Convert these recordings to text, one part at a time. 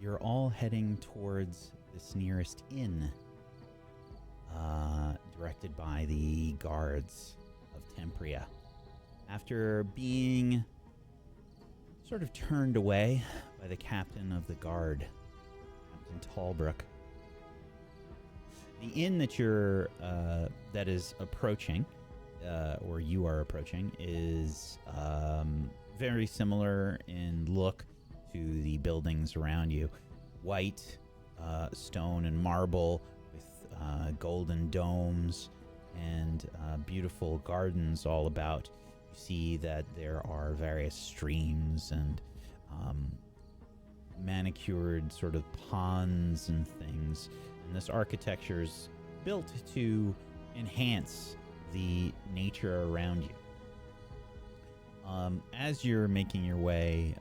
you're all heading towards this nearest inn, directed by the guards of Tempria. After being sort of turned away by the captain of the guard, Captain Talbrook, the inn that that is approaching, or you are approaching, is very similar in look to the buildings around you. White stone and marble with golden domes and beautiful gardens all about. You see that there are various streams and manicured sort of ponds and things. And this architecture is built to enhance the nature around you. As you're making your way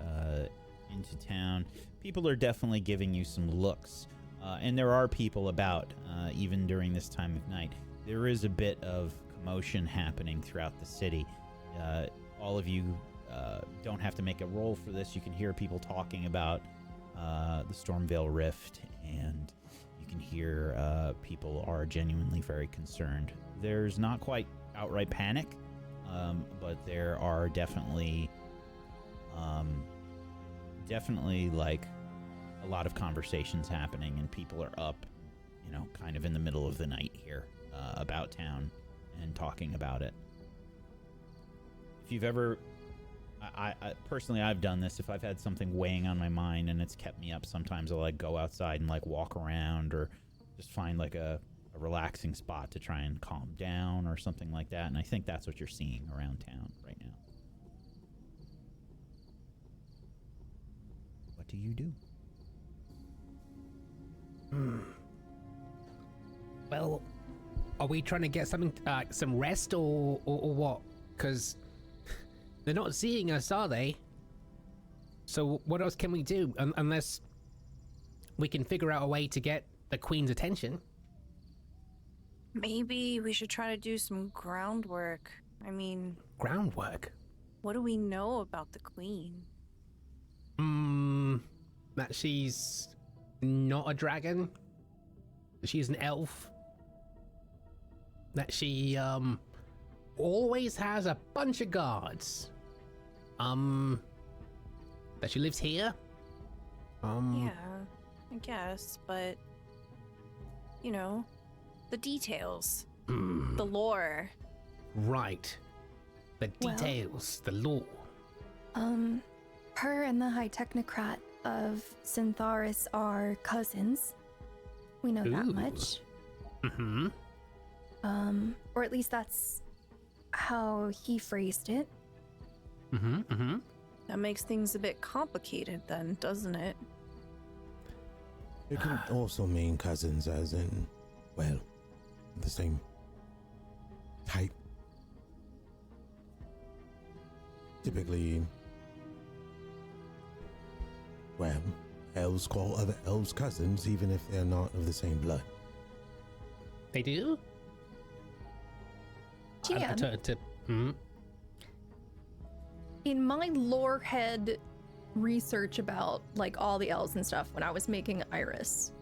into town, people are definitely giving you some looks. And there are people about, even during this time of night. There is a bit of commotion happening throughout the city. All of you don't have to make a roll for this. You can hear people talking about the Stormveil Rift, and you can hear people are genuinely very concerned. There's not quite outright panic, but there are definitely like a lot of conversations happening, and people are up, kind of in the middle of the night here about town and talking about it. If you've ever, I personally, I've done this. If I've had something weighing on my mind and it's kept me up, sometimes I'll like go outside and like walk around, or just find like a relaxing spot to try and calm down or something like that. And I think that's what you're seeing around town right now. What do you do? Well, are we trying to get something, some rest or what? Because they're not seeing us, are they? So what else can we do? Unless we can figure out a way to get the Queen's attention. Maybe we should try to do some groundwork. I mean... Groundwork? What do we know about the Queen? That she's not a dragon. She's an elf. That she, always has a bunch of guards. That she lives here. Yeah, I guess, but... the details. The lore. Right. The details, the lore. Her and the High Technocrat of Syntharis are cousins. We know that much. Mm-hmm. Or at least that's how he phrased it. Mm-hmm. That makes things a bit complicated then, doesn't it? It can also mean cousins as in, well, the same type. Typically, well, elves call other elves cousins even if they're not of the same blood. They do? GM. In my lore head research about like all the elves and stuff when I was making Iris,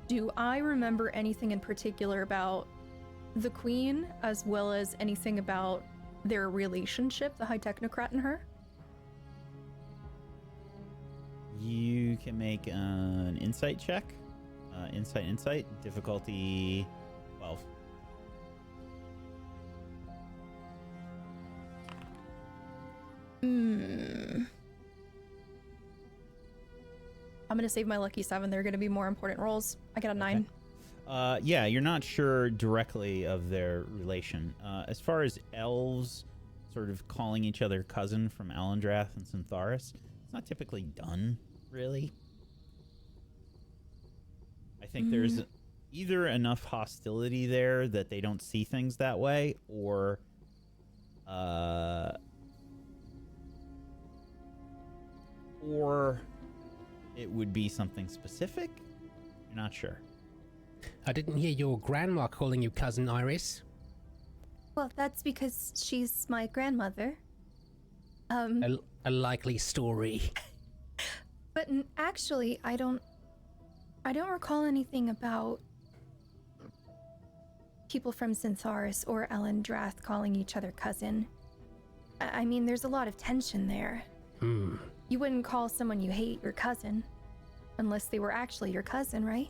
do I remember anything in particular about the Queen as well as anything about their relationship, the High Technocrat and her? You can make an insight check. Insight. Difficulty 12. I'm gonna save my lucky 7. There are gonna be more important rolls. I got a 9. Yeah, you're not sure directly of their relation. As far as elves sort of calling each other cousin from Alendrath and Syntharis, it's not typically done, really. I think there's either enough hostility there that they don't see things that way, or it would be something specific. You're not sure. I didn't hear your grandma calling you cousin, Iris. Well, that's because she's my grandmother. A likely story. But actually, I don't recall anything about people from Syntharis or Elendrath calling each other cousin. I mean, there's a lot of tension there. You wouldn't call someone you hate your cousin, unless they were actually your cousin, right?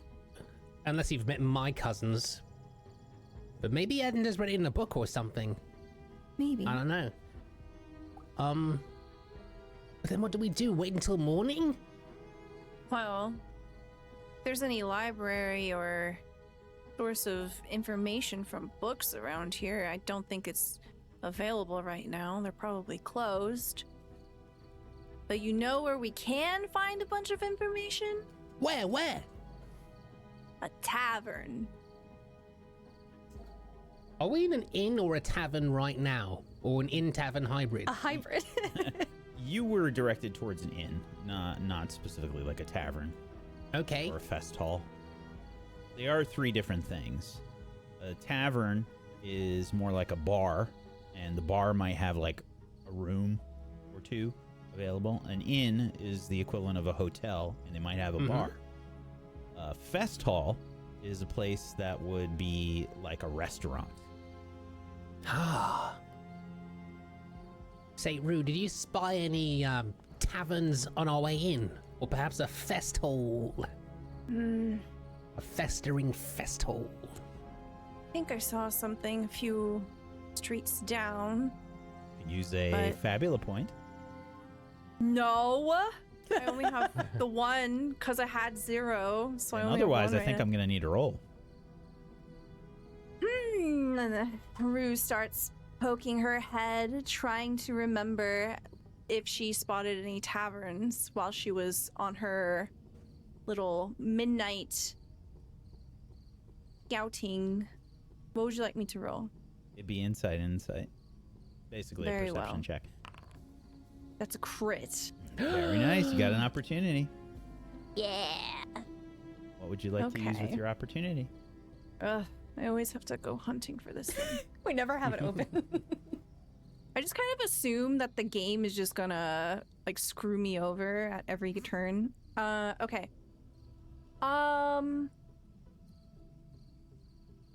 Unless you've met my cousins. But maybe Edna's read it in a book or something. Maybe. I don't know. Then what do we do? Wait until morning? Well, if there's any library or source of information from books around here, I don't think it's available right now. They're probably closed. But you know where we can find a bunch of information? Where? A tavern. Are we in an inn or a tavern right now? Or an inn-tavern hybrid? A hybrid. You were directed towards an inn, not specifically like a tavern Okay. or a fest hall. They are three different things. A tavern is more like a bar, and the bar might have like a room or two available. An inn is the equivalent of a hotel, and they might have a bar. A fest hall is a place that would be like a restaurant. Ah. Say, Rue, did you spy any taverns on our way in? Or perhaps a fest hall? A festering fest hall. I think I saw something a few streets down. You can use a But- Fabula point. No! I only have the one because I had 0, so I And only otherwise, have I one think I'm going to need a roll. And then Rue starts poking her head, trying to remember if she spotted any taverns while she was on her little midnight scouting. What would you like me to roll? It'd be insight. Basically Very a perception well. check. That's a crit. Very nice. You got an opportunity. Yeah. What would you like to use with Okay. your opportunity? Ugh, I always have to go hunting for this thing. We never have it open. I just kind of assume that the game is just gonna like screw me over at every turn. Okay.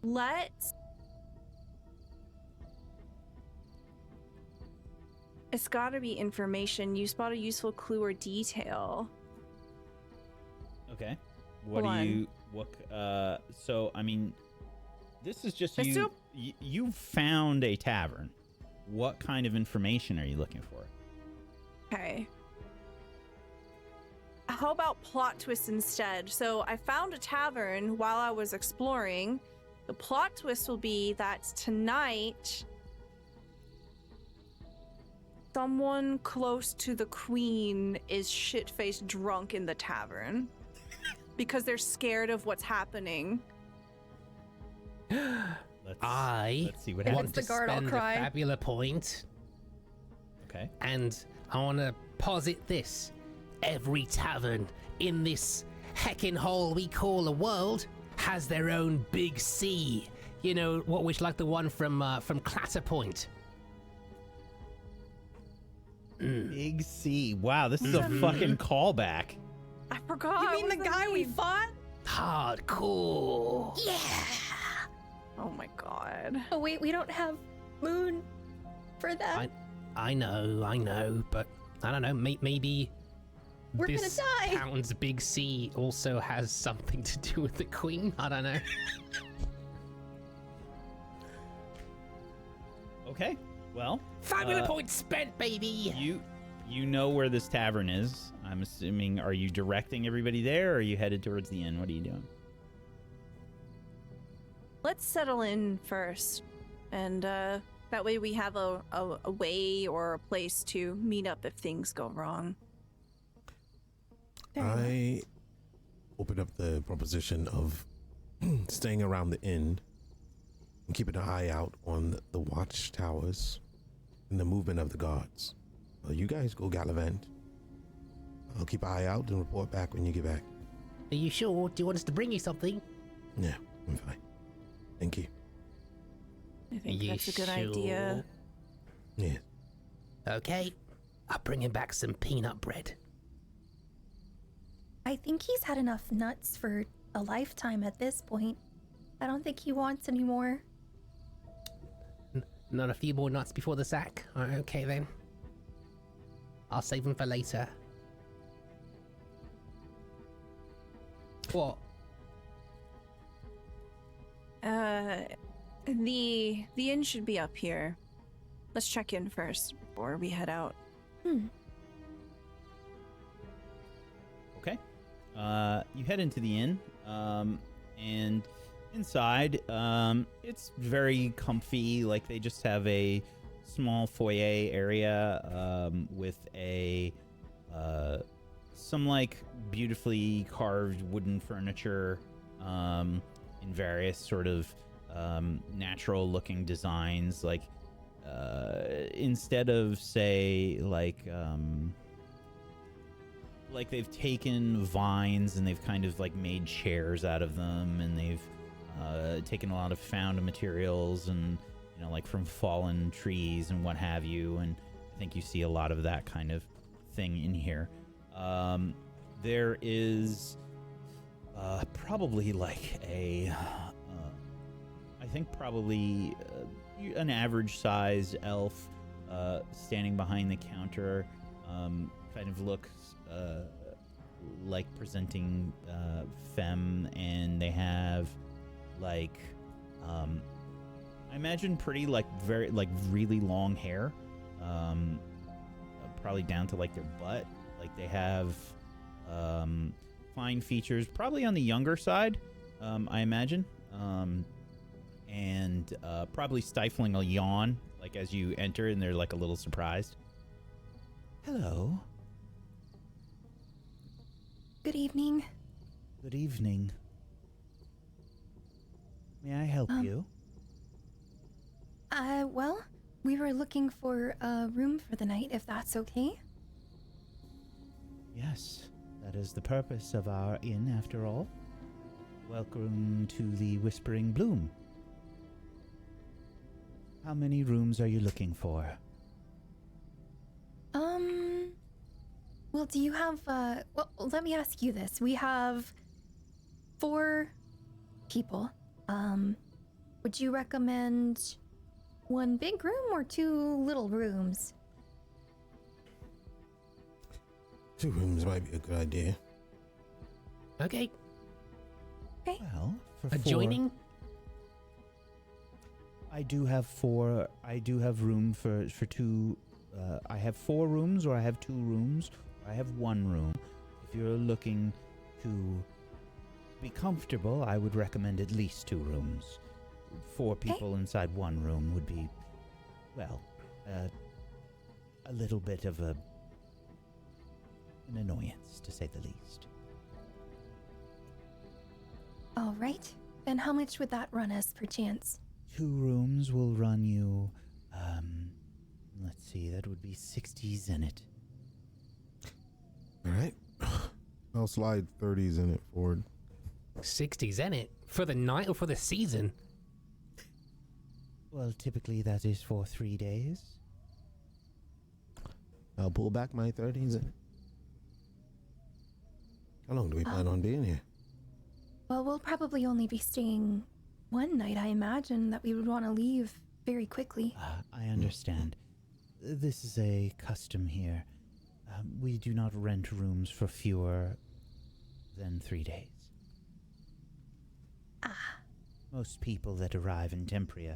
Let's. It's gotta be information. You spot a useful clue or detail. Okay. What One. do you so I mean this is just Let's you do- you found a tavern. What kind of information are you looking for? Okay. How about plot twist instead? So I found a tavern while I was exploring. The plot twist will be that tonight someone close to the queen is shit-faced drunk in the tavern because they're scared of what's happening. Let's see what If want it's the to guard, I'll spend cry. a Fabula point, Okay. and I want to posit this. Every tavern in this heckin' hole we call a world has their own big C. You know, what which like the one from Clatterpoint. Big C. Wow, this is a fucking callback. I forgot. You mean the what's guy we name? fought? Hardcore. Oh my god. Oh wait, we don't have moon for that. I know, but I don't know. Maybe We're gonna this die. town's big C also has something to do with the queen. I don't know. Okay. Well, Fabula points spent, baby. you know where this tavern is. I'm assuming, are you directing everybody there or are you headed towards the inn? What are you doing? Let's settle in first, and that way we have a way or a place to meet up if things go wrong. I open up the proposition of staying around the inn and keeping an eye out on the watchtowers and the movement of the guards. Well, you guys go gallivant. I'll keep an eye out and report back when you get back. Are you sure? Do you want us to bring you something? Yeah, I'm fine. Thank you. I think You that's a good idea. Yeah. Okay, I'll bring him back some peanut bread. I think he's had enough nuts for a lifetime at this point. I don't think he wants any more. Not a few more nuts before the sack? Okay then. I'll save them for later. What? The inn should be up here. Let's check in first before we head out. Okay. You head into the inn, and inside, it's very comfy. Like, they just have a small foyer area with some like beautifully carved wooden furniture in various sort of natural looking designs. Like, instead of, say, like they've taken vines and they've kind of like made chairs out of them, and they've taken a lot of found materials and, you know, like from fallen trees and what have you. And I think you see a lot of that kind of thing in here. There is probably like I think probably an average size elf standing behind the counter, kind of looks like presenting femme, and they have like I imagine pretty like very like really long hair, probably down to like their butt. Like, they have fine features, probably on the younger side, I imagine, and probably stifling a yawn like as you enter, and they're like a little surprised. Hello. Good evening. Good evening. May I help you? Well, we were looking for a room for the night, if that's okay. Yes, that is the purpose of our inn, after all. Welcome to the Whispering Bloom. How many rooms are you looking for? Well, do you have, well, let me ask you this. We have 4 people. Would you recommend one big room or 2 little rooms? 2 rooms might be a good idea. Okay. Okay. Well, for Adjoining? I do have 4. I do have room for 2. I have 4 rooms, or I have 2 rooms, or I have 1 room. If you're looking to be comfortable, I would recommend at least 2 rooms. 4 people inside 1 room would be, well, a little bit of an annoyance, to say the least. All right. Then how much would that run us, perchance? 2 rooms will run you, let's see, that would be 60 zenit. All right. I'll slide 30s in it forward. 60's in it? For the night or for the season? Well, typically that is for 3 days. I'll pull back my 30s in. How long do we plan on being here? Well, we'll probably only be staying 1 night. I imagine that we would want to leave very quickly. I understand. This is a custom here. We do not rent rooms for fewer than 3 days. Most people that arrive in Tempria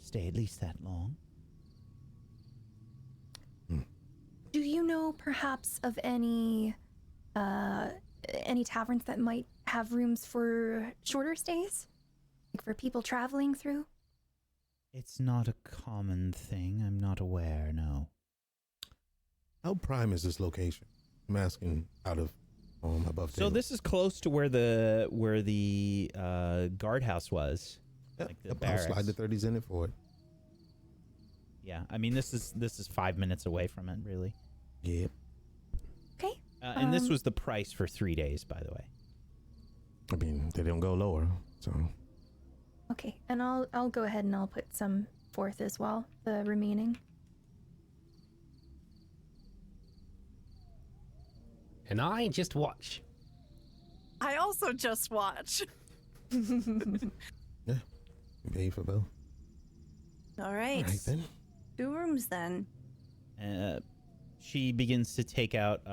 stay at least that long. Do you know perhaps of any taverns that might have rooms for shorter stays? Like for people traveling through? It's not a common thing. I'm not aware, no. How prime is this location? I'm asking out of above. So this is close to where the guardhouse was. Yep. Like the I'll barracks. slide the 30s in it forward. Yeah, I mean this is 5 minutes away from it, really. Yep. Okay. And this was the price for 3 days, by the way. I mean, they don't go lower, so. Okay, and I'll go ahead and I'll put some forth as well, the remaining. And I just watch. I also just watch. Yeah. Pay for Bill. All right. All right then. 2 rooms then. She begins to take out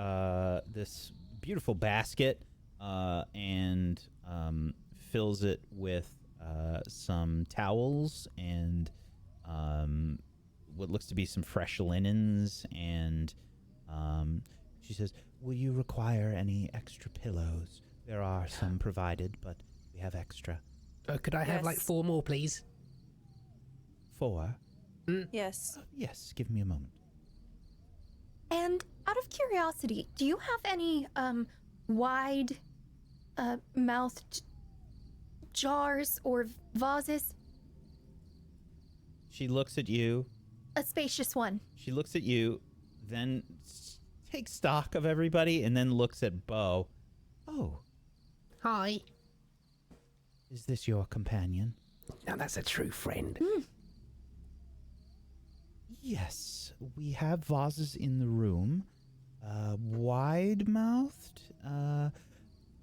this beautiful basket and fills it with some towels and what looks to be some fresh linens. And she says, "Will you require any extra pillows? There are some provided, but we have extra." Could I have like Yes. 4 more, please? 4? Yes. Yes, give me a moment. And out of curiosity, do you have any wide mouthed jars or vases? She looks at you. A spacious one. She looks at you, then takes stock of everybody, and then looks at Bo. "Oh, Hi. is this your companion?" Now that's a true friend. "Yes, we have vases in the room. Wide-mouthed?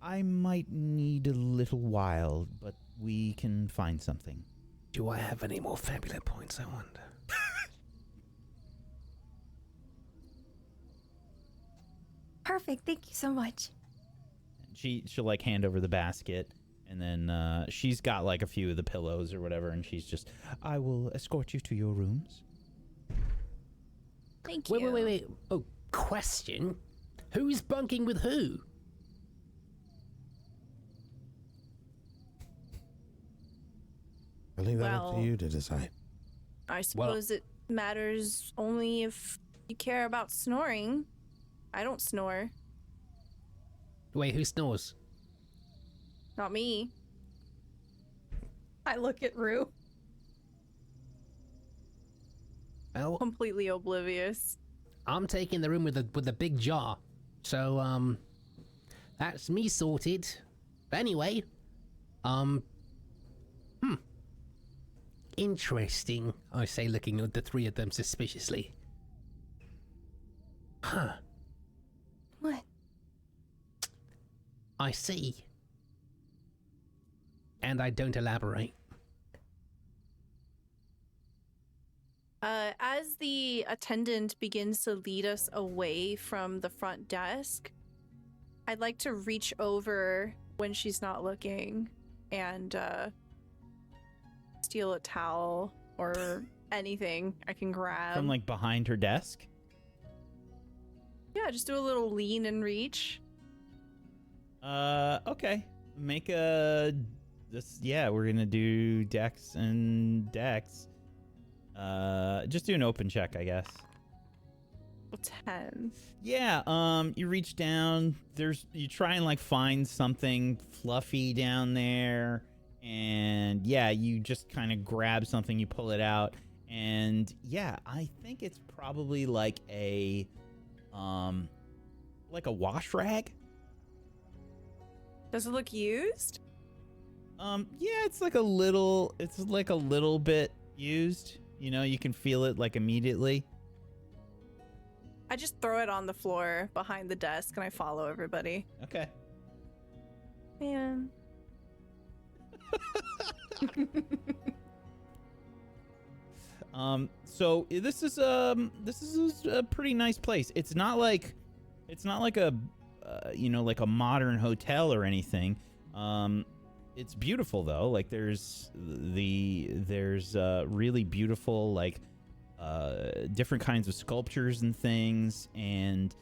I might need a little while, but we can find something." Do I have any more Fabula points, I wonder? Perfect. Thank you so much. She'll like hand over the basket, and then she's got like a few of the pillows or whatever, and she's just, "I will escort you to your rooms." Thank you. Wait. Oh, question. Who's bunking with who? I leave that up to Well- you to decide. I suppose it matters only if you care about snoring. I don't snore. Wait, who snores? Not me. I look at Rue. Well, Completely oblivious. I'm taking the room with the big jar. So, that's me sorted. But anyway, interesting, I say, looking at the 3 of them suspiciously. Huh, What? I see. And I don't elaborate. As the attendant begins to lead us away from the front desk, I'd like to reach over when she's not looking and steal a towel or anything I can grab. From like behind her desk? Yeah, just do a little lean and reach. Okay. Make a... we're gonna do Dex and Dex. Just do an open check, I guess. 10. Yeah, you reach down, you try and like find something fluffy down there, and yeah, you just kind of grab something, you pull it out, and yeah, I think it's probably like a wash rag. Does it look used? Yeah, it's like a little bit used. You know, you can feel it like immediately. I just throw it on the floor behind the desk and I follow everybody. Okay. Man. So this is a pretty nice place. It's not like a like a modern hotel or anything. It's beautiful though. Like there's really beautiful like different kinds of sculptures and things, and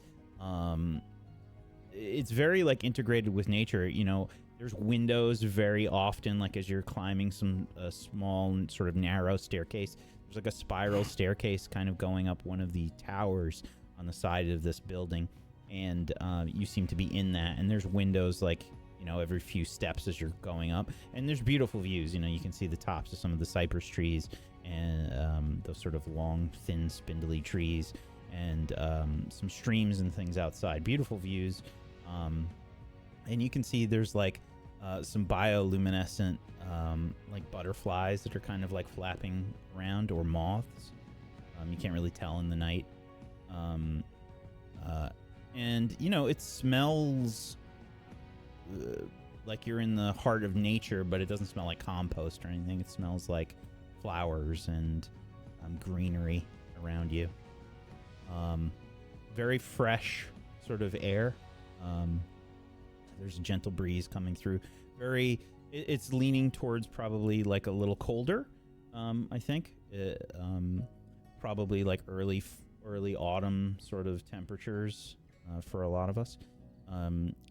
it's very like integrated with nature. You know, there's windows very often, like as you're climbing some small sort of narrow staircase. There's like a spiral staircase kind of going up one of the towers on the side of this building, and you seem to be in that. And there's windows like, you know, every few steps as you're going up, and there's beautiful views. You know, you can see the tops of some of the cypress trees and those sort of long, thin, spindly trees, and some streams and things outside. Beautiful views, and you can see there's like some bioluminescent like butterflies that are kind of like flapping around, or moths. You can't really tell in the night. And, it smells like you're in the heart of nature, but it doesn't smell like compost or anything. It smells like flowers and greenery around you. Very fresh sort of air. There's a gentle breeze coming through. It's leaning towards probably like a little colder, I think. Probably like early autumn sort of temperatures for a lot of us.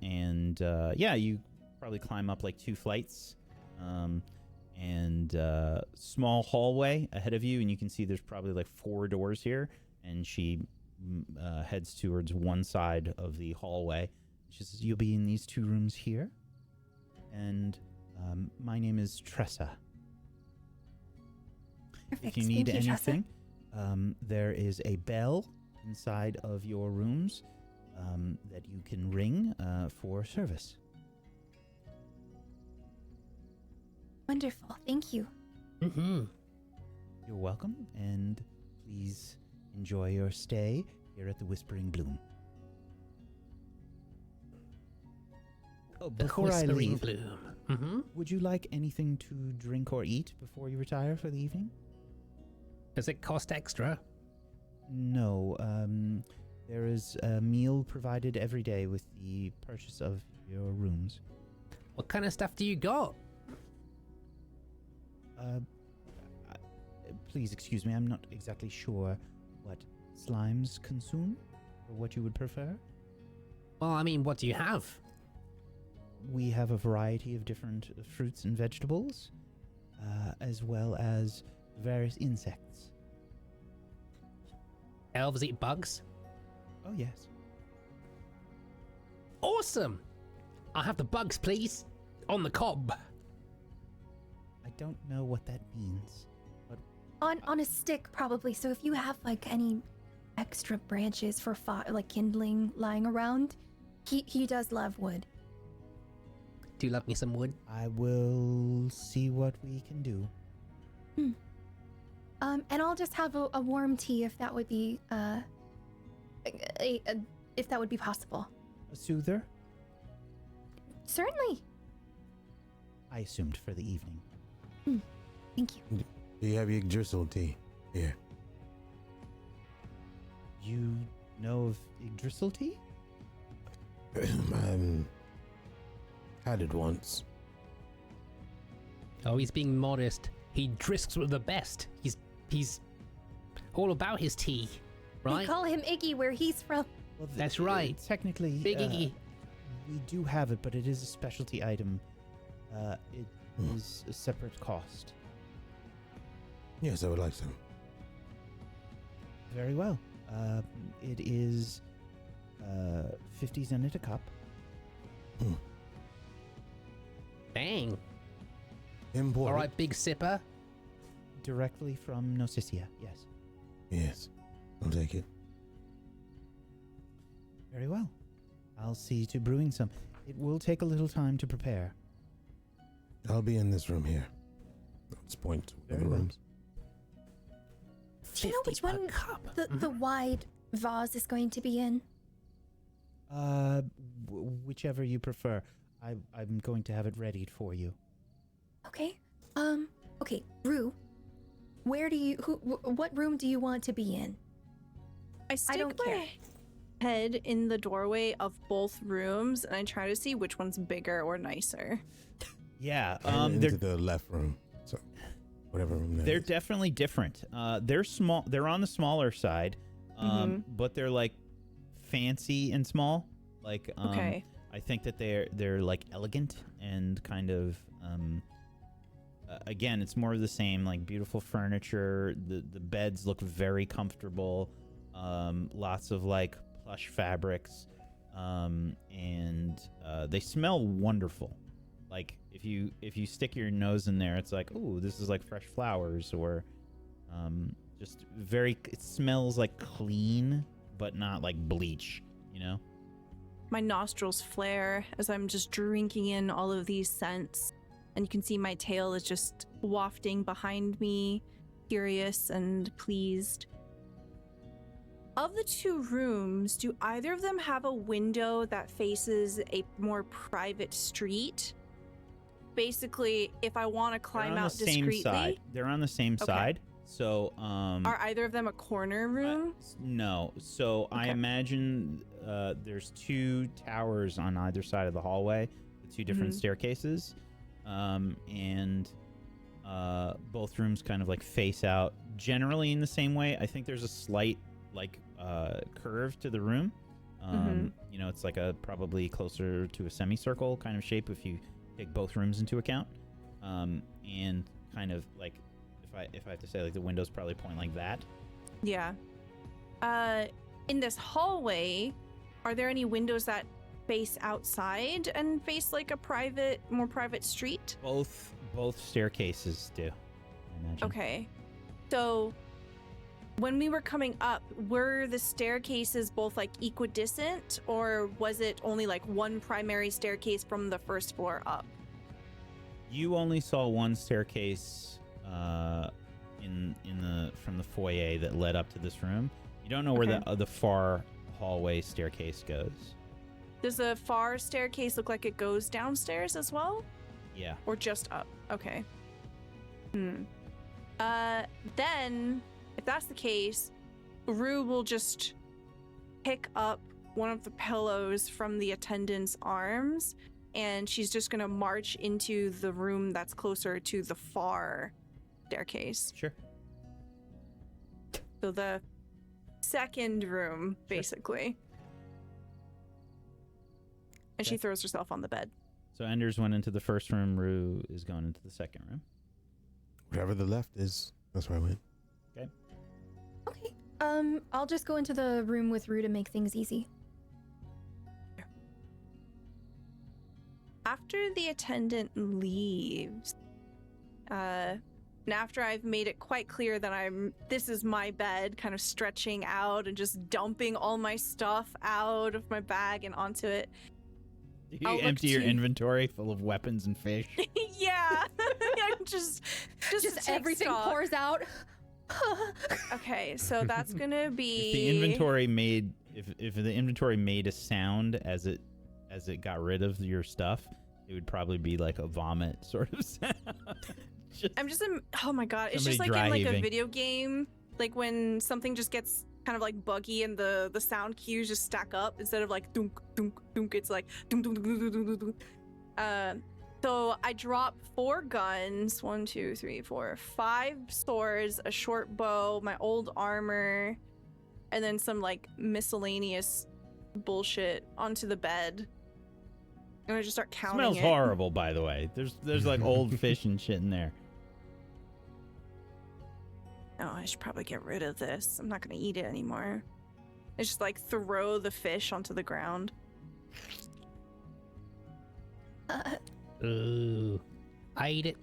You probably climb up like 2 flights and small hallway ahead of you, and you can see there's probably like 4 doors here, and she heads towards one side of the hallway. She says, "You'll be in these 2 rooms here, and my name is Tressa. Perfect. If you need Thank you, Tressa. anything, there is a bell inside of your rooms that you can ring for service." Wonderful. Thank you. Mm-hmm. You're welcome, and please enjoy your stay here at the Whispering Bloom. Oh, The before I Whispering leave, Bloom. Mm-hmm. would you like anything to drink or eat before you retire for the evening? Does it cost extra? No, there is a meal provided every day with the purchase of your rooms. What kind of stuff do you got? Please excuse me, I'm not exactly sure what slimes consume or what you would prefer. Well, I mean, what do you have? We have a variety of different fruits and vegetables, as well as various insects. Elves eat bugs? Oh, yes. Awesome! I'll have the bugs, please. On the cob. I don't know what that means. On a stick, probably. So if you have like any extra branches for like kindling lying around, he does love wood. Do you love me some wood? I will see what we can do. And I'll just have a warm tea if that would be if that would be possible. A soother? Certainly. I assumed for the evening. Thank you. Do you have your Yggdrasil tea here? You know of Yggdrasil tea? Had it once. Oh, he's being modest. He drisks with the best. He's all about his tea, We right? call him Iggy where he's from. Well, That's right. Technically, Big Iggy. we do have it, but it is a specialty item. It is a separate cost. Yes, I would like some. Very well. It is 50 zenit a cup. Dang. Important. All right, big sipper. Directly from Nocisia, yes. Yes, I'll take it. Very well. I'll see to brewing some. It will take a little time to prepare. I'll be in this room here. Let's point to the Very well. rooms. Do you know which 50 a one cup. the wide vase is going to be in? Whichever you prefer. I'm going to have it readied for you. Okay. Okay, Rue. What room do you want to be in? I stick don't my care. head in the doorway of both rooms, and I try to see which one's bigger or nicer. Yeah, And they're into the left room. So, whatever room that they're is. definitely different. They're small. They're on the smaller side, but they're like fancy and small. Like, Okay. I think that they're like elegant and kind of. Again, it's more of the same. Like beautiful furniture. The beds look very comfortable. Lots of like plush fabrics, and they smell wonderful. Like if you stick your nose in there, it's like, ooh, this is like fresh flowers, or just very. It smells like clean, but not like bleach. You know. My nostrils flare as I'm just drinking in all of these scents, and you can see my tail is just wafting behind me, curious and pleased. Of the two rooms, do either of them have a window that faces a more private street? Basically, if I want to climb out discreetly. Side. They're on the same side. So, are either of them a corner room? No. So I imagine there's two towers on either side of the hallway, with two different staircases, and both rooms kind of like face out generally in the same way. I think there's a slight like curve to the room. You know, it's like a probably closer to a semicircle kind of shape if you take both rooms into account, and kind of like if I have to say, like the windows probably point like that. Yeah. In this hallway, are there any windows that face outside and face like a more private street? Both staircases do, I imagine. Okay. So when we were coming up, were the staircases both like equidistant, or was it only like one primary staircase from the first floor up? You only saw one staircase from the foyer that led up to this room. You don't know where the far hallway staircase goes. Does the far staircase look like it goes downstairs as well? Yeah. Or just up? Okay. Then, if that's the case, Rue will just pick up one of the pillows from the attendant's arms, and she's just gonna march into the room that's closer to the far staircase. Sure. So the second room, basically. And she throws herself on the bed. So Enders went into the first room. Rue is going into the second room. Whatever the left is, that's where I went. Okay. I'll just go into the room with Rue to make things easy. After the attendant leaves, and after I've made it quite clear that this is my bed, kind of stretching out and just dumping all my stuff out of my bag and onto it. You empty your inventory full of weapons and fish. Yeah. just everything stock. pours out. Okay, so that's gonna be If the inventory made a sound as it got rid of your stuff, it would probably be like a vomit sort of sound. Oh my god, it's just like in like a video game, like when something just gets kind of like buggy and the sound cues just stack up instead of like dunk dunk dunk, it's like dunk dunk dunk dunk dunk dunk. So I drop 4 guns, 1, 2, 3, 4, 5 swords, a short bow, my old armor, and then some like miscellaneous bullshit onto the bed. And I just start counting Smells it. horrible, by the way. There's like old fish and shit in there. Oh, I should probably get rid of this. I'm not gonna eat it anymore. I just like throw the fish onto the ground. Ooh, I ate it.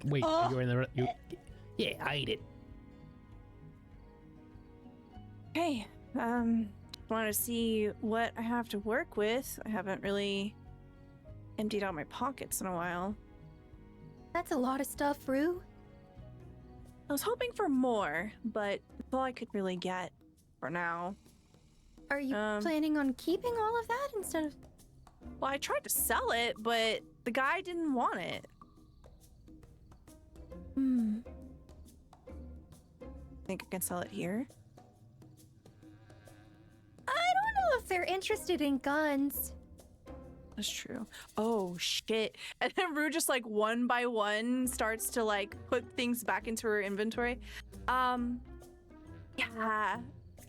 Wait, you're in the yeah, I ate it. Hey, want to see what I have to work with. I haven't really emptied out my pockets in a while. That's a lot of stuff, Rue. I was hoping for more, but that's all I could really get for now. Are you planning on keeping all of that instead of... Well, I tried to sell it, but the guy didn't want it. Think I can sell it here? I don't know if they're interested in guns. That's true. Oh, shit. And then Rue just like one by one starts to like put things back into her inventory. Yeah.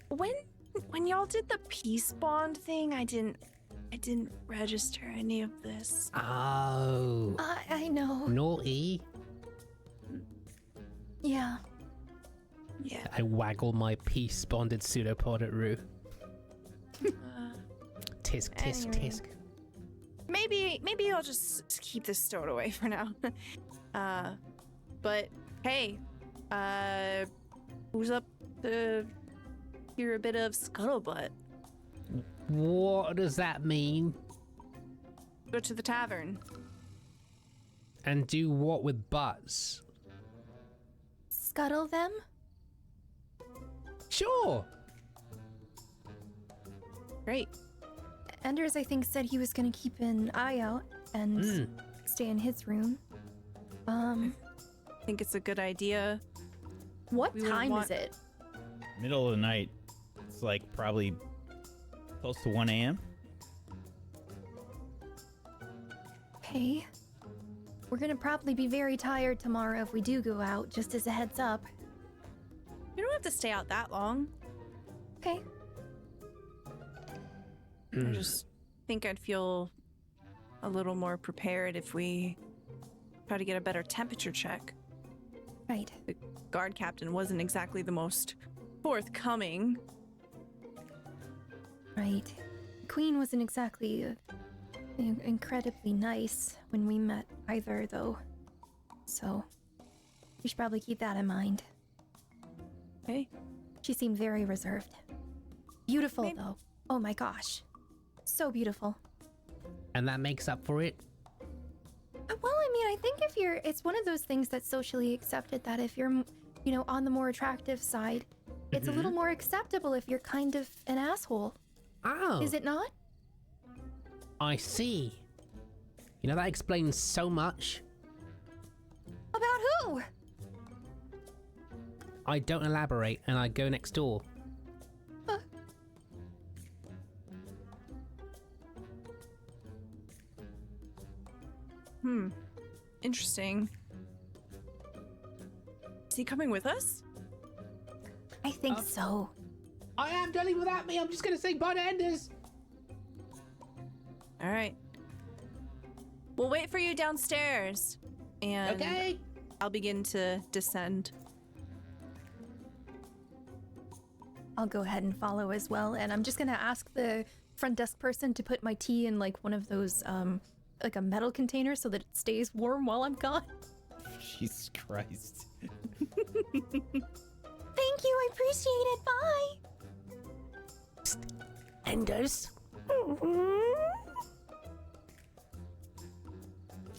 When y'all did the peace bond thing, I didn't register any of this. Oh. I know. Naughty. Yeah. Yeah. I waggle my peace bonded pseudopod at Rue. Tisk, tisk, Anyway. tisk. Maybe I'll just keep this stowed away for now. But hey, who's up to hear a bit of scuttlebutt? What does that mean? Go to the tavern. And do what with butts? Scuttle them? Sure. Great. Anders, I think, said he was gonna keep an eye out and stay in his room. I think it's a good idea. What We wouldn't time want- is it? Middle of the night. It's like probably close to 1 a.m. Okay. We're gonna probably be very tired tomorrow if we do go out, just as a heads up. You don't have to stay out that long. Okay. I just think I'd feel a little more prepared if we try to get a better temperature check. Right. The guard captain wasn't exactly the most forthcoming. Right. Queen wasn't exactly incredibly nice when we met either, though. So, we should probably keep that in mind. Okay. She seemed very reserved. Beautiful, Maybe- though. Oh my gosh. So beautiful. And that makes up for it? Well, I mean, I think if you're, it's one of those things that's socially accepted that if you're, you know, on the more attractive side, it's a little more acceptable if you're kind of an asshole. Oh. Is it not? I see. You know, that explains so much. About who? I don't elaborate and I go next door. Interesting. Is he coming with us? I think so. I am done without me. I'm just going to say bye to Enders. All right. We'll wait for you downstairs. And Okay. I'll begin to descend. I'll go ahead and follow as well, and I'm just gonna ask the front desk person to put my tea in like one of those like a metal container so that it stays warm while I'm gone. Jesus Christ. Thank you, I appreciate it. Bye. Enders.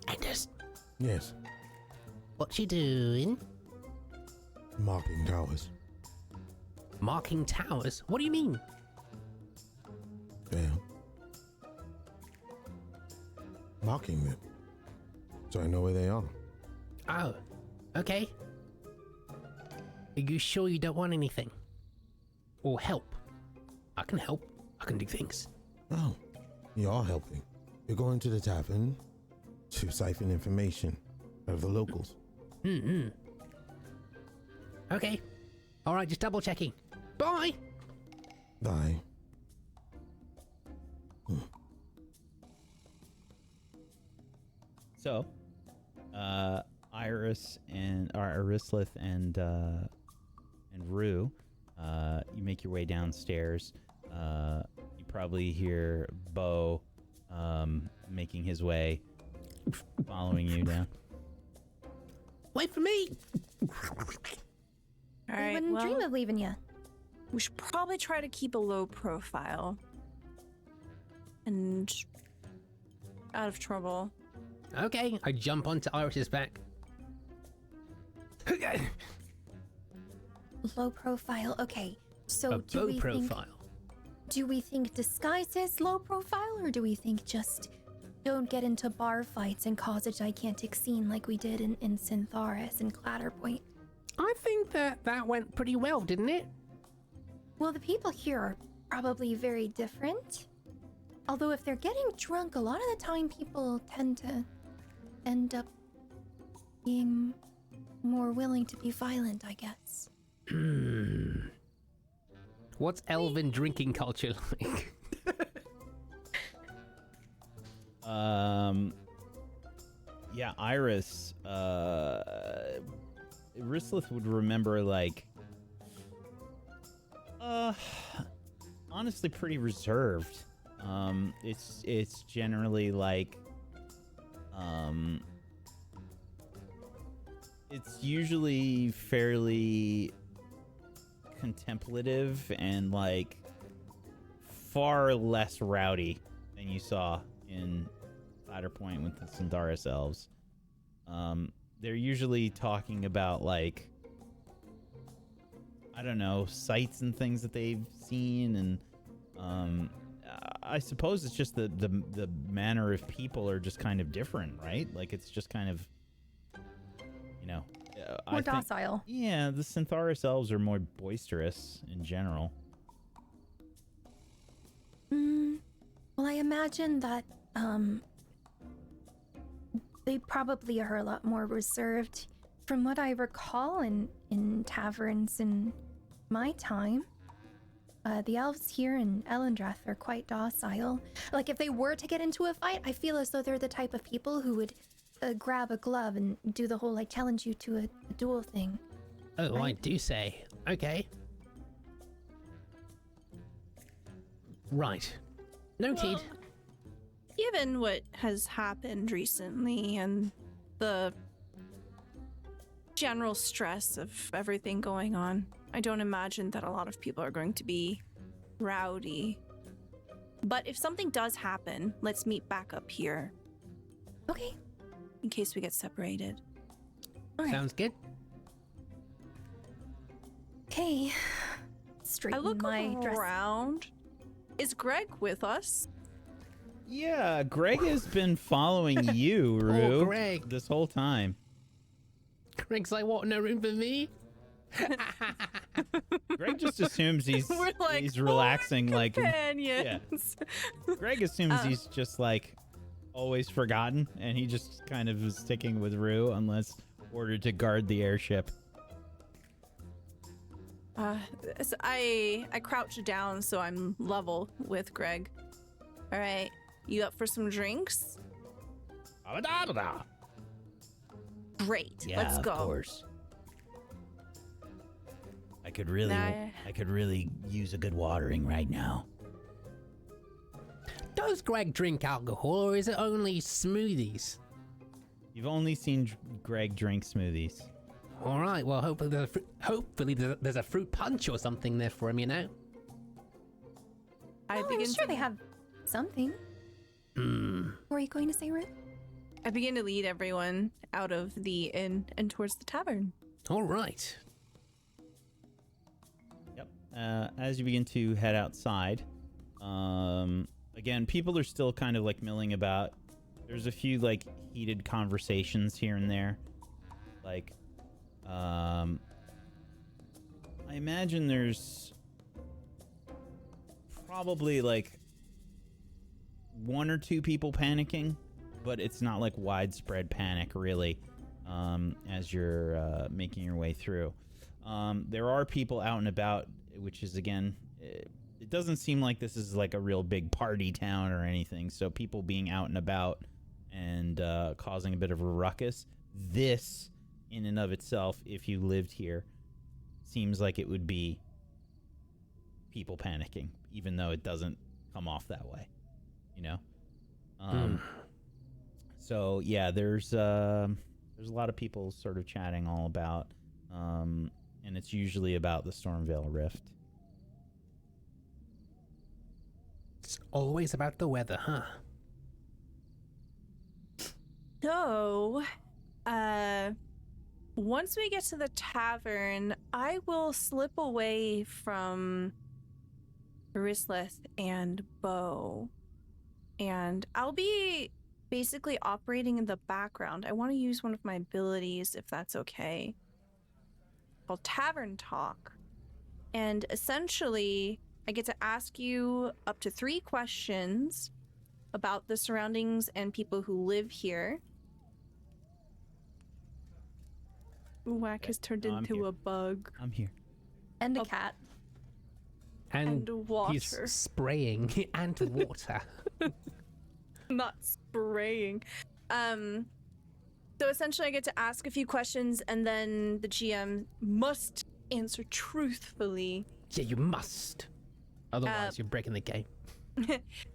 Enders. Yes. What you doing? Marking towers. Marking towers? What do you mean? Yeah. Marking them. So I know where they are. Oh, okay. Are you sure you don't want anything? Or help? I can help. I can do things. Oh, you are helping. You're going to the tavern to siphon information out of the locals. Okay. Alright, just double checking. Bye! Bye. So, Irislith and Rue, you make your way downstairs. You probably hear Bo making his way, following you down. Wait for me! All I right. wouldn't dream of leaving you. We should probably try to keep a low profile. And out of trouble. Okay, I jump onto Iris's back. Low profile. Okay. So A do bow we profile. think do we think disguise is low profile, or do we think just don't get into bar fights and cause a gigantic scene like we did in Syntharis and Clatterpoint? I think that went pretty well, didn't it? Well, the people here are probably very different. Although if they're getting drunk, a lot of the time people tend to end up being more willing to be violent, I guess. What's elven drinking culture like? Yeah, Iris, Rislith would remember, like, honestly pretty reserved. It's generally like, it's usually fairly contemplative and like far less rowdy than you saw in Point with the Syntharis elves. They're usually talking about, like, I don't know, sights and things that they've seen, and I suppose it's just the manner of people are just kind of different, right? Like it's just kind of, you know, More docile. Yeah, the Syntharis elves are more boisterous in general. Well, I imagine that they probably are a lot more reserved. From what I recall in taverns in my time, the elves here in Ellendrath are quite docile. Like, if they were to get into a fight, I feel as though they're the type of people who would grab a glove and do the whole, like, challenge you to a duel thing. Oh, Right. I do say. Okay. Right. Noted. Well, given what has happened recently and the general stress of everything going on, I don't imagine that a lot of people are going to be rowdy. But if something does happen, let's meet back up here Okay. in case we get separated. All right. Sounds good. Okay. I Straighten look my dress. around. Is Greg with us? Yeah, Greg has been following you, Rue, Greg. this whole time. Greg's like, what? No room for me? Greg just assumes he's We're like, he's relaxing, like companions. Greg assumes he's just like always forgotten, and he just kind of is sticking with Rue unless ordered to guard the airship. So I crouch down so I'm level with Greg. All right, you up for some drinks? Great, Yeah, let's go. of course. I could really use a good watering right now. Does Greg drink alcohol, or is it only smoothies? You've only seen Greg drink smoothies. All right. Well, hopefully there's a fruit punch or something there for him. You know. I Oh, begin I'm sure to they have something. What are you going to say, Ruth? I begin to lead everyone out of the inn and towards the tavern. All right. Yep. As you begin to head outside, again, people are still kind of like milling about. There's a few like heated conversations here and there. Like, I imagine there's probably like one or two people panicking, but it's not like widespread panic really. As you're making your way through, there are people out and about, which is again, it doesn't seem like this is like a real big party town or anything. So people being out and about and causing a bit of a ruckus. This, in and of itself, if you lived here, seems like it would be people panicking, even though it doesn't come off that way, you know. So yeah, there's a lot of people sort of chatting all about, and it's usually about the Stormvale Rift. It's always about the weather, huh? So, once we get to the tavern, I will slip away from Risleth and Bo, and I'll be basically operating in the background. I want to use one of my abilities, if that's okay, called Tavern Talk. And essentially, I get to ask you up to 3 questions about the surroundings and people who live here. Whack has turned No, I'm into here. a bug. I'm here. And a Oh. cat. And water. He's spraying and water. Not spraying. So essentially I get to ask a few questions and then the GM must answer truthfully. Yeah, you must. Otherwise, you're breaking the game.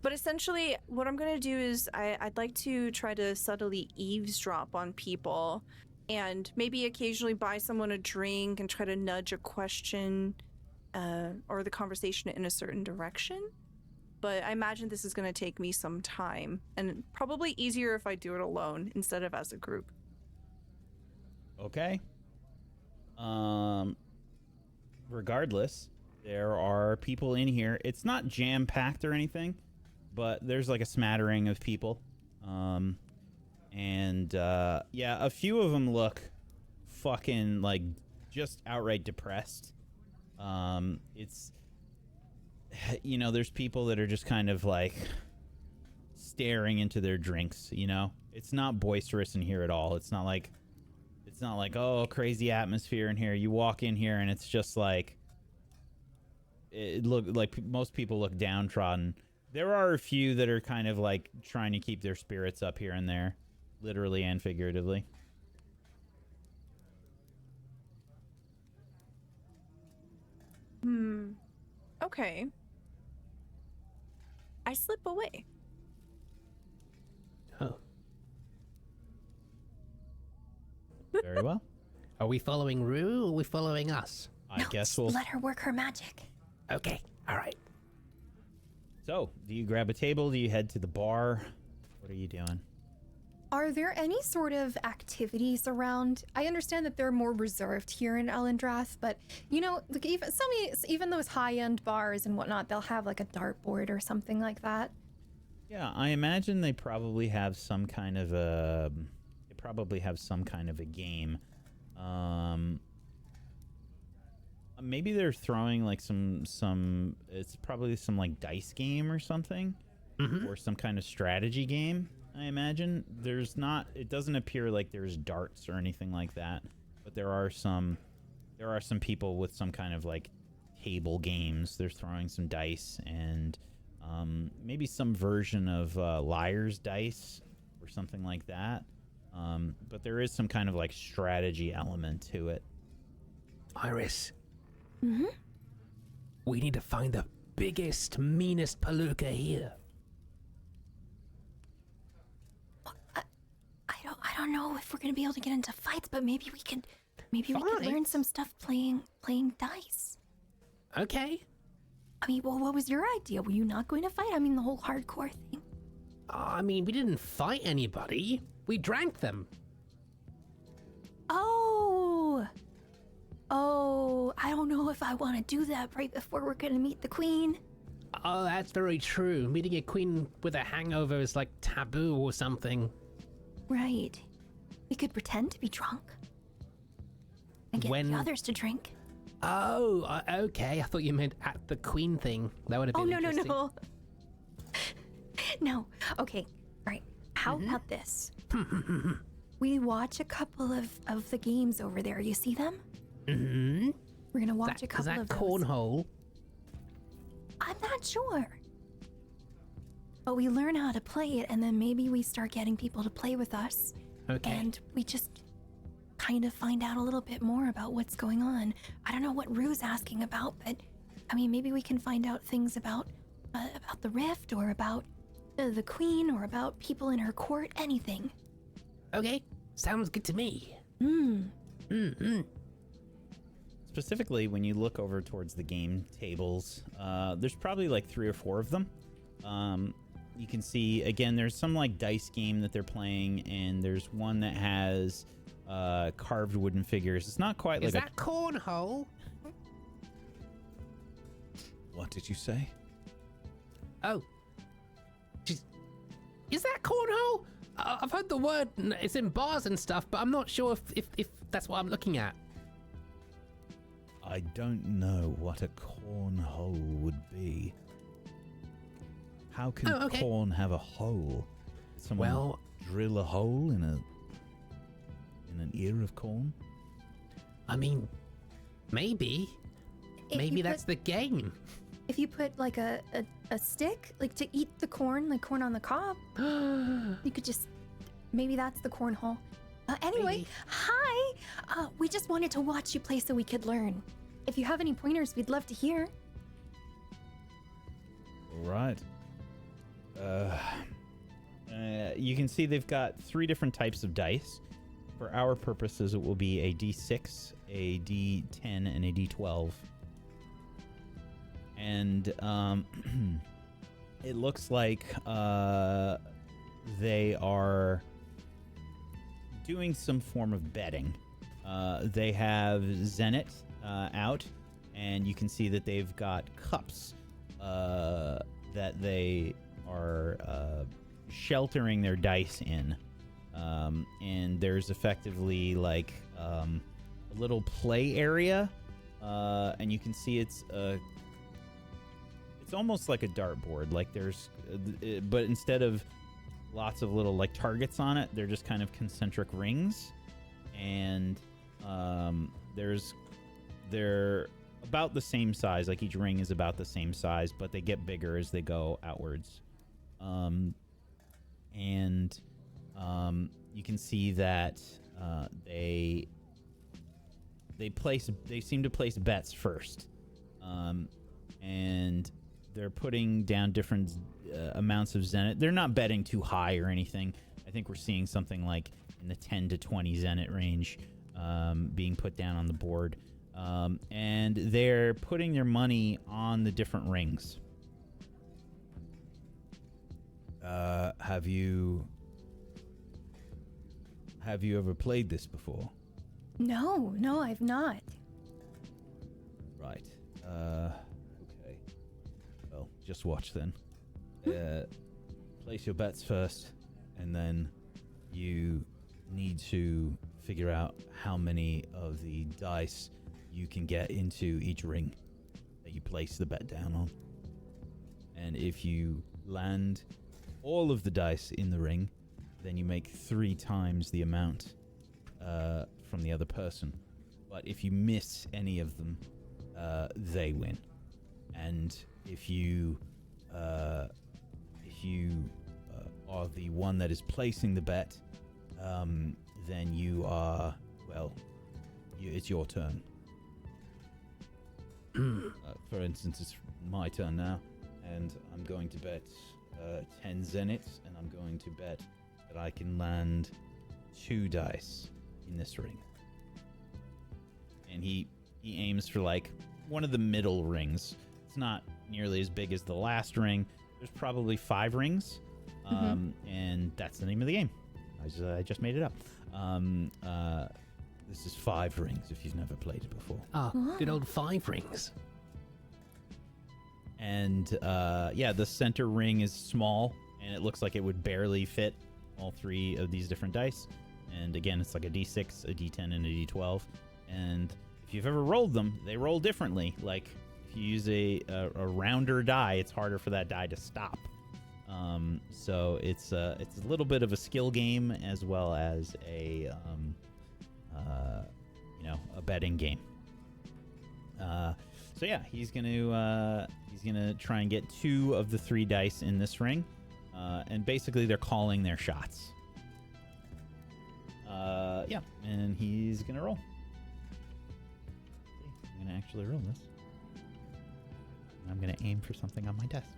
But essentially what I'm going to do is I'd like to try to subtly eavesdrop on people and maybe occasionally buy someone a drink and try to nudge a question or the conversation in a certain direction. But I imagine this is going to take me some time, and probably easier if I do it alone instead of as a group. Okay. Regardless, there are people in here. It's not jam-packed or anything, but there's like a smattering of people. Yeah, a few of them look fucking like just outright depressed. It's, you know, there's people that are just kind of like staring into their drinks, you know? It's not boisterous in here at all. It's not like, oh, crazy atmosphere in here. You walk in here and it's just like, most people look downtrodden. There are a few that are kind of like trying to keep their spirits up here and there, literally and figuratively. Okay. I slip away. Oh. Very well. Are we following Rue or are we following us? I guess just we'll... let her work her magic. Okay, all right. So, do you grab a table? Do you head to the bar? What are you doing? Are there any sort of activities around? I understand that they're more reserved here in Elendrath, but you know, like even those high-end bars and whatnot, they'll have like a dartboard or something like that. Yeah, I imagine they probably have some kind of a... game. Maybe they're throwing like some it's probably some like dice game or something, or some kind of strategy game. I imagine it doesn't appear like there's darts or anything like that, but there are some people with some kind of like table games. They're throwing some dice and maybe some version of liar's dice or something like that. But there is some kind of like strategy element to it. Iris. We need to find the biggest, meanest palooka here. I don't know if we're gonna be able to get into fights, but maybe we could learn some stuff playing dice. Okay. I mean, well, what was your idea? Were you not going to fight? I mean, the whole hardcore thing. I mean, we didn't fight anybody. We drank them. Oh, I don't know if I want to do that right before we're gonna meet the queen. Oh, that's very true. Meeting a queen with a hangover is like taboo or something. Right. We could pretend to be drunk and get the others to drink. Oh, okay. I thought you meant at the queen thing. That would have been interesting. No. No. Okay. All right. How about this? We watch a couple of the games over there. You see them? We're gonna watch a couple of those. Is that cornhole? I'm not sure. But we learn how to play it, and then maybe we start getting people to play with us. Okay. And we just kind of find out a little bit more about what's going on. I don't know what Rue's asking about, but I mean, maybe we can find out things about the rift, or about the queen, or about people in her court. Anything. Okay. Sounds good to me. Specifically, when you look over towards the game tables, there's probably like 3 or 4 of them. You can see, again, there's some like dice game that they're playing, and there's one that has carved wooden figures. It's not quite Is like that cornhole? What did you say? Oh. Is that cornhole? I've heard the word. It's in bars and stuff, but I'm not sure if that's what I'm looking at. I don't know what a cornhole would be. How can corn have a hole? Someone drill a hole in an ear of corn? I mean, maybe that's the game. If you put like a stick, like to eat the corn, like corn on the cob, you could just, maybe that's the cornhole. Anyway, Maybe. Hi! We just wanted to watch you play so we could learn. If you have any pointers, we'd love to hear. All right. You can see they've got 3 different types of dice. For our purposes, it will be a D6, a D10, and a D12. And it looks like they are doing some form of betting. They have Zenith out, and you can see that they've got cups that they are sheltering their dice in. And there's effectively like a little play area, and you can see it's almost like a dartboard. Like there's, but instead of lots of little like targets on it, they're just kind of concentric rings, and they're about the same size. Like each ring is about the same size, but they get bigger as they go outwards. You can see that they seem to place bets first, and they're putting down different amounts of zenith. They're not betting too high or anything. I think we're seeing something like in the 10 to 20 zenith range being put down on the board, and they're putting their money on the different rings. Have you ever played this before? No, I've not. Right. Okay. Well, just watch then. Place your bets first, and then you need to figure out how many of the dice you can get into each ring that you place the bet down on. And if you land all of the dice in the ring, then you make 3 times the amount from the other person. But if you miss any of them, they win. And if you are the one that is placing the bet, then you are, well, it's your turn. For instance, it's my turn now, and I'm going to bet 10 zeniths, and I'm going to bet that I can land 2 dice in this ring. And he aims for like one of the middle rings. It's not nearly as big as the last ring. There's probably 5 rings, and that's the name of the game. I just made it up. This is 5 rings if you've never played it before. Good old 5 rings. And the center ring is small, and it looks like it would barely fit all 3 of these different dice. And again, it's like a d6, a d10, and a d12. And if you've ever rolled them, they roll differently. Like if you use a rounder die, it's harder for that die to stop. So it's a little bit of a skill game as well as a betting game. So yeah, he's gonna try and get 2 of the 3 dice in this ring, and basically they're calling their shots. And he's gonna roll. I'm gonna actually roll this. I'm gonna aim for something on my desk.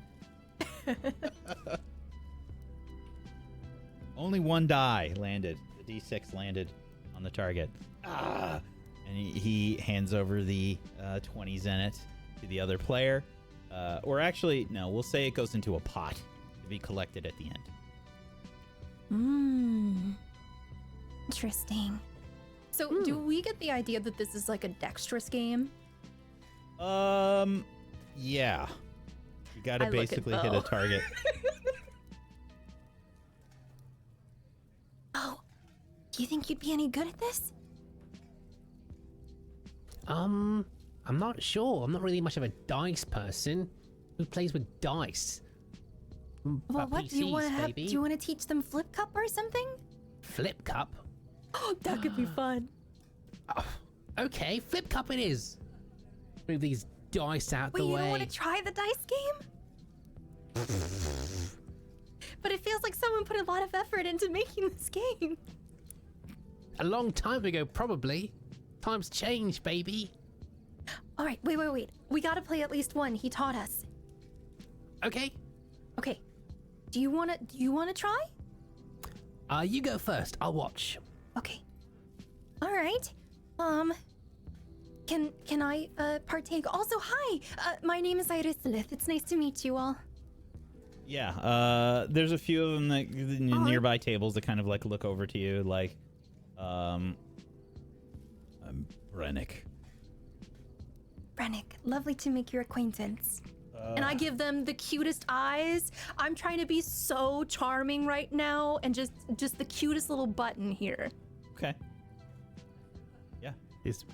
Only 1 die landed. The d6 landed on the target. And he hands over the 20 zenith to the other player. Or actually, no, we'll say it goes into a pot to be collected at the end. Interesting. So do we get the idea that this is like a dexterous game? Yeah. You gotta basically hit a target. Oh, do you think you'd be any good at this? I'm not sure. I'm not really much of a dice person. Who plays with dice? Well, what do you want to have? baby. Do you want to teach them flip cup or something? Flip cup? Oh, that could be fun. Oh, okay, flip cup it is. Move these dice out Wait, the you way. don't want to try the dice game? But it feels like someone put a lot of effort into making this game. A long time ago, probably. Times change, baby. All right, wait. We gotta play at least one. He taught us. Okay. Okay. Do you wanna try? You go first. I'll watch. Okay. All right. Can I partake? Also, hi. My name is Irisilith. It's nice to meet you all. Yeah. There's a few of them that nearby tables that kind of like look over to you, like, I'm Rennick. Rennick, lovely to make your acquaintance. and I give them the cutest eyes. I'm trying to be so charming right now, and just the cutest little button here. Okay. Yeah. Is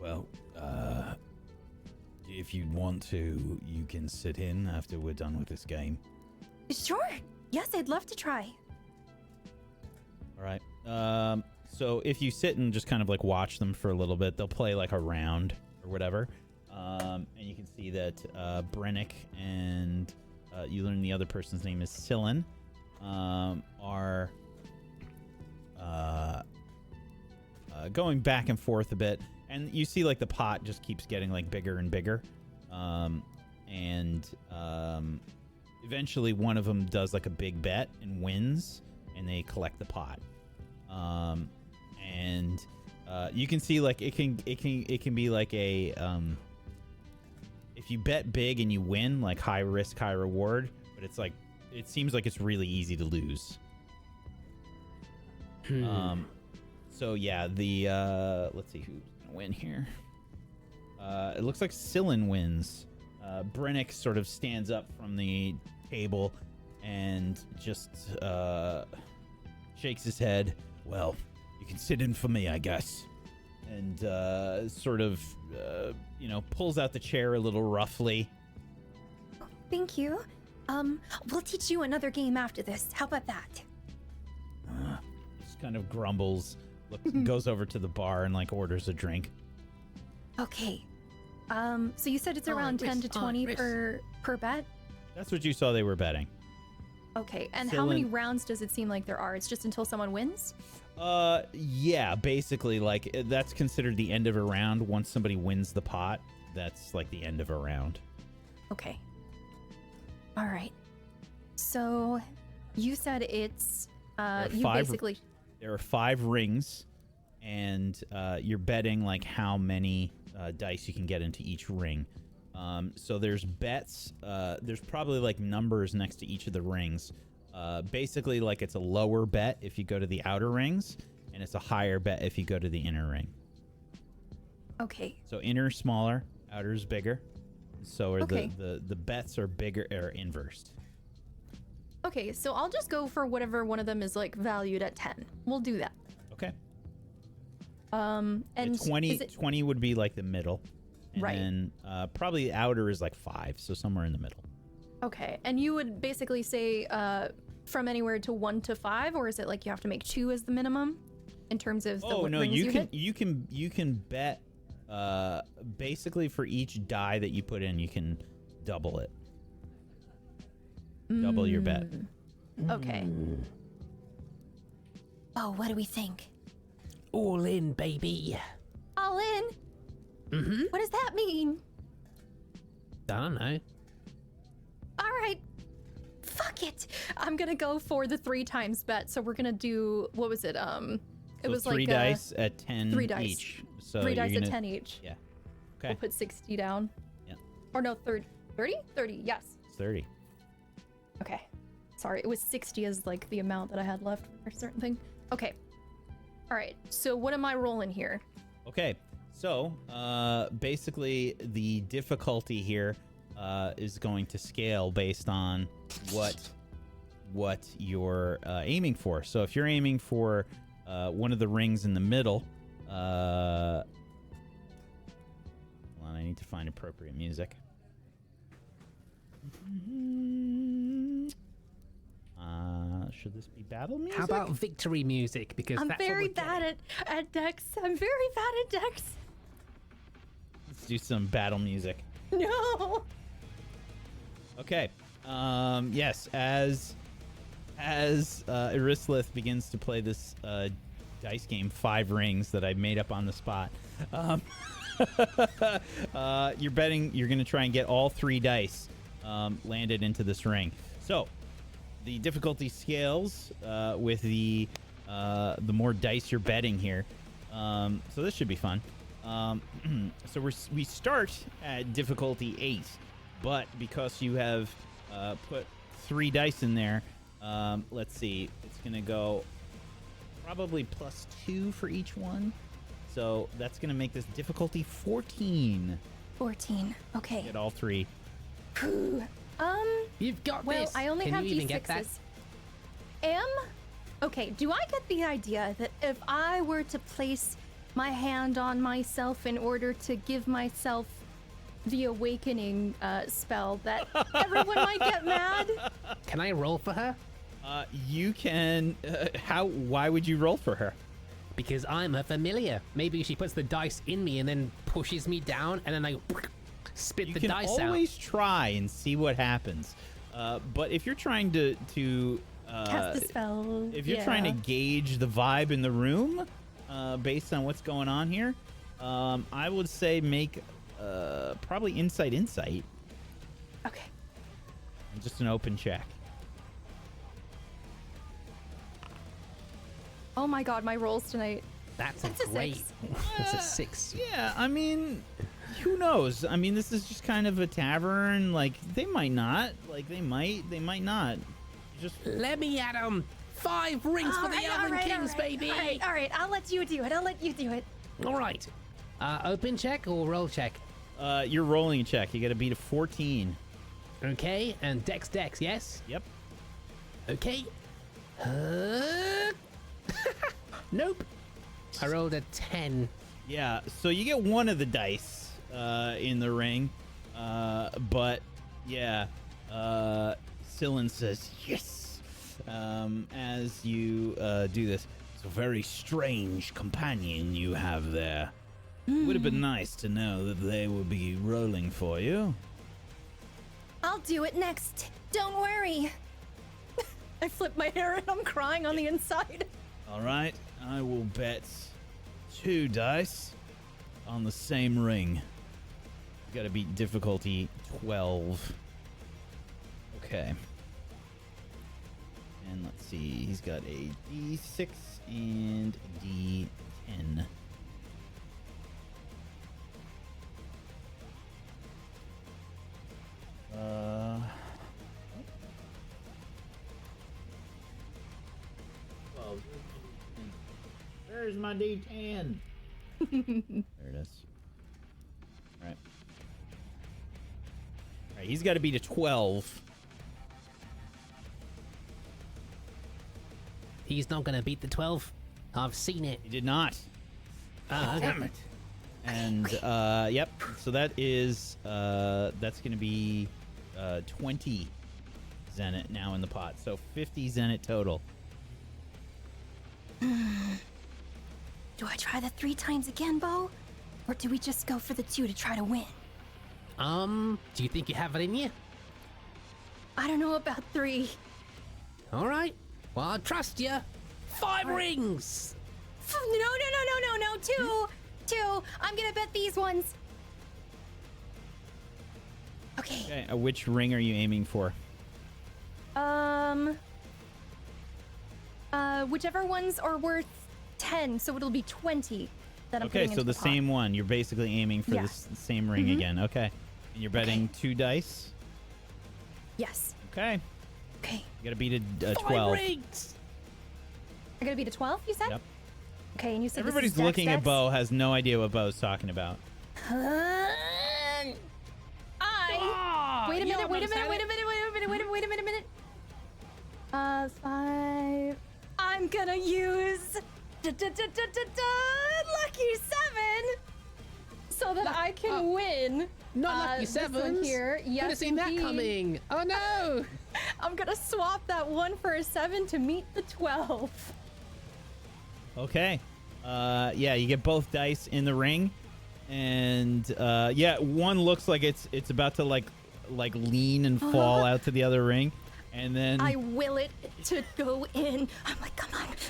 Well, if you want to, you can sit in after we're done with this game. Sure. Yes, I'd love to try. All right. So if you sit and just kind of like watch them for a little bit, they'll play like a round or whatever. And you can see that Brennick and you learn the other person's name is Sillin, are going back and forth a bit. And you see like the pot just keeps getting like bigger and bigger. Eventually one of them does like a big bet and wins, and they collect the pot. You can see like it can be like a if you bet big and you win, like high risk, high reward, but it's like it seems like it's really easy to lose. So yeah, the let's see who's gonna win here. It looks like Sillin wins. Brennick sort of stands up from the table and just shakes his head. Well, you can sit in for me, I guess. And sort of, pulls out the chair a little roughly. Thank you. We'll teach you another game after this. How about that? Just kind of grumbles, goes over to the bar and like orders a drink. Okay. So you said it's around 10 to 20 per bet? That's what you saw they were betting. Okay, and how many rounds does it seem like there are? It's just until someone wins? Yeah, basically, like, that's considered the end of a round. Once somebody wins the pot, that's, like, the end of a round. Okay. All right. So, you said it's, basically... There are 5 rings, and you're betting, like, how many dice you can get into each ring. So there's bets. There's probably, like, numbers next to each of the rings. Basically, like, it's a lower bet if you go to the outer rings, and it's a higher bet if you go to the inner ring. Okay. So inner smaller, outer's bigger. So are the bets are bigger or inversed. Okay, so I'll just go for whatever one of them is like valued at 10. We'll do that. Okay. And 20 would be like the middle. And right. then probably outer is like 5, so somewhere in the middle. Okay, and you would basically say from anywhere to 1 to 5, or is it like you have to make 2 as the minimum in terms of the no, rings you can bet basically for each die that you put in, you can double it. Double your bet. Okay. Oh, what do we think? All in, baby. All in? Mm-hmm. What does that mean? I don't know. All right. Fuck it. I'm gonna go for the 3 times bet. So we're gonna do, what was it? It was 3 like dice at 10 3 dice. each. So 3 dice at 10 each. Yeah. Okay. We'll put 60 down. Yeah. Or no, 30? 30, yes. It's 30. Okay. Sorry, it was 60 as like the amount that I had left for a certain thing. Okay. All right. So what am I rolling here? Okay. So basically the difficulty here is going to scale based on what you're aiming for. So if you're aiming for one of the rings in the middle, hold on, I need to find appropriate music. Should this be battle music? How about victory music? Because I'm that's very what we're bad at Dex. I'm very bad at Dex. Let's do some battle music. No. Okay. Yes, as Irislith begins to play this dice game, 5 rings that I made up on the spot. You're betting you're going to try and get all 3 dice landed into this ring. So the difficulty scales with the more dice you're betting here. So this should be fun. So we start at difficulty 8, but because you have put 3 dice in there, let's see, it's gonna go probably +2 for each one. So that's gonna make this difficulty 14. 14. Okay. Get all 3. You've got Well, this. I only Can have you even get that? D6s. Okay, do I get the idea that if I were to place my hand on myself in order to give myself the awakening spell, that everyone might get mad? Can I roll for her? You can. Why would you roll for her? Because I'm her familiar. Maybe she puts the dice in me and then pushes me down, and then I spit the dice You can always try and see what happens. But if you're trying to Cast a spell. if you're trying to gauge the vibe in the room, based on what's going on here, I would say make probably insight. Okay. Just an open check. Oh my god, my rolls tonight. That's a That's a great. 6. That's a 6. Yeah, I mean, who knows? I mean, this is just kind of a tavern. Like, they might not. Like, they might not. Just Let me at 'em. 5 rings for the Elven Kings, baby. All right, I'll let you do it. All right. Open check or roll check? you're rolling a check. You got to beat a 14. Okay, and dex, yes? Yep. Okay. Nope. I rolled a 10. Yeah, so you get one of the dice in the ring. But, yeah, Scyllin says, yes, as you do this. It's a very strange companion you have there. Would have been nice to know that they would be rolling for you. I'll do it next. Don't worry. I flip my hair and I'm crying on the inside. All right, I will bet 2 dice on the same ring. Got to beat difficulty 12. Okay. And let's see, he's got a D6 and a D10. Where's my D10? There it is. All right. All right, he's got to beat a 12. He's not going to beat the 12. I've seen it. He did not. Okay. Damn it. And, yep. So that is, that's going to be 20 Zenit now in the pot. So 50 Zenit total. Do I try the 3 times again, Bo? Or do we just go for the 2 to try to win? Do you think you have it in you? I don't know about 3. All right. Well, I trust you. 5 rings. No. 2. I'm gonna bet these ones. Okay. Okay, which ring are you aiming for? Whichever ones are worth 10, so it'll be 20 that I'm Okay, putting so into the pot. same one. You're basically aiming for Yeah. the same ring again. Okay. And you're betting 2 dice? Yes. Okay. Okay. You got to beat a 5 12. rings. I gotta beat a 12, you said? Yep. Okay, and you said Everybody's this is looking at Dex? Bo, has no idea what Bo's talking about. Wait a you minute, wait a almost had minute. 5. I'm gonna use lucky 7 so that I can win. Not lucky this one 7s. here. Could have Yes, seen that indeed. coming. Oh no. I'm gonna swap that 1 for a 7 to meet the 12. Okay. Yeah, you get both dice in the ring. And yeah, one looks like it's about to like lean and fall out to the other ring. And then I will it to go in. I'm like,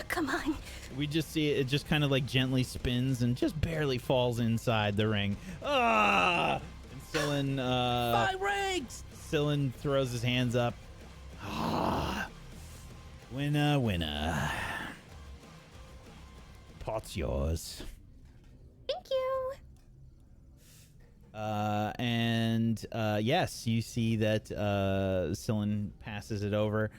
come on. we just see it just kind of like gently spins and just barely falls inside the ring. Ah! And Scyllin 5 rings. Scyllin throws his hands up. Ah, winner. Pot's yours. Thank you. And yes, you see that Scyllin passes it over.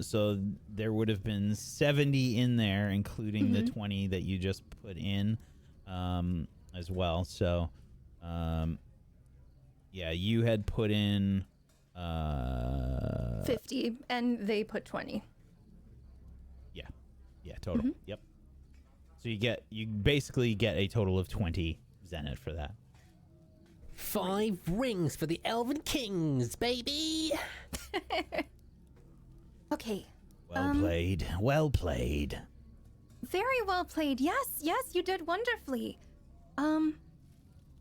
So there would have been 70 in there, including the 20 that you just put in as well. So, yeah, you had put in 50, and they put 20. Yeah, total. Yep. So you basically get a total of 20 zenith for that. 5 rings for the Elven Kings, baby! Okay. Well played. Well played. Very well played. Yes, you did wonderfully.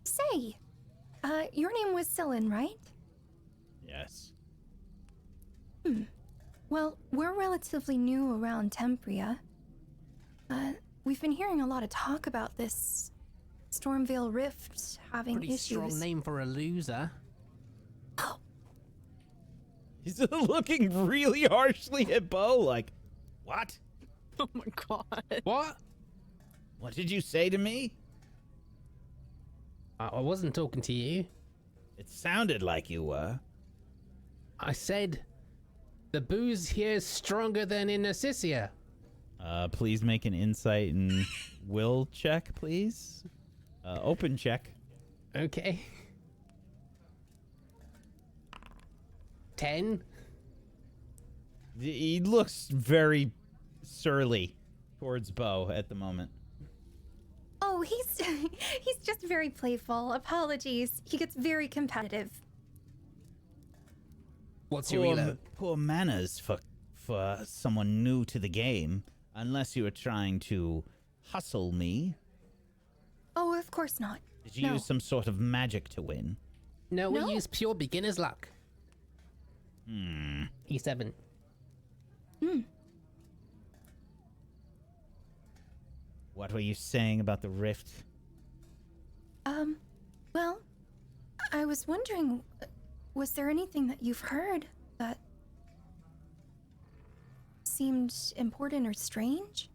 Say, your name was Sillin, right? Yes. Well, we're relatively new around Tempria. We've been hearing a lot of talk about this Stormvale Rift having Pretty issues. strong name for a loser. He's looking really harshly at Bo, like, what? Oh my god. What? What did you say to me? I wasn't talking to you. It sounded like you were. I said the booze here is stronger than in Assisia. Please make an insight and will check, please. Open check. Okay. 10. He looks very surly towards Bo at the moment. Oh, he's just very playful. Apologies. He gets very competitive. What's your elo? Poor manners for someone new to the game, unless you were trying to hustle me. Oh, of course not. Did you use some sort of magic to win? No, we No. use pure beginner's luck. E7. What were you saying about the rift? Well, I was wondering, was there anything that you've heard that seemed important or strange?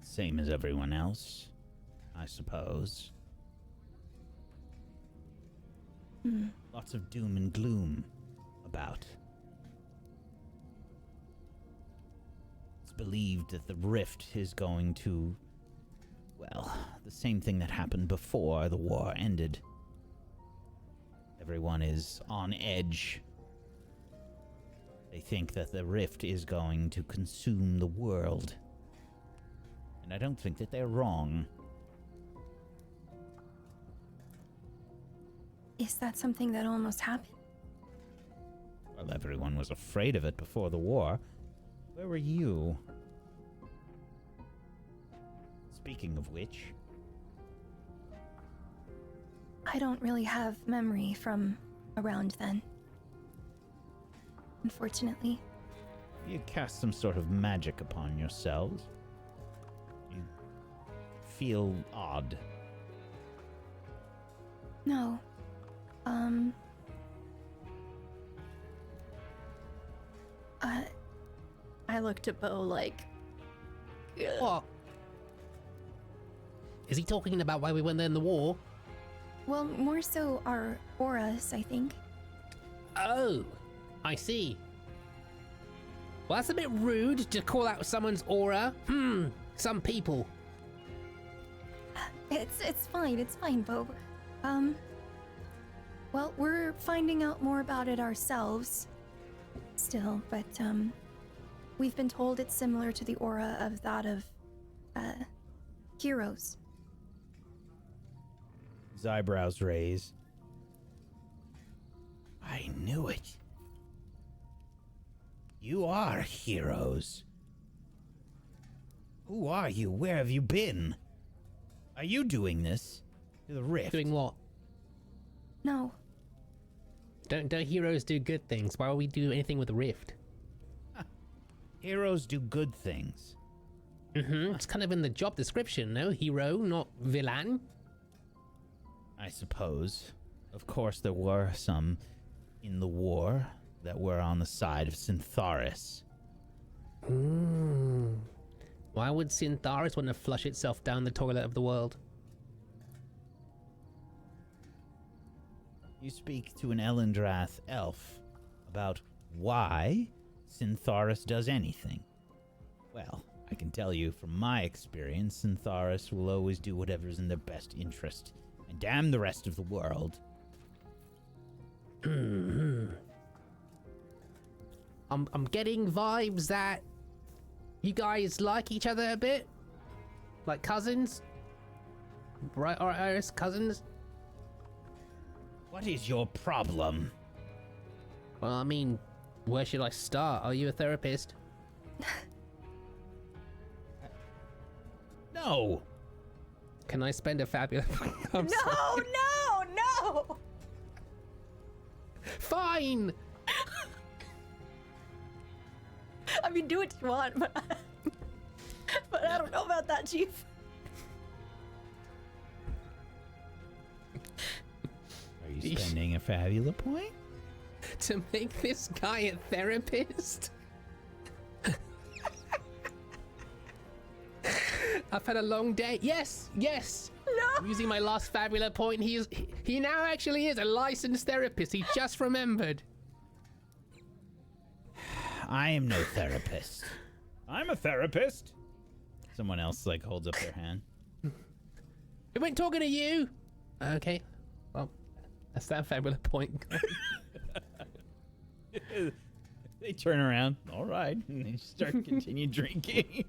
Same as everyone else, I suppose. Lots of doom and gloom about. It's believed that the rift is going to, well, the same thing that happened before the war ended. Everyone is on edge. They think that the rift is going to consume the world. And I don't think that they're wrong. Is that something that almost happened? Well, everyone was afraid of it before the war. Where were you? Speaking of which... I don't really have memory from around then. Unfortunately. You cast some sort of magic upon yourselves. You feel odd. No. I looked at Bo like... What? Is he talking about why we went there in the war? Well, more so our auras, I think. Oh, I see. Well, that's a bit rude to call out someone's aura. Some people. It's fine, Bo. Well, we're finding out more about it ourselves. Still, but, we've been told it's similar to the aura of that of, heroes. His eyebrows raise. I knew it. You are heroes. Who are you? Where have you been? Are you doing this? To the rift? Doing what? No. Don't heroes do good things? Why would we do anything with the rift? Heroes do good things. It's kind of in the job description, no? Hero, not villain. I suppose. Of course, there were some in the war that were on the side of Syntharis. Why would Syntharis want to flush itself down the toilet of the world? You speak to an Elendrath elf about why Syntharis does anything. Well, I can tell you from my experience, Syntharis will always do whatever's in their best interest, and damn the rest of the world. I'm getting vibes that you guys like each other a bit, like cousins, right? Or Iris, cousins. What is your problem? Well, I mean, where should I start? Are you a therapist? No. Can I spend a fabulous? I'm No, sorry. no. Fine. I mean, do what you want, but I don't know about that, Chief. Are you spending a Fabula point? To make this guy a therapist? I've had a long day. Yes. No. I'm using my last Fabula point. He now actually is a licensed therapist. He just remembered. I am no therapist. I'm a therapist. Someone else like holds up their hand. We weren't talking to you. Okay. Well, that's that Fabula point. They turn around. All right, and they start continue drinking.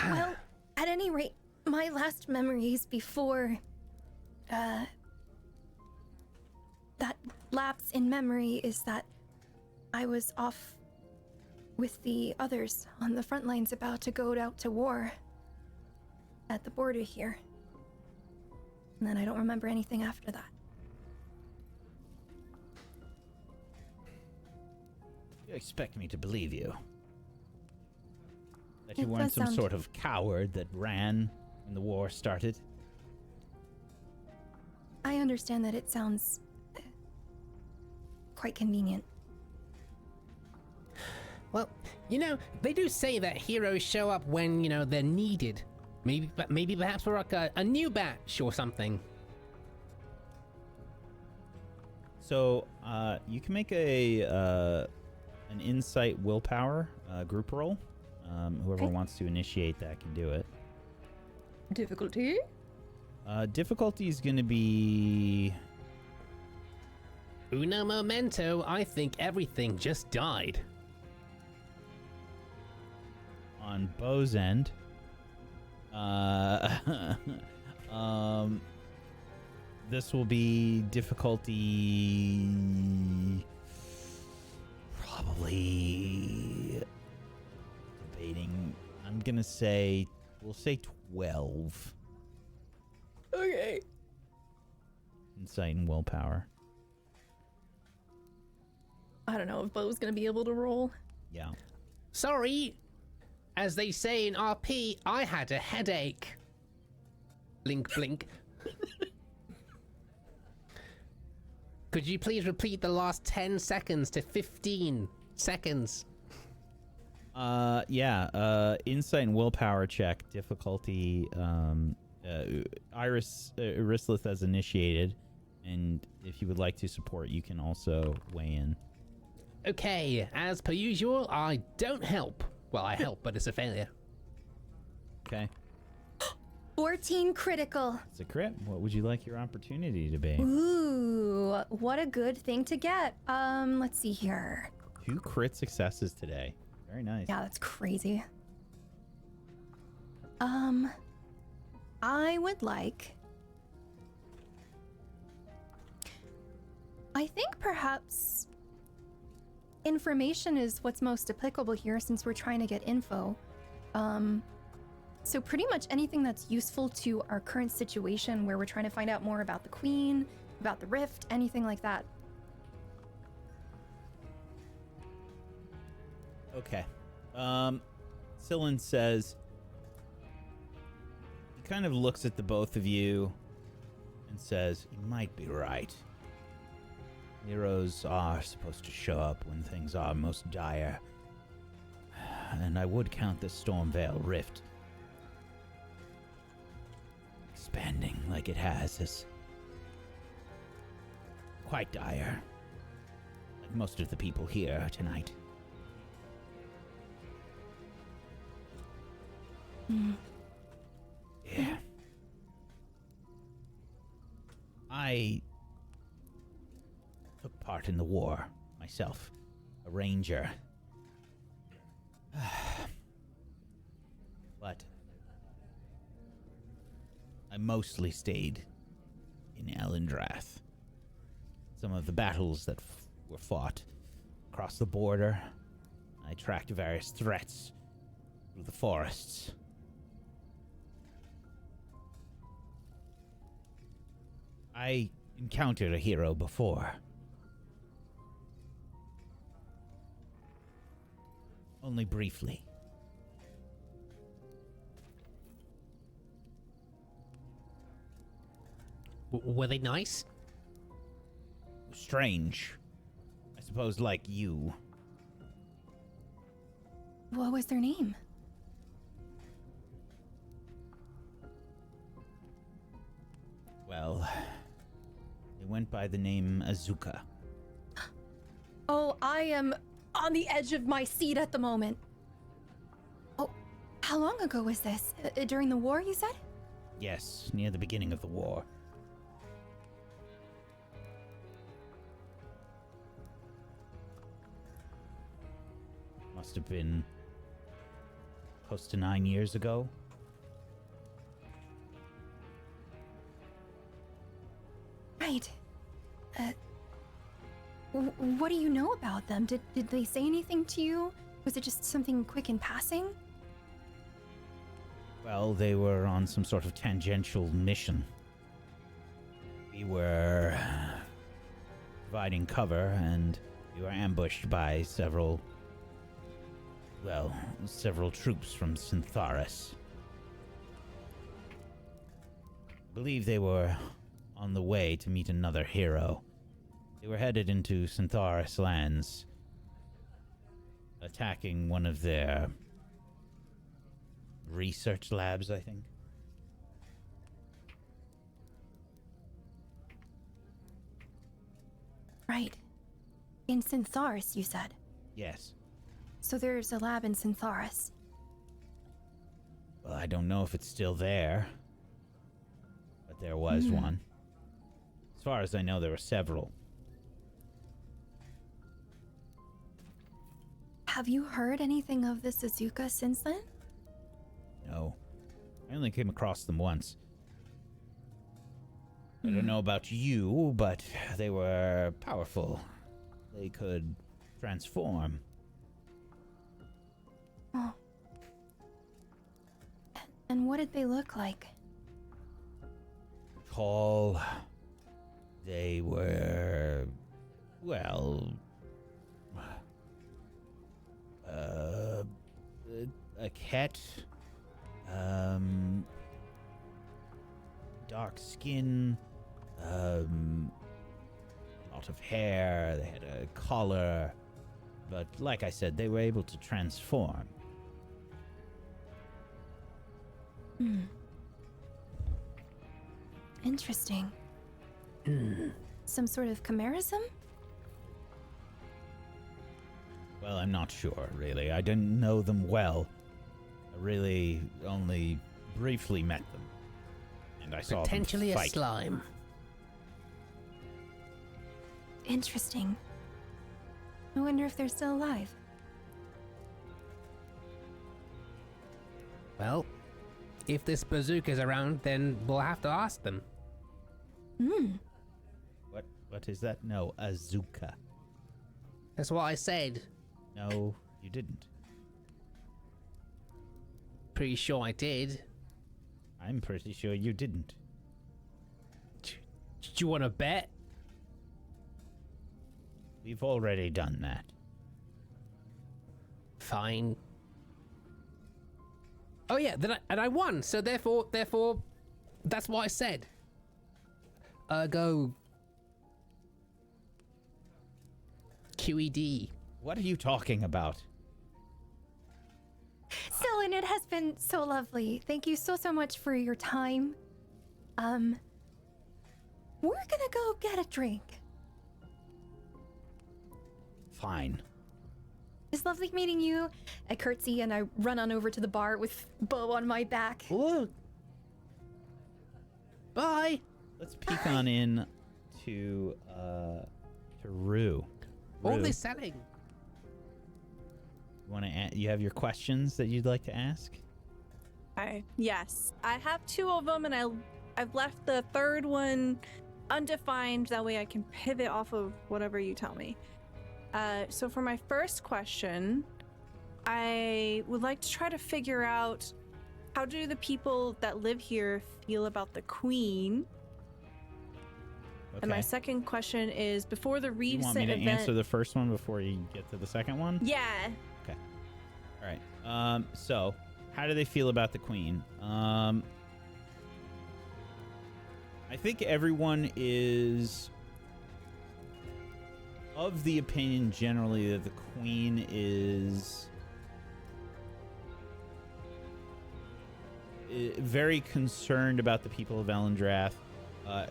Well, at any rate, my last memories before that lapse in memory is that I was off with the others on the front lines about to go out to war at the border here. And then I don't remember anything after that. You expect me to believe you? That It you weren't does some sound- sort of coward that ran when the war started? I understand that it sounds quite convenient. Well, you know, they do say that heroes show up when, you know, they're needed. Maybe perhaps we're like a new batch or something. So, you can make an insight willpower group roll. Whoever Okay. wants to initiate that can do it. Difficulty? Difficulty is going to be... Uno momento, I think everything just died. on Bo's end. This will be difficulty probably debating. I'm gonna say we'll say 12. Okay. Insight and willpower. I don't know if Bo's gonna be able to roll. Yeah. Sorry, as they say in RP, I had a headache. Blink, blink. Could you please repeat the last 10 seconds to 15 seconds? Yeah. Insight and willpower check difficulty. Irislyth has initiated, and if you would like to support, you can also weigh in. Okay, as per usual, I don't help. Well, I help, but it's a failure. Okay. 14 critical. It's a crit. What would you like your opportunity to be? Ooh, what a good thing to get. Let's see here. 2 crit successes today. Very nice. Yeah, that's crazy. I would like... I think perhaps information is what's most applicable here since we're trying to get info. So pretty much anything that's useful to our current situation where we're trying to find out more about the Queen, about the Rift, anything like that. Okay. Scyllin says, he kind of looks at the both of you and says, you might be right. Heroes are supposed to show up when things are most dire. And I would count the Stormveil Rift expanding like it has as quite dire. Like most of the people here tonight. Yeah. I took part in the war myself, a ranger. But I mostly stayed in Elendrath. Some of the battles that were fought across the border, I tracked various threats through the forests. I encountered a hero before. Only briefly. Were they nice? Strange. I suppose like you. What was their name? Well, they went by the name Azuka. Oh, I am on the edge of my seat at the moment. Oh, how long ago was this? During the war, you said? Yes, near the beginning of the war. Must have been close to 9 years ago. Right. What do you know about them? Did they say anything to you? Was it just something quick in passing? Well, they were on some sort of tangential mission. We were providing cover, and we were ambushed by several troops from Syntharis. I believe they were on the way to meet another hero. They were headed into Syntharis lands, attacking one of their research labs, I think. Right. In Syntharis, you said? Yes. So there's a lab in Syntharis. Well, I don't know if it's still there, but there was one. As far as I know, there were several. Have you heard anything of this Azuka since then? No. I only came across them once. I don't know about you, but they were powerful. They could transform. Oh. And what did they look like? Tall. They were, well, a cat, dark skin, lot of hair, they had a collar, but like I said, they were able to transform. Interesting. Some sort of chimerism? Well, I'm not sure, really. I didn't know them well. I really only briefly met them. And I saw Potentially them a fight. slime. Interesting. I wonder if they're still alive. Well, if this bazooka's around, then we'll have to ask them. What is that? No, Azuka. That's what I said. No, you didn't. Pretty sure I did. I'm pretty sure you didn't. Do you want to bet? We've already done that. Fine. Oh yeah, then I won. So therefore, that's what I said. Go. QED. What are you talking about? Selen, it has been so lovely. Thank you so much for your time. We're gonna go get a drink. Fine. It's lovely meeting you. I curtsy and I run on over to the bar with Bo on my back. Ooh. Bye. Let's peek on in to Rue. All Rue, this selling. you have your questions that you'd like to ask? Yes, I have 2 of them, and I've left the third one undefined. That way I can pivot off of whatever you tell me. So for my first question, I would like to try to figure out, how do the people that live here feel about the queen? Okay. And my second question is, before the You recent want me to event... answer the first one before you get to the second one? Yeah. All right. So, how do they feel about the queen? I think everyone is of the opinion generally that the queen is very concerned about the people of Ellendrath.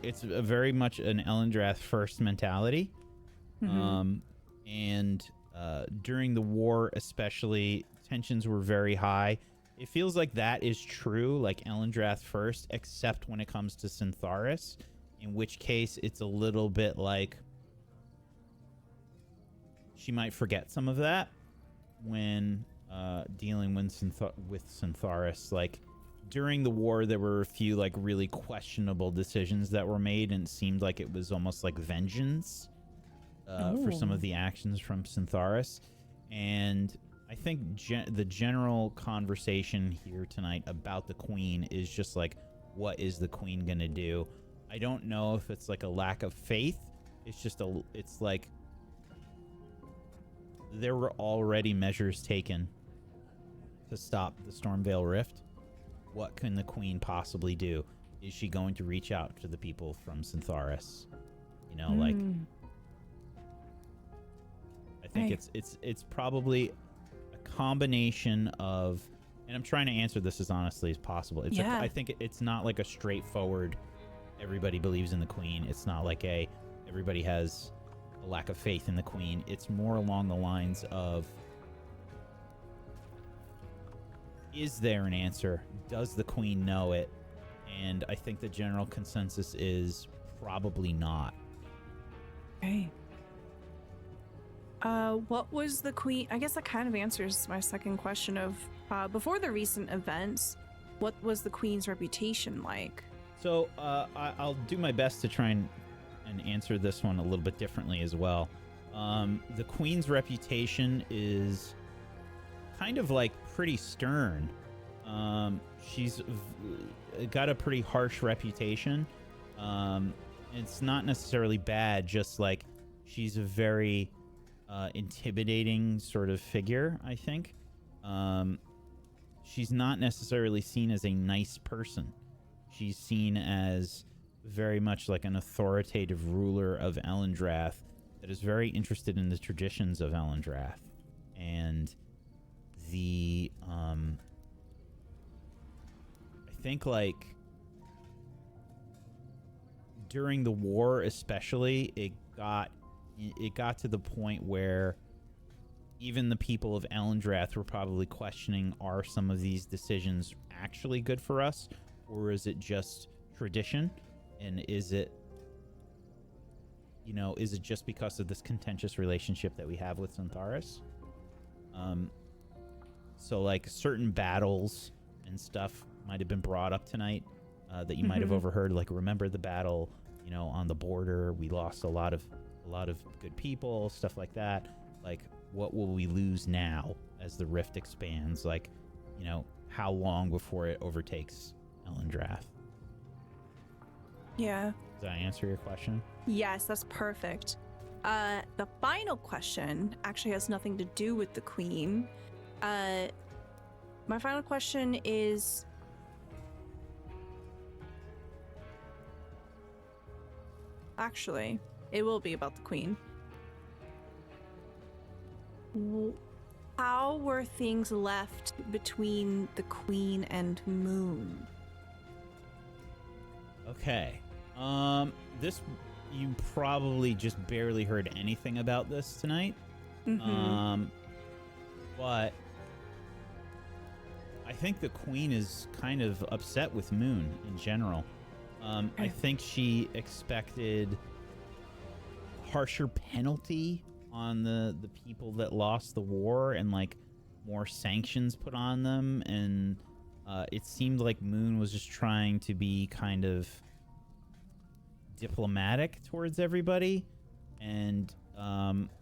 It's a very much an Ellendrath first mentality. And during the war especially, tensions were very high. It feels like that is true, like Ellendrath first, except when it comes to Syntharis, in which case it's a little bit like she might forget some of that when dealing with Syntharis. Like, during the war, there were a few like really questionable decisions that were made, and it seemed like it was almost like vengeance for some of the actions from Syntharis. And I think the general conversation here tonight about the queen is just like, what is the queen gonna do? I don't know if it's like a lack of faith. It's like there were already measures taken to stop the Stormveil Rift. What can the queen possibly do? Is she going to reach out to the people from Syntharis? You know, like, I think it's probably a combination of, and I'm trying to answer this as honestly as possible. I think it's not like a straightforward, everybody believes in the queen. It's not like everybody has a lack of faith in the queen. It's more along the lines of, is there an answer? Does the queen know it? And I think the general consensus is probably not. Okay. What was the queen? I guess that kind of answers my second question of, before the recent events, what was the queen's reputation like? So I'll do my best to try and answer this one a little bit differently as well. The queen's reputation is kind of like pretty stern. She's got a pretty harsh reputation. It's not necessarily bad, just like she's a very intimidating sort of figure, I think. She's not necessarily seen as a nice person. She's seen as very much like an authoritative ruler of Ellendrath that is very interested in the traditions of Ellendrath. And the I think like during the war especially, it got to the point where even the people of Ellendrath were probably questioning, are some of these decisions actually good for us, or is it just tradition? And is it just because of this contentious relationship that we have with Syntharis? So like certain battles and stuff might have been brought up tonight that you might have overheard. Like, remember the battle, on the border? We lost a lot of good people, stuff like that. Like, what will we lose now as the rift expands? Like, how long before it overtakes Ellendrath? Yeah. Did I answer your question? Yes, that's perfect. The final question actually has nothing to do with the queen. My final question is, actually, it will be about the queen. How were things left between the queen and Moon? Okay. This, you probably just barely heard anything about this tonight. But I think the queen is kind of upset with Moon in general. I think she expected harsher penalty on the people that lost the war and like more sanctions put on them, and it seemed like Moon was just trying to be kind of diplomatic towards everybody. And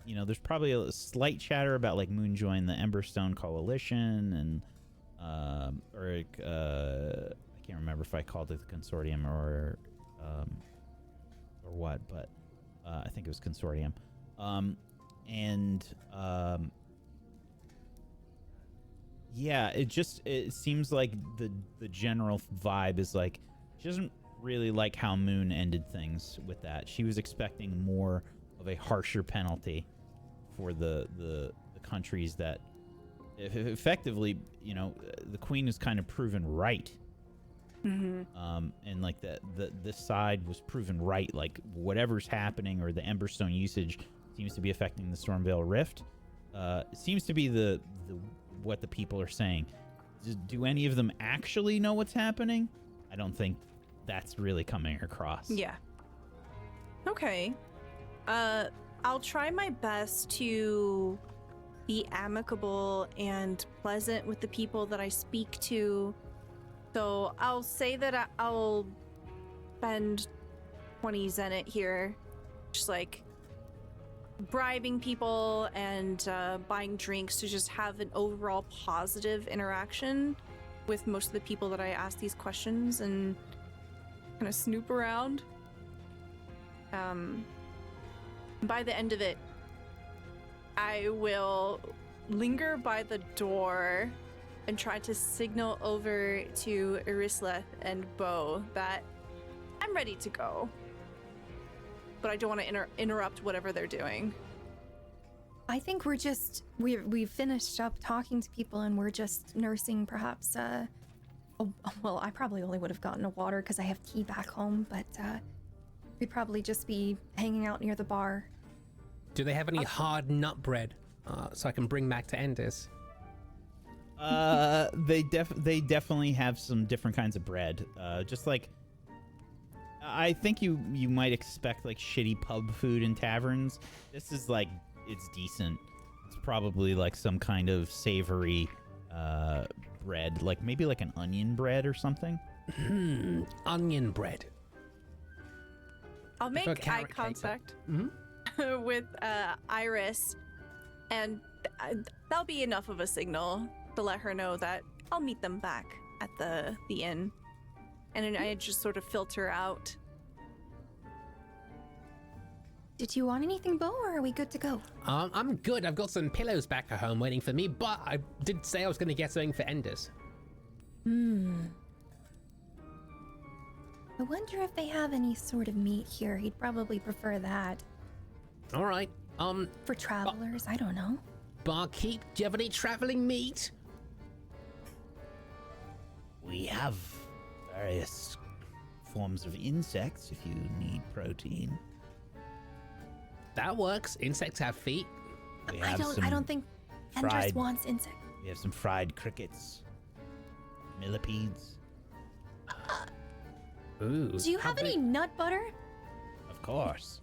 you know, there's probably a slight chatter about like Moon joined the Emberstone Coalition, and I can't remember if I called it the Consortium or what, but I think it was Consortium. Yeah, it seems like the general vibe is like she doesn't really like how Moon ended things with that. She was expecting more of a harsher penalty for the countries that effectively, you know, the queen is kind of proven right. And like this side was proven right, like whatever's happening or the Emberstone usage seems to be affecting the Stormveil Rift. It seems to be the what the people are saying. Do any of them actually know what's happening? I don't think that's really coming across. Yeah. Okay. I'll try my best to be amicable and pleasant with the people that I speak to. So I'll say that I'll spend 20 Zenit here, just like bribing people and buying drinks to just have an overall positive interaction with most of the people that I ask these questions and kind of snoop around. By the end of it, I will linger by the door and try to signal over to Irisla and Bo that I'm ready to go. But I don't want to interrupt whatever they're doing. I think we've finished up talking to people and we're just nursing perhaps, well, I probably only would have gotten a water because I have tea back home, but we'd probably just be hanging out near the bar. Do they have any hard nut bread so I can bring back to Enders? They definitely have some different kinds of bread. Just like I think you might expect like shitty pub food in taverns. This is like it's decent. It's probably like some kind of savory bread, like maybe like an onion bread or something. Onion bread. I'll make eye contact with Iris, and that'll be enough of a signal to let her know that I'll meet them back at the inn. And then I just sort of filter out. Did you want anything, Bo, or are we good to go? I'm good. I've got some pillows back at home waiting for me, but I did say I was going to get something for Enders. I wonder if they have any sort of meat here. He'd probably prefer that. All right. For travelers, I don't know. Barkeep, do you have any traveling meat? We have various forms of insects if you need protein. That works. Insects have feet. We I have don't think Enders fried- wants insect. We have some fried crickets, millipedes. Ooh. Do you have any nut butter? Of course.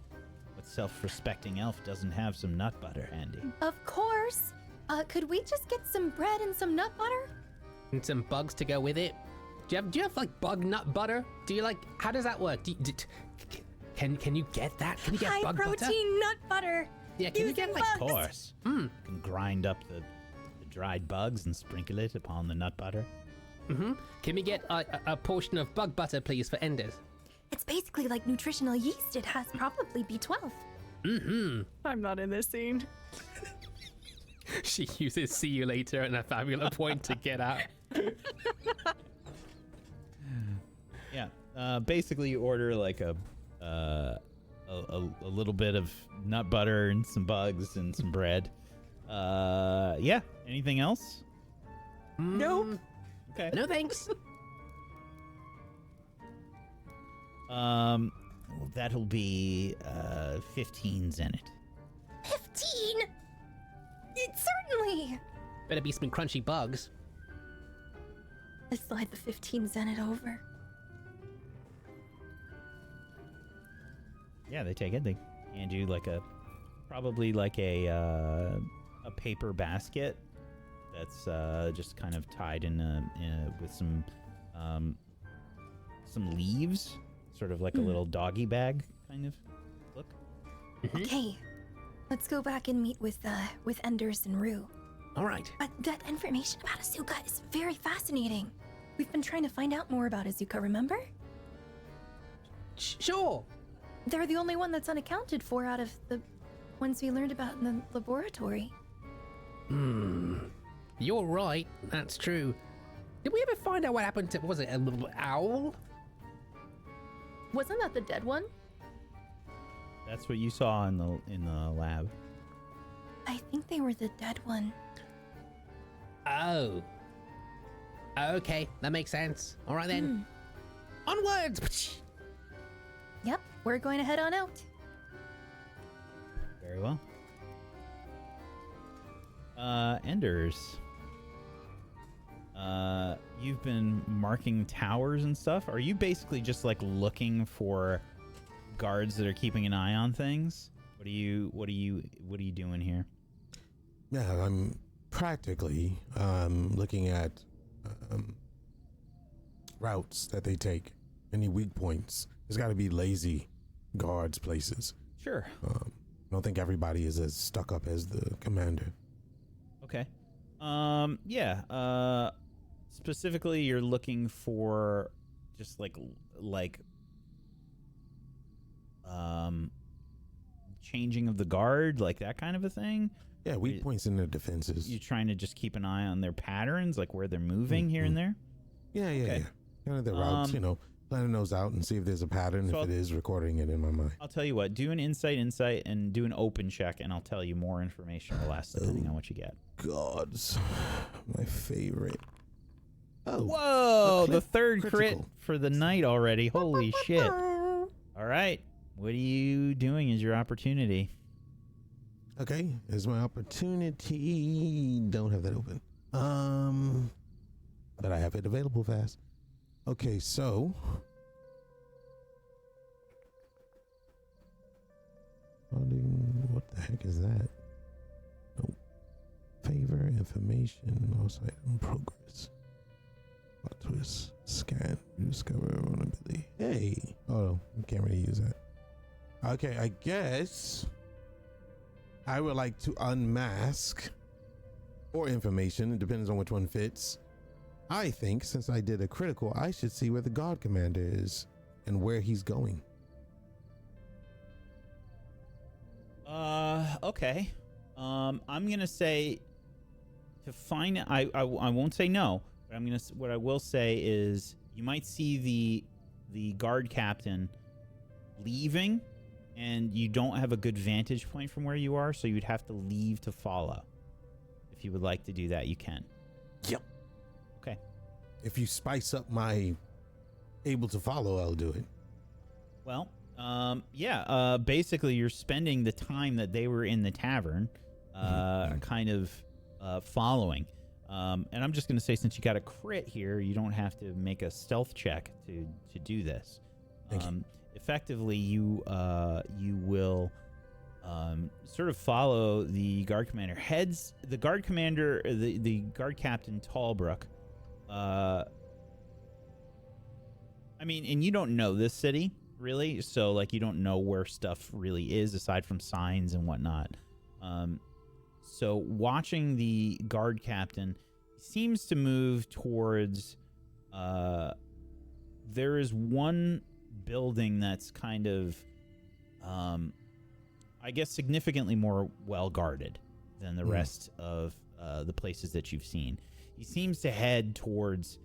What self-respecting elf doesn't have some nut butter handy? Of course. Could we just get some bread and some nut butter? And some bugs to go with it. Do you have like bug nut butter? Do you like? How does that work? Can you get that? Can you get High bug protein butter? nut butter. Yeah. Can you get like? Of course. You can grind up the dried bugs and sprinkle it upon the nut butter. Can we get a portion of bug butter, please, for Enders? It's basically like nutritional yeast. It has probably B12. I'm not in this scene. She uses "see you later" and a Fabula point to get out. Yeah. Basically, you order like a little bit of nut butter and some bugs and some bread. Yeah. Anything else? Nope. Okay. No thanks. Well, that'll be 15 Zenit. 15? Certainly. Better be some crunchy bugs. I slide the 15 zenith over. Yeah, they take it. They hand you like probably like a paper basket that's just kind of tied in with some leaves, sort of like a little doggy bag kind of look. Okay, let's go back and meet with Enders and Rue. All right. But that information about Asuka is very fascinating. We've been trying to find out more about Asuka, remember? Sure. They're the only one that's unaccounted for out of the ones we learned about in the laboratory. You're right. That's true. Did we ever find out what happened to, was it a little owl? Wasn't that the dead one? That's what you saw in the lab. I think they were the dead one. Oh. Okay, that makes sense. All right then. Onwards! Yep, we're going to head on out. Very well. Enders. You've been marking towers and stuff. Are you basically just like looking for guards that are keeping an eye on things? What are you doing here? Yeah, I'm practically looking at routes that they take. Any weak points. There's got to be lazy guards places. Sure. I don't think everybody is as stuck up as the commander. Okay. Yeah. Specifically, you're looking for just like changing of the guard, like that kind of a thing. Yeah, weak points in their defenses. You trying to just keep an eye on their patterns, like where they're moving here and there? Yeah. Okay. Kind of their routes, planning those out and see if there's a pattern. So if it is, recording it in my mind. I'll tell you what, do an insight, and do an open check, and I'll tell you more information or less depending on what you get. Gods, my favorite. Oh, Whoa, the third crit critical. for the night already. Holy shit. All right. What are you doing as your opportunity? Okay, here's my opportunity. Don't have that open. But I have it available fast. Okay, so what the heck is that? Nope. Favor information, lost item progress. Plot twist. Scan. Discover vulnerability. Hey. Oh, I can't really use that. Okay, I guess I would like to unmask or information. It depends on which one fits. I think since I did a critical, I should see where the guard commander is and where he's going. Okay. I'm gonna say to find. I won't say no, but what I will say is you might see the guard captain leaving, and you don't have a good vantage point from where you are, so you'd have to leave to follow. If you would like to do that, you can. Yep. Okay. If you spice up my able to follow, I'll do it. Well, yeah. Basically, you're spending the time that they were in the tavern, kind of following. And I'm just going to say, since you got a crit here, you don't have to make a stealth check to do this. Thank you. Effectively, you will sort of follow the guard commander. The guard commander, the guard captain Tallbrook. I mean, and you don't know this city really, so like you don't know where stuff really is aside from signs and whatnot. So watching the guard captain seems to move towards. There is one building that's kind of, I guess, significantly more well guarded than the rest of the places that you've seen. He seems to head towards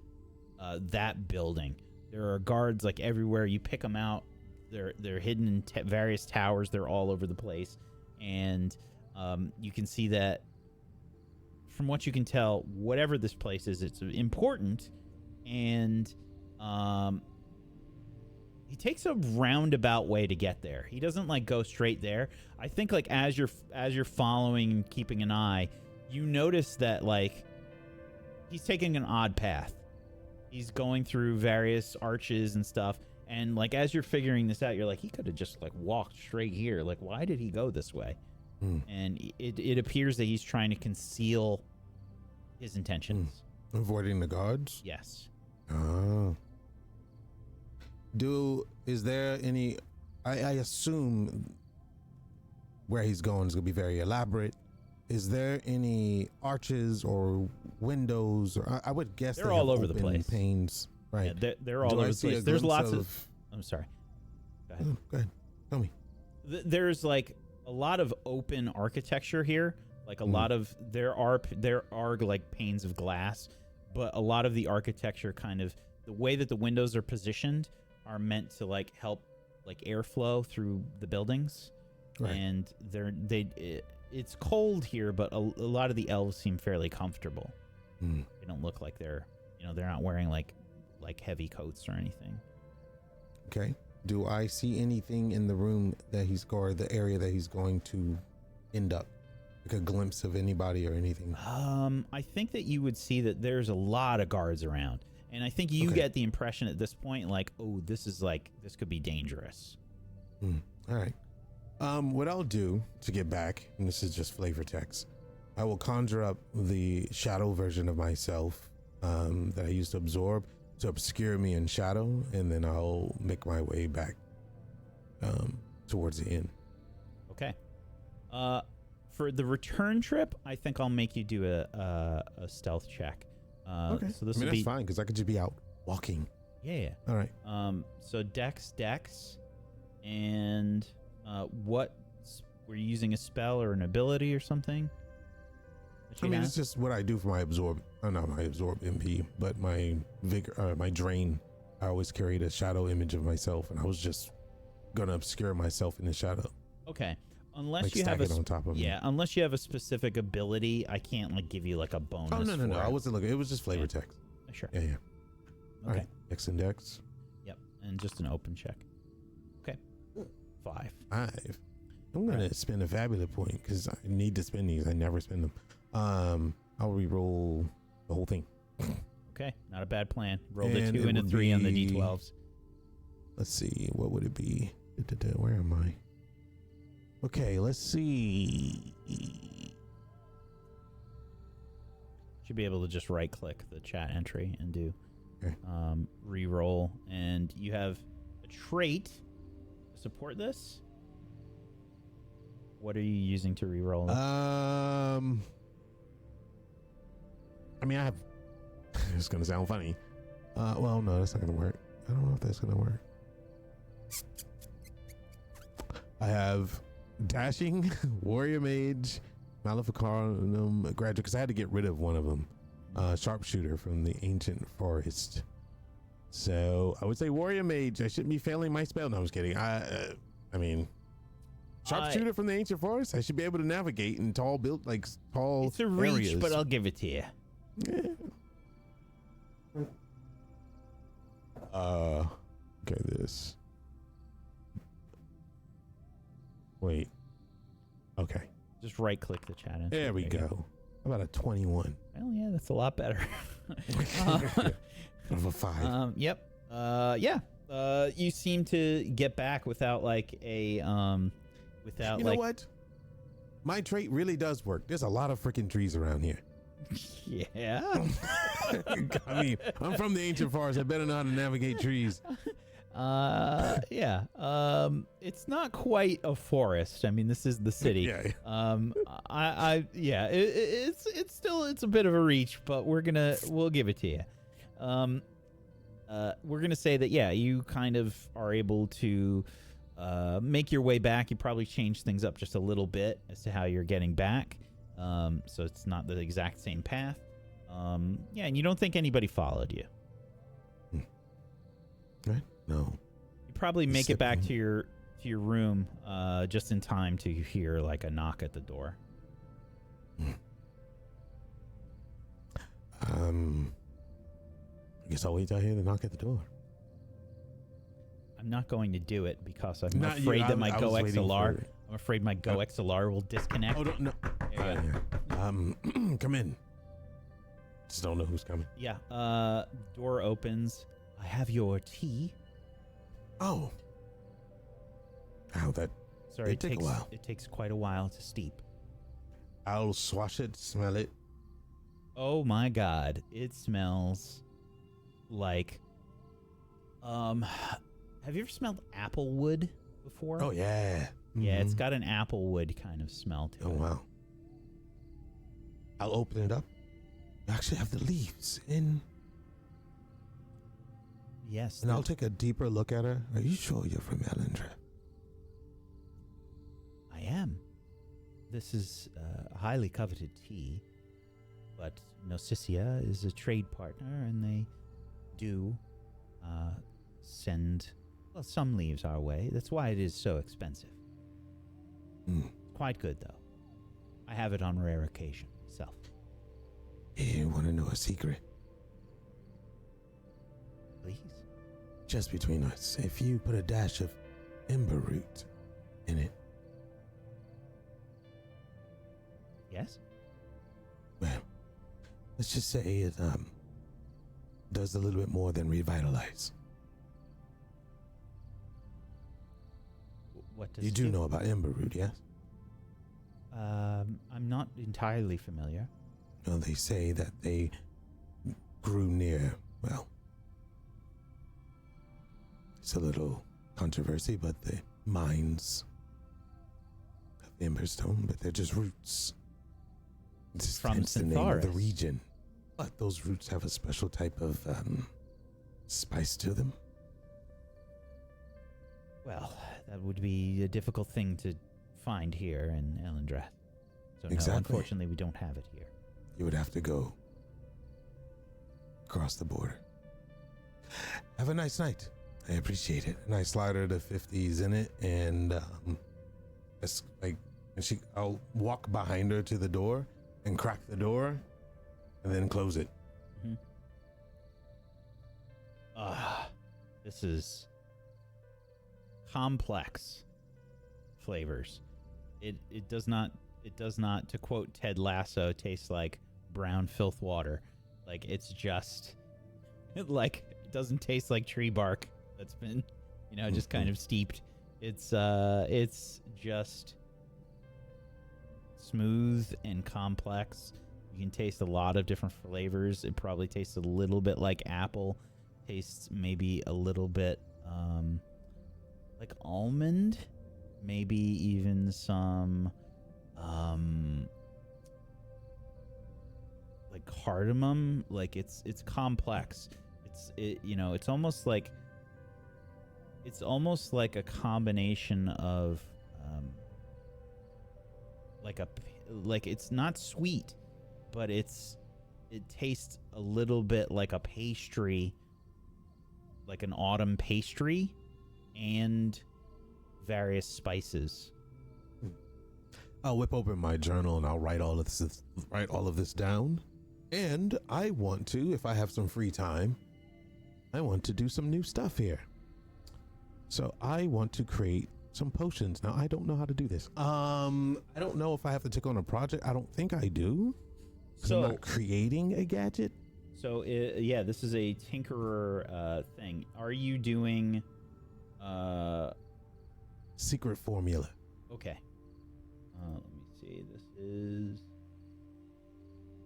that building. There are guards like everywhere. You pick them out. They're hidden in various towers. They're all over the place, and you can see that. From what you can tell, whatever this place is, it's important, and he takes a roundabout way to get there. He doesn't like go straight there. I think like as you're following and keeping an eye, you notice that, like, he's taking an odd path. He's going through various arches and stuff. And, like, as you're figuring this out, you're like, he could have just, like, walked straight here. Like, why did he go this way? And it appears that he's trying to conceal his intentions. Avoiding the guards? Yes. Oh. Is there any... I assume where he's going is going to be very elaborate. Is there any arches or windows? Or I would guess they're all over the place. Panes, right? Yeah, they're all over the place. There's lots of... I'm sorry. Go ahead. Go ahead. Tell me. There's like a lot of open architecture here. Like a lot of there are like panes of glass, but a lot of the architecture kind of the way that the windows are positioned are meant to like help like airflow through the buildings. Right. And it's cold here, but a lot of the elves seem fairly comfortable. They don't look like they're not wearing like heavy coats or anything. Okay. Do I see anything in the room that or the area that he's going to end up? Like a glimpse of anybody or anything? I think that you would see that there's a lot of guards around. And I think you get the impression at this point, like, oh, this could be dangerous. All right. What I'll do to get back, and this is just flavor text, I will conjure up the shadow version of myself that I used to absorb to obscure me in shadow, and then I'll make my way back towards the inn. Okay. For the return trip, I think I'll make you do a stealth check. Okay. So this that's fine because I could just be out walking. Yeah. All right. So Dex, and what were you using, a spell or an ability or something? It's just what I do for my absorb. Not my absorb MP, but my vigor, my drain. I always carried a shadow image of myself, and I was just gonna obscure myself in the shadow. Okay. Unless like you have on top of me. Unless you have a specific ability, I can't like give you like a bonus. Oh no! For I wasn't looking. It was just flavor text. Sure. Yeah. Okay. All right. X and Dex. Yep. And just an open check. Okay. 5. I'm gonna spend a Fabula point because I need to spend these. I never spend them. I'll re-roll the whole thing. Okay. Not a bad plan. Roll the 2 and a 3 on the D12s. Let's see. What would it be? Where am I? Okay, let's see. Should be able to just right click the chat entry and do re-roll. And you have a trait to support this. What are you using to re-roll? I mean, I have. It's gonna sound funny. Well, no, that's not gonna work. I don't know if that's gonna work. I have Dashing, Warrior Mage, Maleficarum Graduate, because I had to get rid of one of them. Sharpshooter from the Ancient Forest. So I would say Warrior Mage. I shouldn't be failing my spell. No, I was kidding. I mean, Sharpshooter from the Ancient Forest. I should be able to navigate in tall It's a reach, areas. but I'll give it to you. Yeah. Okay, this. Wait. Okay. Just right click the chat entry. There we go. How about a 21? Well, yeah, that's a lot better. Of a 5. Yep. Yeah. You seem to get back without like a without you know what? My trait really does work. There's a lot of freaking trees around here. Yeah. I mean, I'm from the Ancient Forest. I better know how to navigate trees. Yeah. It's not quite a forest. I mean, this is the city. Yeah. It's still a bit of a reach, but we'll give it to you. We're gonna say that you kind of are able to make your way back. You probably change things up just a little bit as to how you're getting back. So it's not the exact same path. And you don't think anybody followed you. Right? No. You probably make it back to your room just in time to hear like a knock at the door. I guess I'll wait till I hear the knock at the door. I'm not going to do it because I'm Not afraid you. that my I Go was waiting XLR. for it. I'm afraid my Go XLR will disconnect. Oh, no. There you go. Come in. Just don't know who's coming. Yeah. Door opens. I have your tea. Oh. Wow, that Sorry, It'd take a while. It takes quite a while to steep. I'll swash it, smell it. Oh my god, it smells like have you ever smelled apple wood before? Oh yeah. Yeah, it's got an apple wood kind of smell to Oh it. wow. I'll open it up. I actually have the leaves in. Yes. And I'll take a deeper look at her. Are you sure you're from Elendra? I am. This is a highly coveted tea, but Nocicia is a trade partner, and they do send some leaves our way. That's why it is so expensive. Quite good, though. I have it on rare occasion myself. You want to know a secret? Please. Just between us, if you put a dash of ember root in it, Yes? well, let's just say it does a little bit more than revitalize. What does You it do know about ember root, yes? I'm not entirely familiar. Well, they say that they grew near, well, it's a little controversy, but the mines of Emberstone, but they're just roots. Just From hence the name of the Syntharis. region. But those roots have a special type of spice to them. Well, that would be a difficult thing to find here in Ellendrath. So no, Exactly. unfortunately, we don't have it here. You would have to go across the border. Have a nice night. I appreciate it. And I slide her the 50s in it, and it's like, and I'll walk behind her to the door and crack the door, and then close it. This is complex flavors. It does not, to quote Ted Lasso, taste like brown filth water. Like it's just like it doesn't taste like tree bark that's been, just kind of steeped. It's just smooth and complex. You can taste a lot of different flavors. It probably tastes a little bit like apple. Tastes maybe a little bit like almond, maybe even some like cardamom. Like it's complex. It's almost like a combination of like it's not sweet, but it tastes a little bit like a pastry, like an autumn pastry, and various spices. I'll whip open my journal and I'll write all of this down. And I want to, if I have some free time, I want to do some new stuff here. So I want to create some potions. Now I don't know how to do this. I don't know if I have to take on a project. I don't think I do. So I'm not creating a gadget. So this is a tinkerer thing. Are you doing Secret formula. okay. Let me see. This is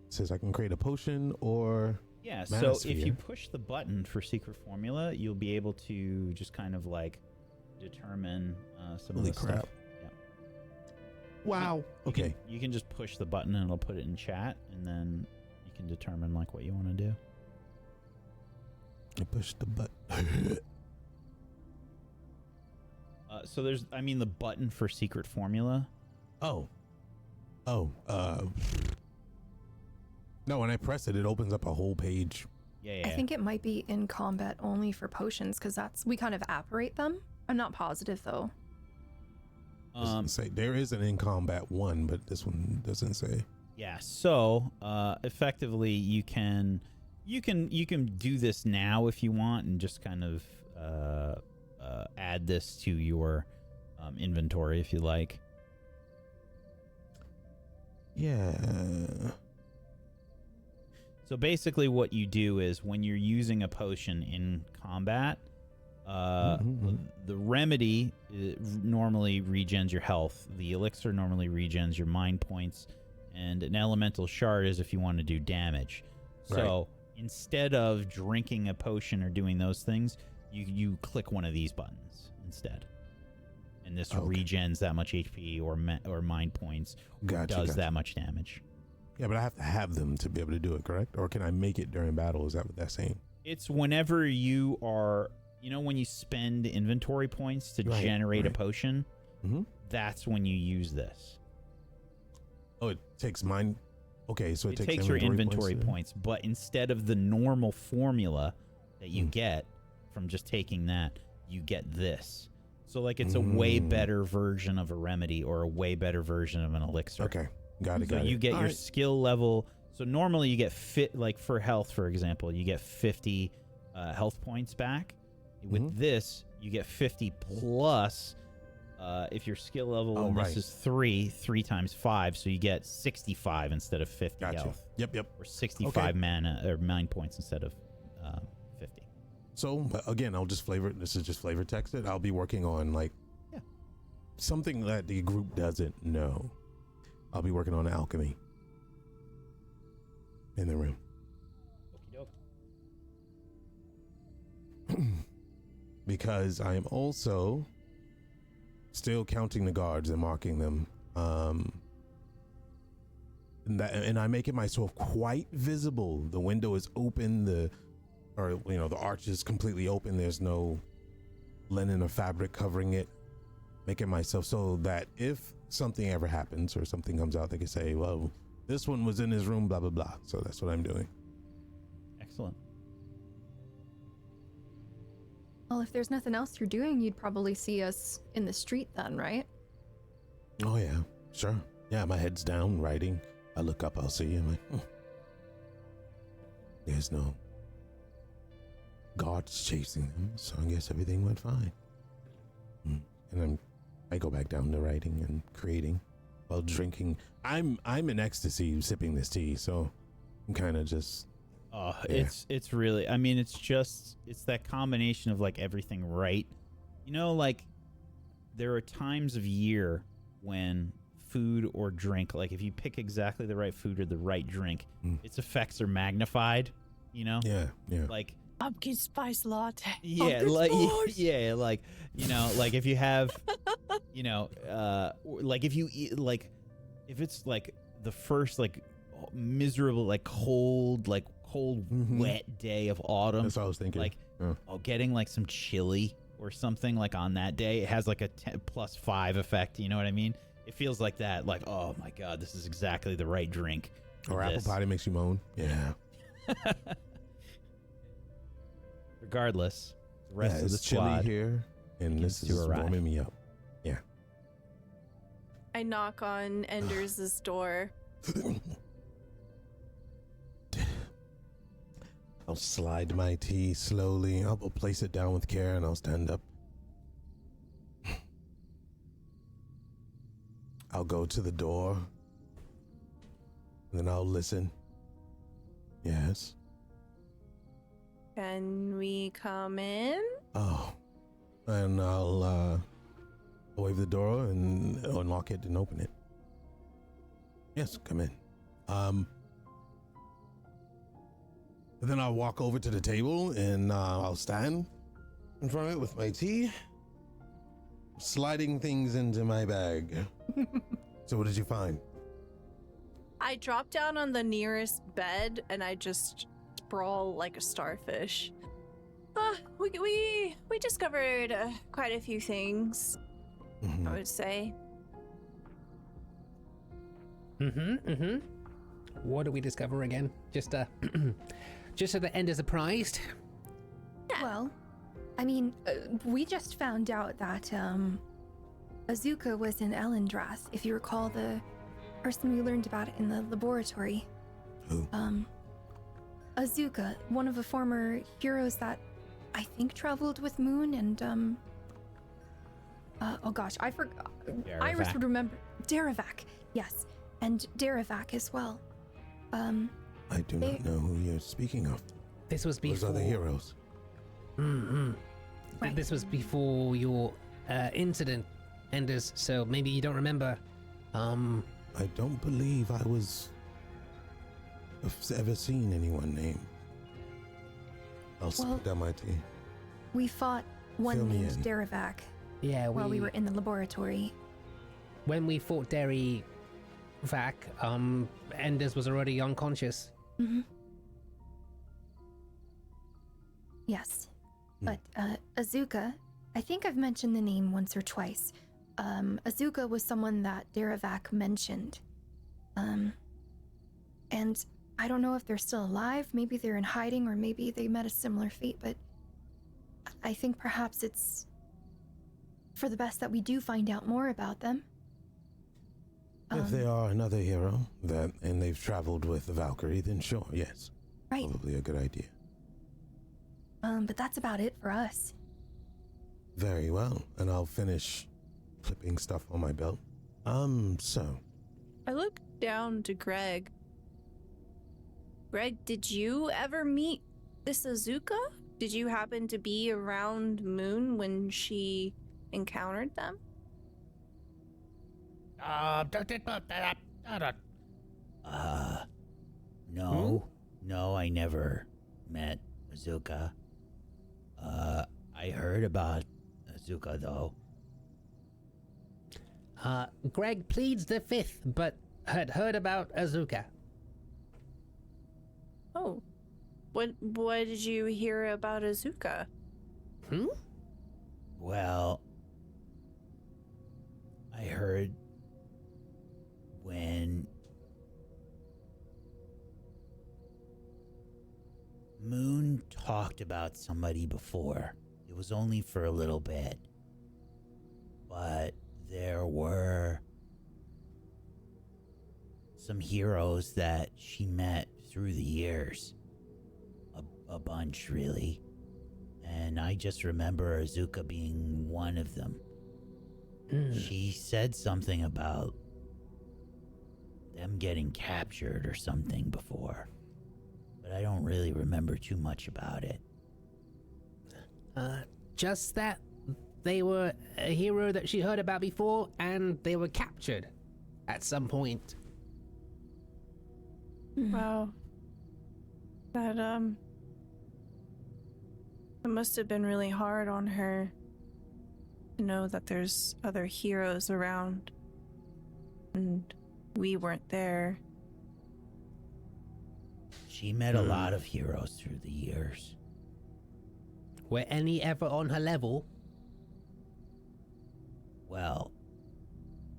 It says I can create a potion or yeah. So if Manosphere. you push the button for secret formula, you'll be able to just kind of like determine some Holy of the crap. stuff. Yeah. wow. Okay. You can just push the button and it'll put it in chat, and then you can determine like what you want to do. I pushed the button. So there's, the button for secret formula. Oh. No, when I press it, it opens up a whole page. Yeah. I think it might be in combat only for potions because we kind of apparate them. I'm not positive though. Doesn't say there is an in combat one, but this one doesn't say. Yeah. So effectively, you can do this now if you want, and just kind of add this to your inventory if you like. Yeah. So basically what you do is when you're using a potion in combat, the remedy normally regens your health. The elixir normally regens your mind points. And an elemental shard is if you want to do damage. So instead of drinking a potion or doing those things, you click one of these buttons instead. And this regens that much HP or mind points, or does that much damage. Yeah, but I have to have them to be able to do it, correct? Or can I make it during battle? Is that what that's saying? It's whenever you are, when you spend inventory points to generate a potion, that's when you use this. Oh, it takes mine. Okay, so it takes your inventory points, but instead of the normal formula that you get from just taking that, you get this. So like it's a way better version of a remedy or a way better version of an elixir. Okay, got it. So you get your skill level. So normally you get like for health, for example, you get 50 health points back. With this, you get 50 plus. If your skill level this is 3 times 5, so you get 65 instead of 50 health. Yep. Or 65 mana or mind points instead of 50. So again, I'll just flavor. This is just flavor texted. I'll be working on something that the group doesn't know. I'll be working on alchemy in the room. Because I am also still counting the guards and marking them. And I make it myself quite visible. The window is open, the arch is completely open. There's no linen or fabric covering it. Make it myself so that if something ever happens or something comes out, they can say, well, this one was in his room, blah, blah, blah. So that's what I'm doing. Excellent. Well, if there's nothing else you're doing, you'd probably see us in the street then, right? Oh, yeah, sure. Yeah, my head's down, writing. I look up, I'll see you. I'm like, There's no guards chasing them, so I guess everything went fine. And I go back down to writing and creating while drinking. I'm in ecstasy sipping this tea, so I'm kind of just... It's really, I mean, it's that combination of like everything right. There are times of year when food or drink, like if you pick exactly the right food or the right drink, its effects are magnified, Yeah. Like pumpkin spice latte. Yeah, like like if you have, like if you eat, like if it's like the first like miserable like cold wet day of autumn. That's what I was thinking. Like getting like some chili or something like on that day, it has like a +5 effect. You know what I mean? It feels like that. Like, oh my god, this is exactly the right drink. Or apple pie makes you moan. Yeah. Regardless, the rest of the it's squad chilly here, and this is warming me up. Yeah. I knock on Enders's door. I'll slide my tea slowly. I'll place it down with care, and I'll stand up. I'll go to the door, and then I'll listen. Yes. Can we come in? Oh, and I'll wave the door and unlock it and open it. Yes, come in. And then I'll walk over to the table and I'll stand in front of it with my tea, sliding things into my bag. So what did you find? I drop down on the nearest bed and I just sprawl like a starfish. We discovered quite a few things, I would say. What do we discover again? Just just so the end is surprised. Well, I mean, we just found out that Azuka was in Elendrath. If you recall the person we learned about it in the laboratory. Who? Azuka, one of the former heroes that I think traveled with Moon and oh gosh, I forgot. Iris would remember. Daravac, yes. and Derivak as well. I do not know who you're speaking of. This was before. Those other heroes. Right. This was before your incident, Enders. So maybe you don't remember. I don't believe I've ever seen anyone named Almighty. We fought one Fill me named in. Derivak Yeah, while we were in the laboratory. When we fought Derry Vac, Enders was already unconscious. Mm-hmm. Yes. But Azuka, I think I've mentioned the name once or twice. Azuka was someone that Derivak mentioned. And I don't know if they're still alive, maybe they're in hiding, or maybe they met a similar fate, but I think perhaps it's for the best that we do find out more about them. If they are another hero and they've traveled with the Valkyrie, then sure, yes. Right. Probably a good idea. But that's about it for us. Very well, and I'll finish clipping stuff on my belt. So I look down to Greg. Greg, did you ever meet this Azuka? Did you happen to be around Moon when she encountered them? No, I never met Azuka. I heard about Azuka though. Greg pleads the fifth, but had heard about Azuka. Oh. What did you hear about Azuka? Well, I heard when Moon talked about somebody before. It was only for a little bit. But there were some heroes that she met through the years. A bunch, really. And I just remember Azuka being one of them. She said something about them getting captured or something before. But I don't really remember too much about it. Just that they were a hero that she heard about before, and they were captured at some point. Wow. That it must have been really hard on her to know that there's other heroes around and we weren't there. She met a lot of heroes through the years. Were any ever on her level? Well,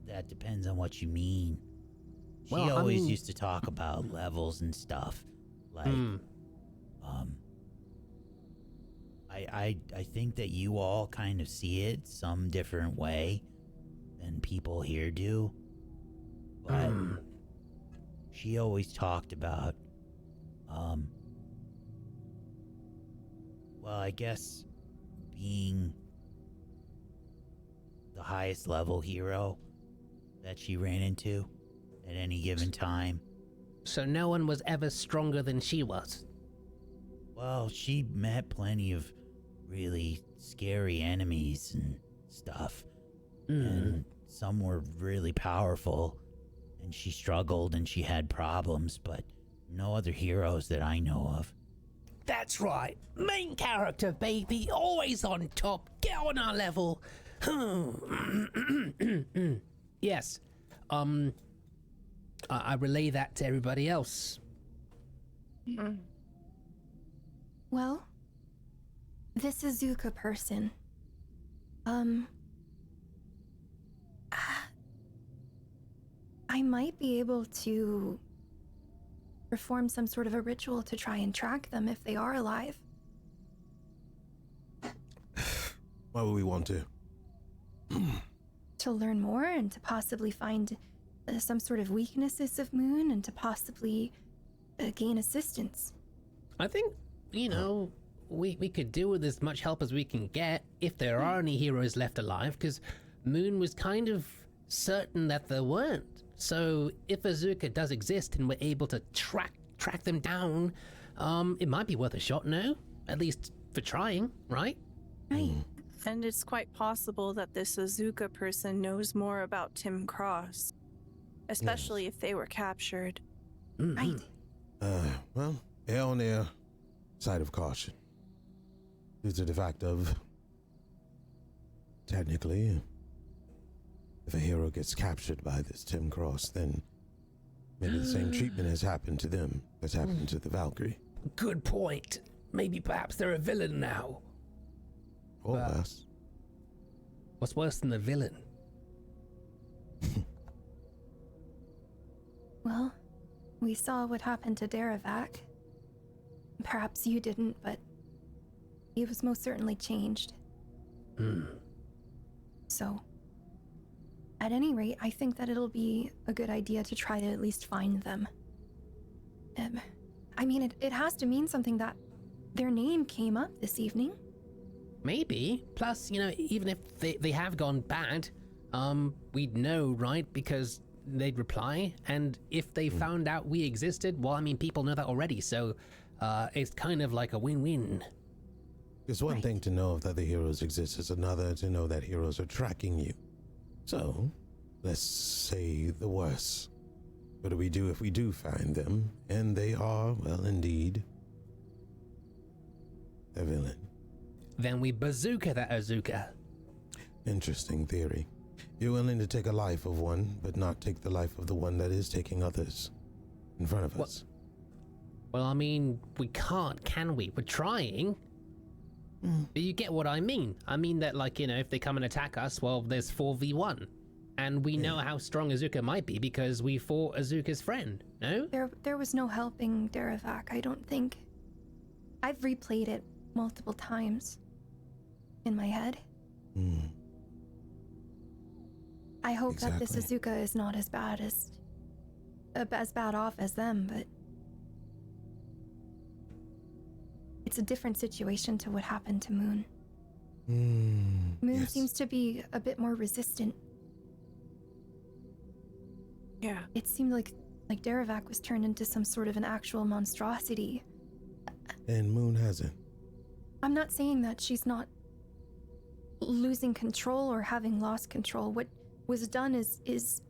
that depends on what you mean. She Well, I always mean- used to talk about levels and stuff. Like, I think that you all kind of see it some different way than people here do. But she always talked about, well, I guess being the highest level hero that she ran into at any given time. So no one was ever stronger than she was. Well, she met plenty of really scary enemies and stuff. And some were really powerful, and she struggled and she had problems, but no other heroes that I know of. That's right. Main character, baby. Always on top. Get on our level. Yes. I relay that to everybody else. Well, this Azuka person, I might be able to perform some sort of a ritual to try and track them if they are alive. why would we want to? To learn more and to possibly find some sort of weaknesses of Moon and to possibly gain assistance. I think, you know, we could do with as much help as we can get if there are any heroes left alive, because Moon was kind of certain that there weren't. So if Azuka does exist and we're able to track them down, it might be worth a shot, no? At least for trying, right? Right. And it's quite possible that this Azuka person knows more about Tim Cross, especially if they were captured. Right. Well, err on their side of caution. Due to the fact of, technically, if a hero gets captured by this Tim Cross, then maybe the same treatment has happened to them as happened to the Valkyrie. Good point. Maybe perhaps they're a villain now. Or worse. What's worse than the villain? Well, we saw what happened to Deravac. Perhaps you didn't, but he was most certainly changed. So, at any rate, I think that it'll be a good idea to try to at least find them. I mean, it has to mean something that their name came up this evening. Maybe. Plus, you know, even if they have gone bad, we'd know, right? Because they'd reply. And if they found out we existed, well, I mean, people know that already. So it's kind of like a win-win. It's one thing to know that the heroes exist, it's another to know that heroes are tracking you. So, let's say the worst. What do we do if we do find them? And they are, well, indeed, a villain. Then we bazooka that Azuka. Interesting theory. You're willing to take a life of one, but not take the life of the one that is taking others in front of us. Well, I mean, we can't, can we? We're trying. But you get what I mean. I mean that, like, you know, if they come and attack us, well, there's 4v1. And we know how strong Azuka might be because we fought Azuka's friend, no? There was no helping Deravac, I don't think. I've replayed it multiple times in my head. I hope that this Azuka is not as bad off as them, but it's a different situation to what happened to Moon. Moon seems to be a bit more resistant. Yeah. It seemed like Deravac was turned into some sort of an actual monstrosity. And Moon hasn't. I'm not saying that she's not losing control or having lost control. What was done is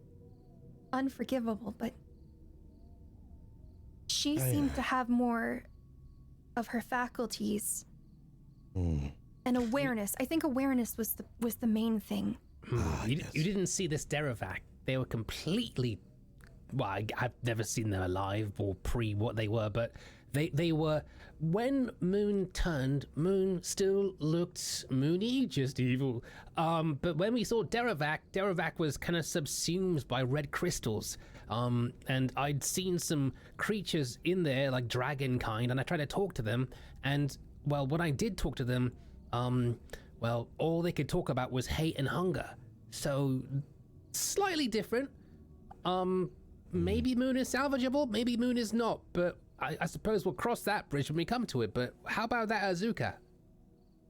unforgivable, but she seemed to have more of her faculties and awareness. I think awareness was the main thing. You didn't see this Deravac. They were completely... Well, I've never seen them alive or pre what they were, but they were... When Moon turned, Moon still looked moony, just evil. But when we saw Deravac was kind of subsumed by red crystals. And I'd seen some creatures in there, like dragon kind, and I tried to talk to them. And, well, when I did talk to them, well, all they could talk about was hate and hunger. So... slightly different. Maybe Moon is salvageable, maybe Moon is not, but I suppose we'll cross that bridge when we come to it. But how about that Azuka?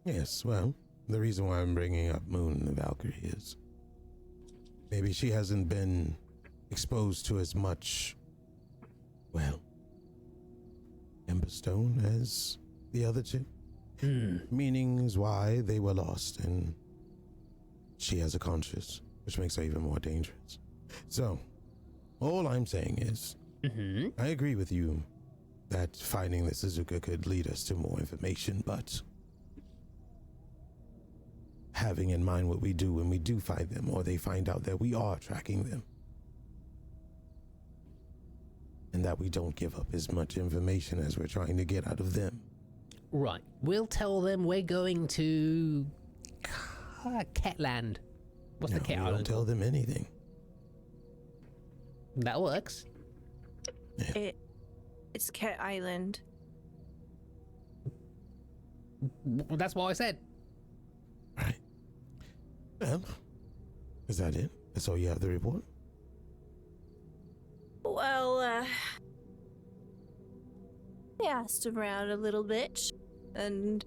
Yes, well, the reason why I'm bringing up Moon and the Valkyrie is maybe she hasn't been exposed to as much, well, Emberstone as the other two. Meaning is why they were lost, and she has a conscience, which makes her even more dangerous. So, all I'm saying is, I agree with you that finding the Suzuka could lead us to more information, but having in mind what we do when we do find them, or they find out that we are tracking them, and that we don't give up as much information as we're trying to get out of them. Right. We'll tell them we're going to... Ketland. What's the Ket we Island? don't tell them anything. That works. Yeah. It's Ket Island. Well, that's what I said. Right. Well, is that it? That's all you have to report? Well, I asked around a little bit, and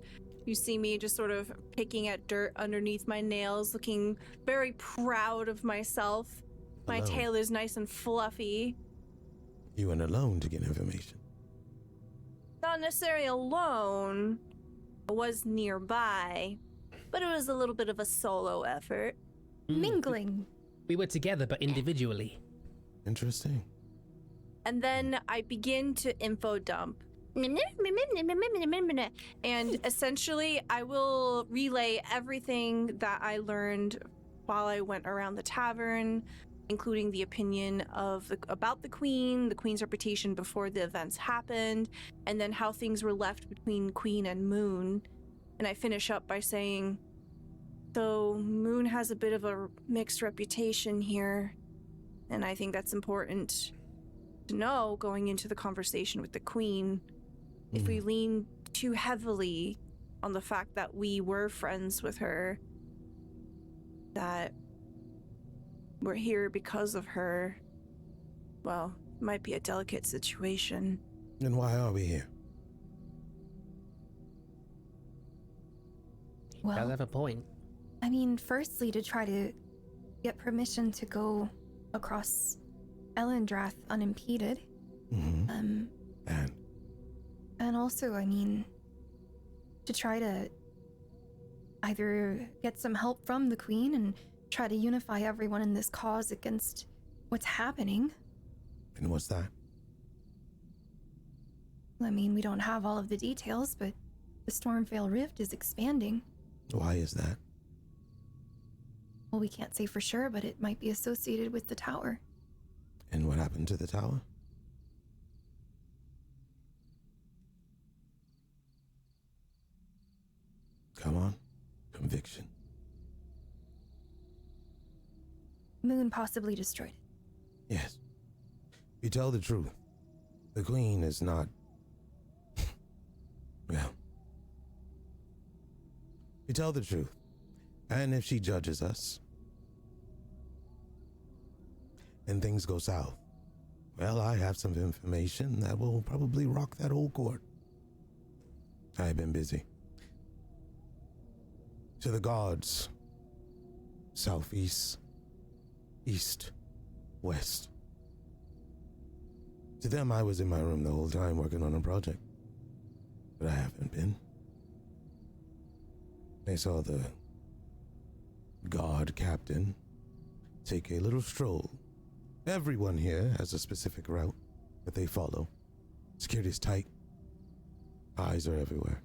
You see me just sort of picking at dirt underneath my nails, looking very proud of myself. My Alone. tail is nice and fluffy. You went alone to get information. Not necessarily alone. I was nearby, but it was a little bit of a solo effort. Mingling. We were together, but individually. Interesting. And then I begin to info dump. And essentially, I will relay everything that I learned while I went around the tavern, including the opinion of about the Queen's reputation before the events happened, and then how things were left between Queen and Moon. And I finish up by saying, so Moon has a bit of a mixed reputation here, and I think that's important to know going into the conversation with the Queen. If we lean too heavily on the fact that we were friends with her, that we're here because of her, well, it might be a delicate situation. Then why are we here? Does Well, have a point. I mean, firstly, to try to get permission to go across Ellendrath unimpeded. Mm-hmm. And also, I mean, to try to either get some help from the Queen and try to unify everyone in this cause against what's happening. And what's that? I mean, we don't have all of the details, but the Stormvale Rift is expanding. Why is that? Well, we can't say for sure, but it might be associated with the tower. And what happened to the tower? Come on. Conviction. Moon possibly destroyed it. Yes. You tell the truth. The Queen is not... well... You tell the truth. And if she judges us, and things go south, well, I have some information that will probably rock that whole court. I've been busy. To the gods, southeast, east, west. To them, I was in my room the whole time working on a project, but I haven't been. I saw the guard captain take a little stroll. Everyone here has a specific route that they follow. Security's tight. Eyes are everywhere.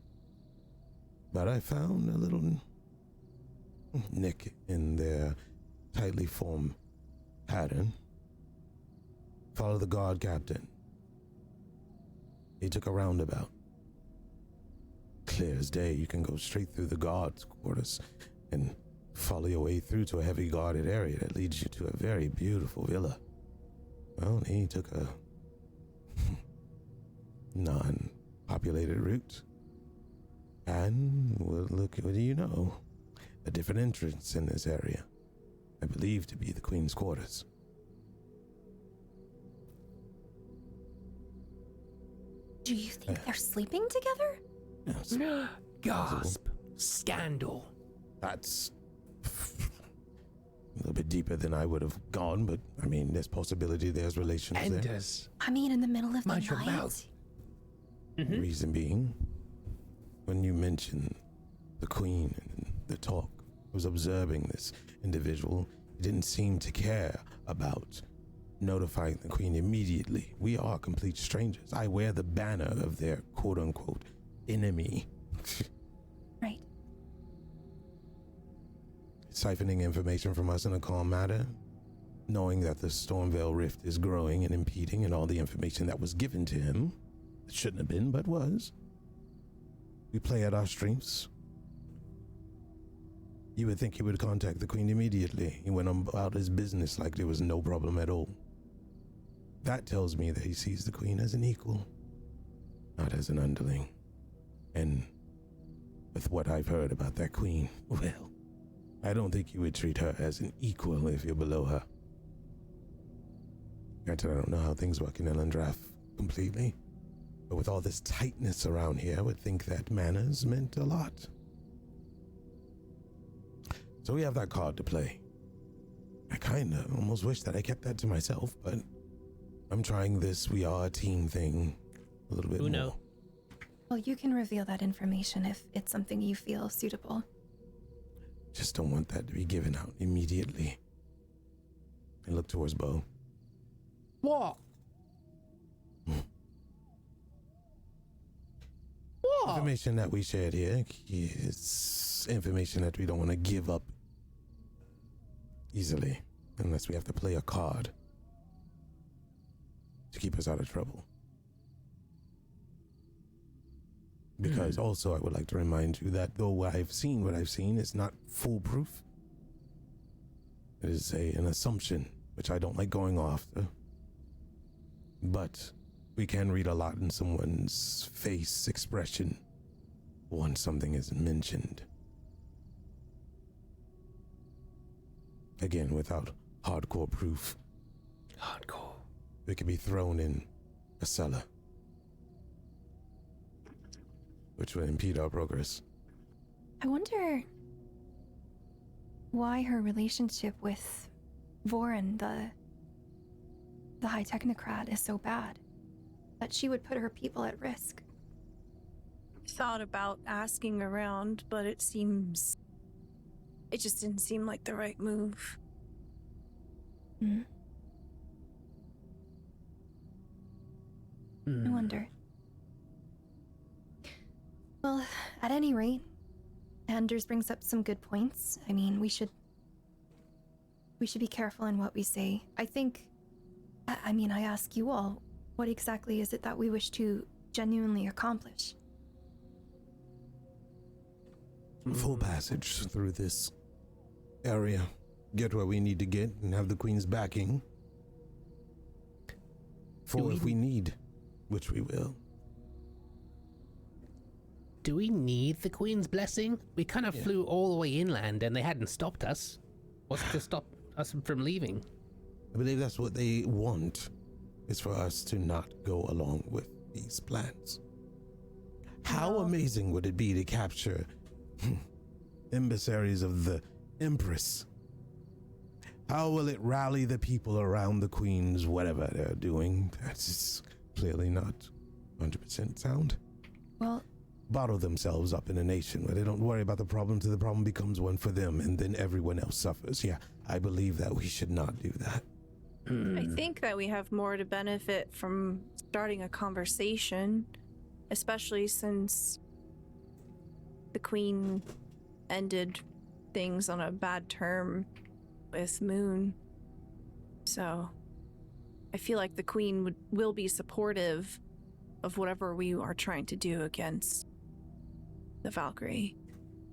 But I found a little nick in their tightly formed pattern. Follow the guard captain. He took a roundabout. Clear as day, you can go straight through the guards' quarters and follow your way through to a heavy guarded area that leads you to a very beautiful villa. Well, he took a non-populated route. And, well, look, what do you know? A different entrance in this area. I believe to be the Queen's quarters. Do you think they're sleeping together? Yes. Gasp. Scandal. That's a little bit deeper than I would have gone, but I mean, there's possibility there's relations there. Enders. I mean, in the middle of the Mind your night? mouth. Reason being, when you mentioned the Queen and the talk, I was observing this individual. He didn't seem to care about notifying the Queen immediately. We are complete strangers. I wear the banner of their quote-unquote enemy. Right. Siphoning information from us in a calm manner, knowing that the Stormvale Rift is growing and impeding, and all the information that was given to him, that shouldn't have been, but was. We play at our strengths. You would think he would contact the Queen immediately. He went about his business like there was no problem at all. That tells me that he sees the Queen as an equal, not as an underling. And with what I've heard about that Queen, well, I don't think you would treat her as an equal if you're below her. Granted, I don't know how things work in Ellendrath completely, But with all this tightness around here, I would think that manners meant a lot. So we have that card to play. I kinda almost wish that I kept that to myself, but I'm trying this we are a team thing a little bit more. Uno. Well, you can reveal that information if it's something you feel suitable. Just don't want that to be given out immediately. I look towards Bo. What? What? Information that we shared here is information that we don't want to give up easily, unless we have to play a card to keep us out of trouble. Because also I would like to remind you that though I've seen what I've seen, it's not foolproof. It is an assumption, which I don't like going off. But we can read a lot in someone's face expression once something is mentioned. Again, without hardcore proof. Hardcore. It could be thrown in a cellar, which would impede our progress. I wonder why her relationship with Voren, the high technocrat, is so bad. That she would put her people at risk. Thought about asking around, but it just didn't seem like the right move. I wonder. Well, at any rate, Anders brings up some good points. I mean, we should be careful in what we say. I think, I ask you all, what exactly is it that we wish to genuinely accomplish? Full passage through this area. Get where we need to get and have the Queen's backing. For if we need, which we will. Do we need the Queen's blessing? We kind of flew all the way inland and they hadn't stopped us. What's to stop us from leaving? I believe that's what they want, is for us to not go along with these plans. How amazing would it be to capture emissaries of the Empress? How will it rally the people around the Queen's whatever they're doing? That's clearly not 100% sound. Well, Bottle themselves up in a nation where they don't worry about the problem till the problem becomes one for them and then everyone else suffers. Yeah, I believe that we should not do that. I think that we have more to benefit from starting a conversation, especially since the Queen ended things on a bad term with Moon. So I feel like the Queen will be supportive of whatever we are trying to do against the Valkyrie.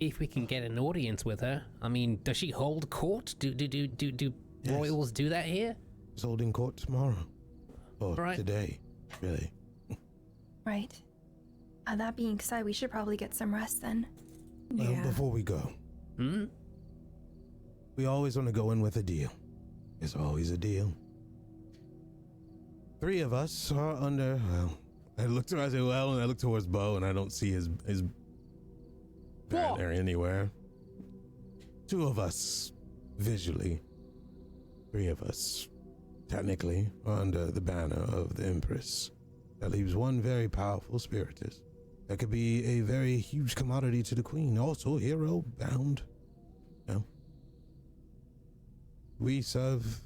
If we can get an audience with her. I mean, does she hold court? Do Yes. royals do that here? It's holding court tomorrow. Or Right. today, really. right. That being said, we should probably get some rest then. Well, before we go, we always want to go in with a deal. There's always a deal. 3 of us are under, I look towards and I look towards Bo and I don't see his banner anywhere. 2 of us visually. 3 of us technically are under the banner of the Empress. That leaves 1 very powerful spiritist. That could be a very huge commodity to the Queen. Also hero bound. No. We serve,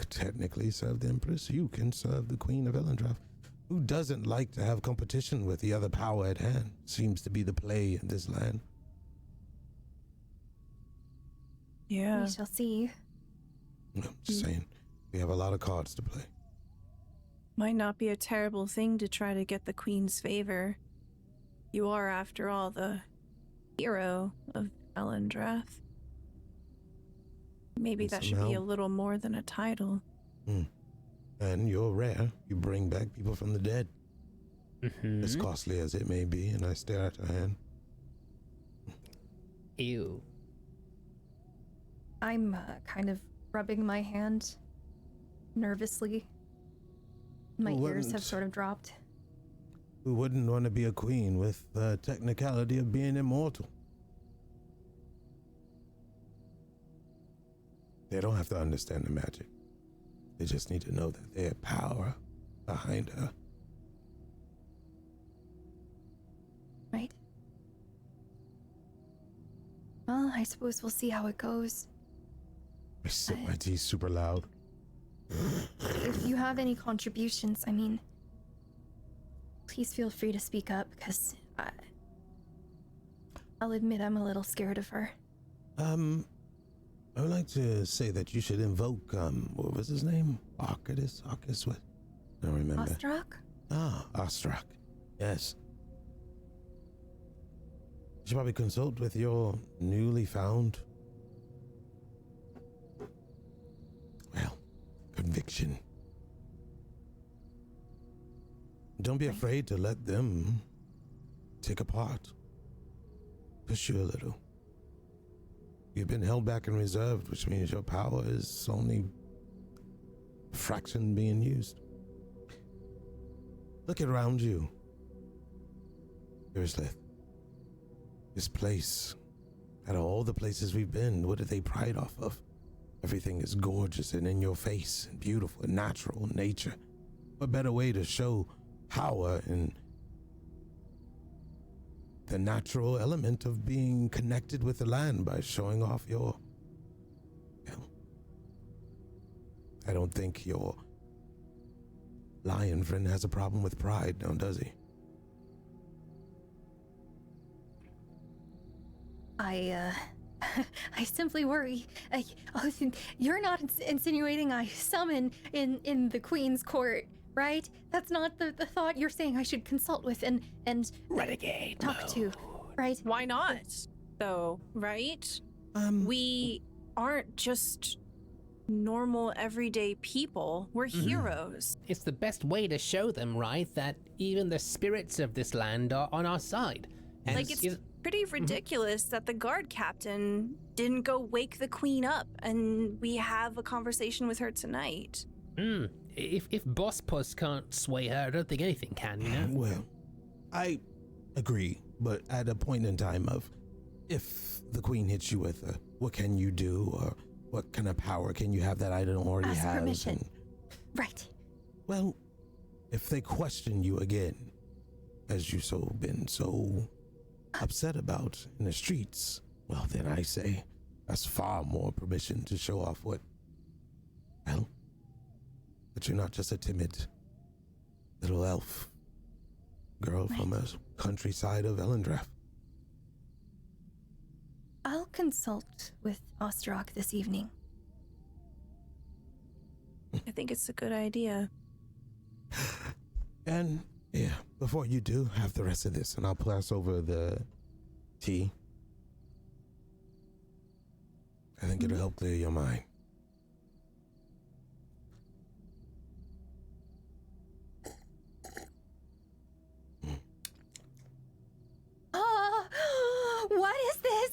technically serve the Empress. You can serve the Queen of Ellendrath. Who doesn't like to have competition with the other power at hand? Seems to be the play in this land. Yeah. We shall see. I'm just saying, we have a lot of cards to play. Might not be a terrible thing to try to get the Queen's favor. You are, after all, the hero of Ellendrath. Maybe And that should be somehow- a little more than a title. And you're rare. You bring back people from the dead. As costly as it may be, and I stare at her hand. Ew. I'm kind of rubbing my hand nervously. My Well, ears have wouldn't- sort of dropped. Who wouldn't want to be a queen with the technicality of being immortal? They don't have to understand the magic. They just need to know that there's power behind her. Right. Well, I suppose we'll see how it goes. I sip my tea super loud. If you have any contributions, I mean, please feel free to speak up, because I'll admit I'm a little scared of her. I would like to say that you should invoke, what was his name? Arcadus? What? I don't remember. Ostrak? Ah, Ostrak. Yes. You should probably consult with your newly found, well, conviction. Don't be afraid to let them take a part. Push you a little. You've been held back and reserved, which means your power is only a fraction being used. Look around you. Irslith. This place, out of all the places we've been, what do they pride off of? Everything is gorgeous and in your face and beautiful and natural nature. What better way to show power and the natural element of being connected with the land by showing off your, I don't think your lion friend has a problem with pride now, does he? I simply worry. You're not insinuating I summon in the Queen's court, right? That's not the thought. You're saying I should consult with and Renegade talk to, right? Why not, though, right? We aren't just normal, everyday people. We're heroes. It's the best way to show them, right, that even the spirits of this land are on our side. And Like, it's pretty ridiculous that the guard captain didn't go wake the queen up and we have a conversation with her tonight. If Boss Puss can't sway her, I don't think anything can, you know? Well, I agree, but at a point in time of, if the queen hits you with a, what can you do, or what kind of power can you have that I don't already Ask have? permission. And, Right. well, if they question you again, as you been so upset about in the streets, well, then I say that's far more permission to show off what, well, that you're not just a timid little elf girl from a countryside of Ellendrath. I'll consult with Ostrak this evening. I think it's a good idea. And yeah, before you do, have the rest of this, and I'll pass over the tea. I think it'll help clear your mind. What is this?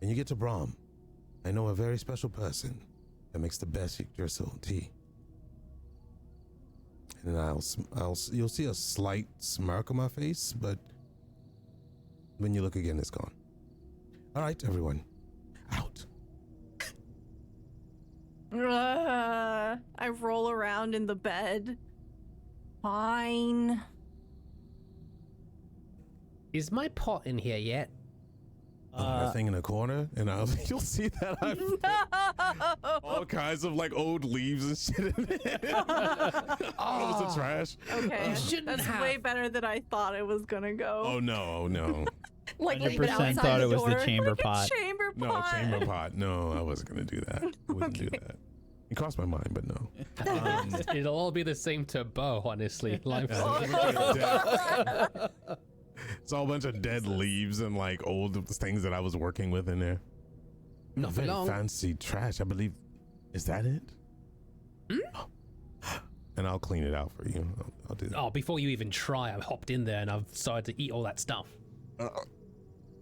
When you get to Brahm, I know a very special person that makes the best Yggdrasil tea. And you'll see a slight smirk on my face, but when you look again, it's gone. All right, everyone, out. I roll around in the bed. Fine. Is my pot in here yet? That thing in the corner, and you'll see that I've all kinds of like old leaves and shit in it. Oh, it was the trash. Okay, shouldn't that's have. way better than I thought it was gonna go. Oh no. Like leave it 100% outside thought the it was the door? chamber Like a pot. chamber No, pot. chamber pot. No, I wasn't gonna do that. I wouldn't do that. It crossed my mind, but no. It'll all be the same to Bo, honestly. Life's It's all a bunch of dead leaves and like old things that I was working with in there. not for Very long. fancy trash, I believe. Is that it? And I'll clean it out for you. I'll do that. Oh, before you even try, I've hopped in there and I've started to eat all that stuff.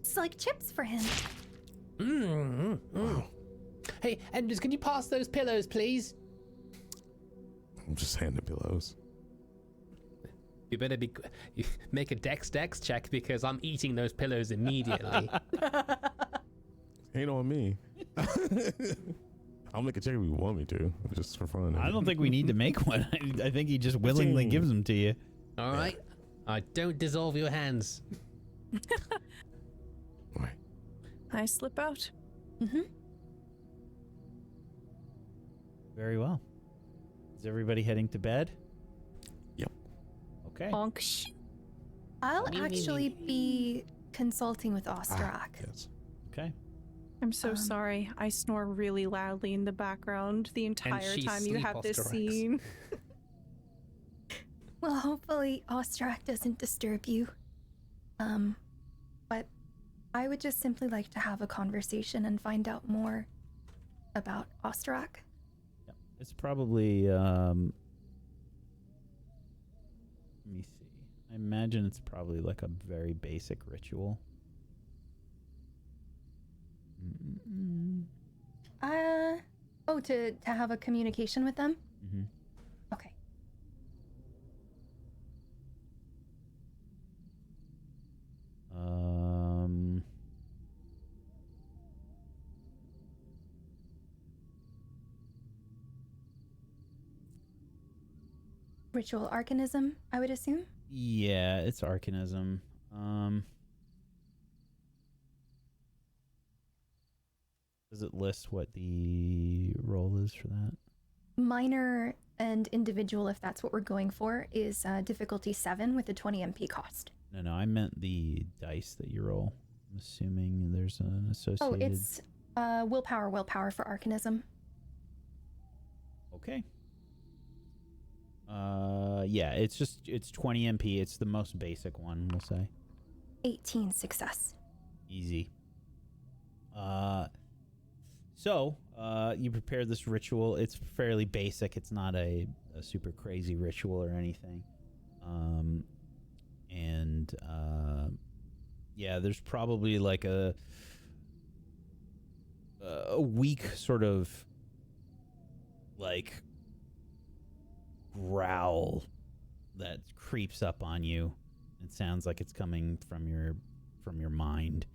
It's like chips for him. Wow. Hey, Enders, can you pass those pillows, please? I'm just handing pillows. You better make a dex check because I'm eating those pillows immediately. Ain't on me. I'll make a check if you want me to, just for fun. I don't think we need to make one. I think he just willingly gives them to you. All right. I don't dissolve your hands. Right. I slip out. Very well. Is everybody heading to bed? Yep. Okay. Bonk. I'll actually be consulting with Ostrak. Yes. Okay. I'm so sorry. I snore really loudly in the background the entire time you have this scene. Well, hopefully Ostrak doesn't disturb you. But I would just simply like to have a conversation and find out more about Ostrak. Yep. It's probably let me see. I imagine it's probably like a very basic ritual. To have a communication with them? Mm-hmm. Okay. Ritual arcanism, I would assume? Yeah, it's arcanism. Does it list what the roll is for that? Minor and individual, if that's what we're going for, is difficulty 7 with a 20 MP cost. No, I meant the dice that you roll. I'm assuming there's an associated... Oh, it's willpower for arcanism. Okay. Yeah, it's 20 MP. It's the most basic one, we'll say. 18 success. Easy. So, you prepared this ritual. It's fairly basic. It's not a super crazy ritual or anything. Yeah, there's probably like a weak sort of like growl that creeps up on you. It sounds like it's coming from your mind.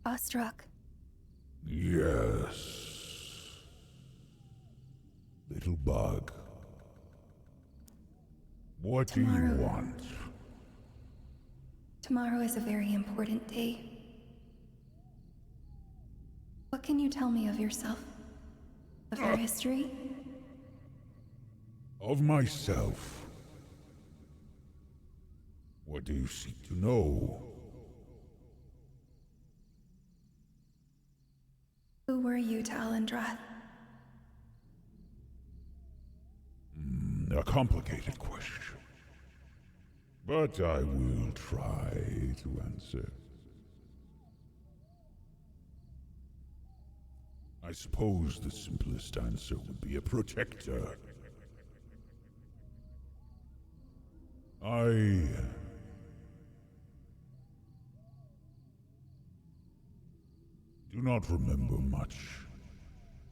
Ostrak. Yes. Little bug. What do you want? Tomorrow is a very important day. What can you tell me of yourself? Of your history? Of myself. What do you seek to know? Who were you to Alandrath? A complicated question. But I will try to answer. I suppose the simplest answer would be a protector. I do not remember much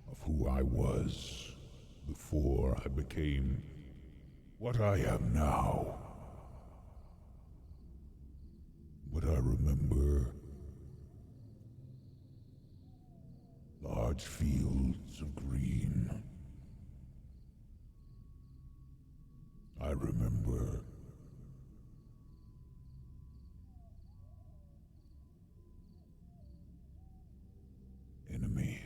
of who I was before I became what I am now. But I remember large fields of green. I remember enemies,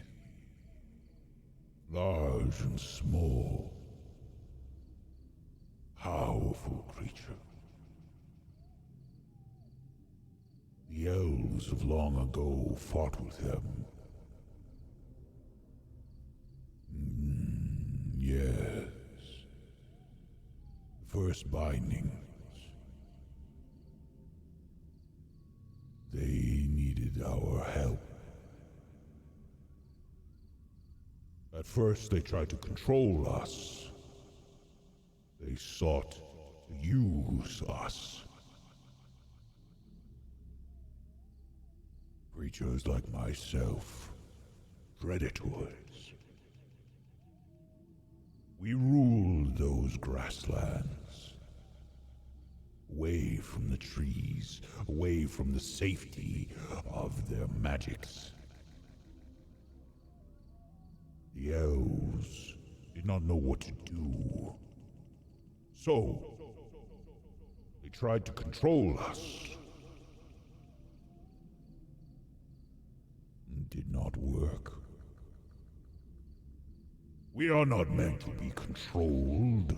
large and small, powerful creatures. The elves of long ago fought with them. Yes. First bindings. They needed our help. At first they tried to control us. They sought to use us. Creatures like myself, predators. We ruled those grasslands. Away from the trees, away from the safety of their magics. The elves did not know what to do. So, they tried to control us. It did not work. We are not meant to be controlled.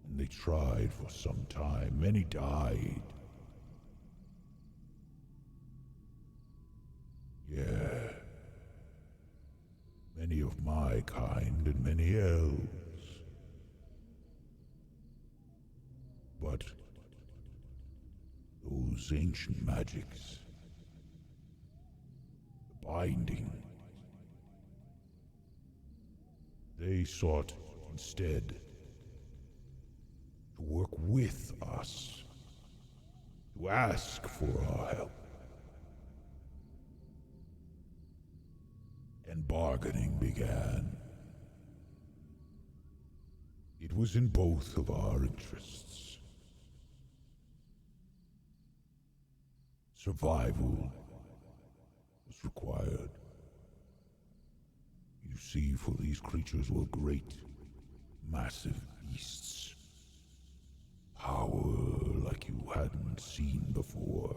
And they tried for some time. Many died. Yeah. Many of my kind and many elves. But those ancient magics, the binding, they sought instead to work with us, to ask for our help. And bargaining began. It was in both of our interests. Survival was required. You see, for these creatures were great, massive beasts. Power like you hadn't seen before.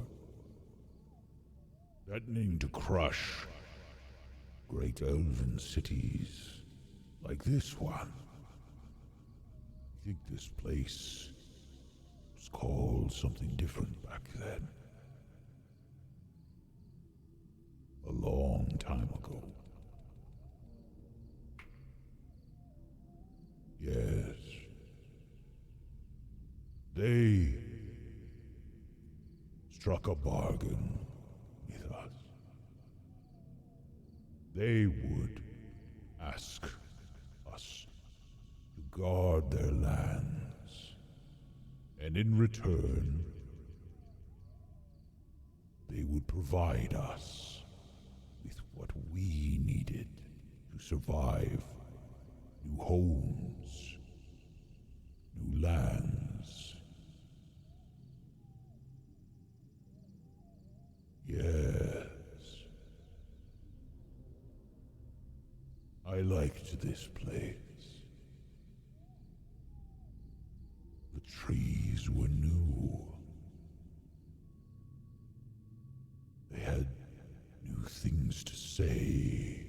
Threatening to crush great elven cities like this one. I think this place was called something different back then. A long time ago. Yes. They struck a bargain with us. They would ask us to guard their lands, and in return, they would provide us with what we needed to survive. New homes, new lands. Yes. I liked this place. The trees were new. They had new things to say.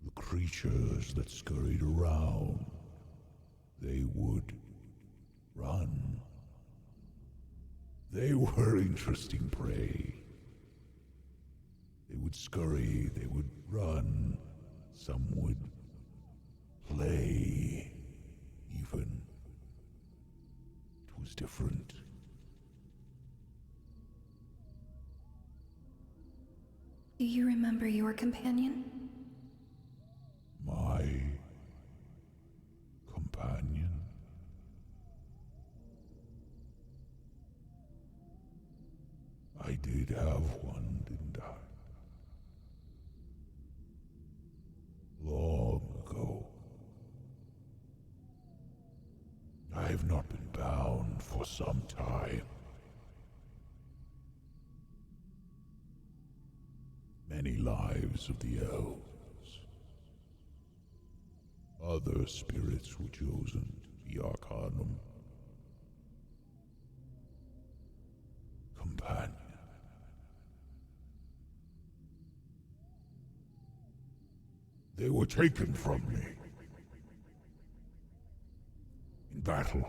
The creatures that scurried around, they would run. They were interesting prey. They would scurry, they would run, some would play, even. It was different. Do you remember your companion? My companion? I did have one, didn't I? Long ago. I have not been bound for some time. Many lives of the elves. Other spirits were chosen to be Arcanum. Companion. They were taken from me. In battle.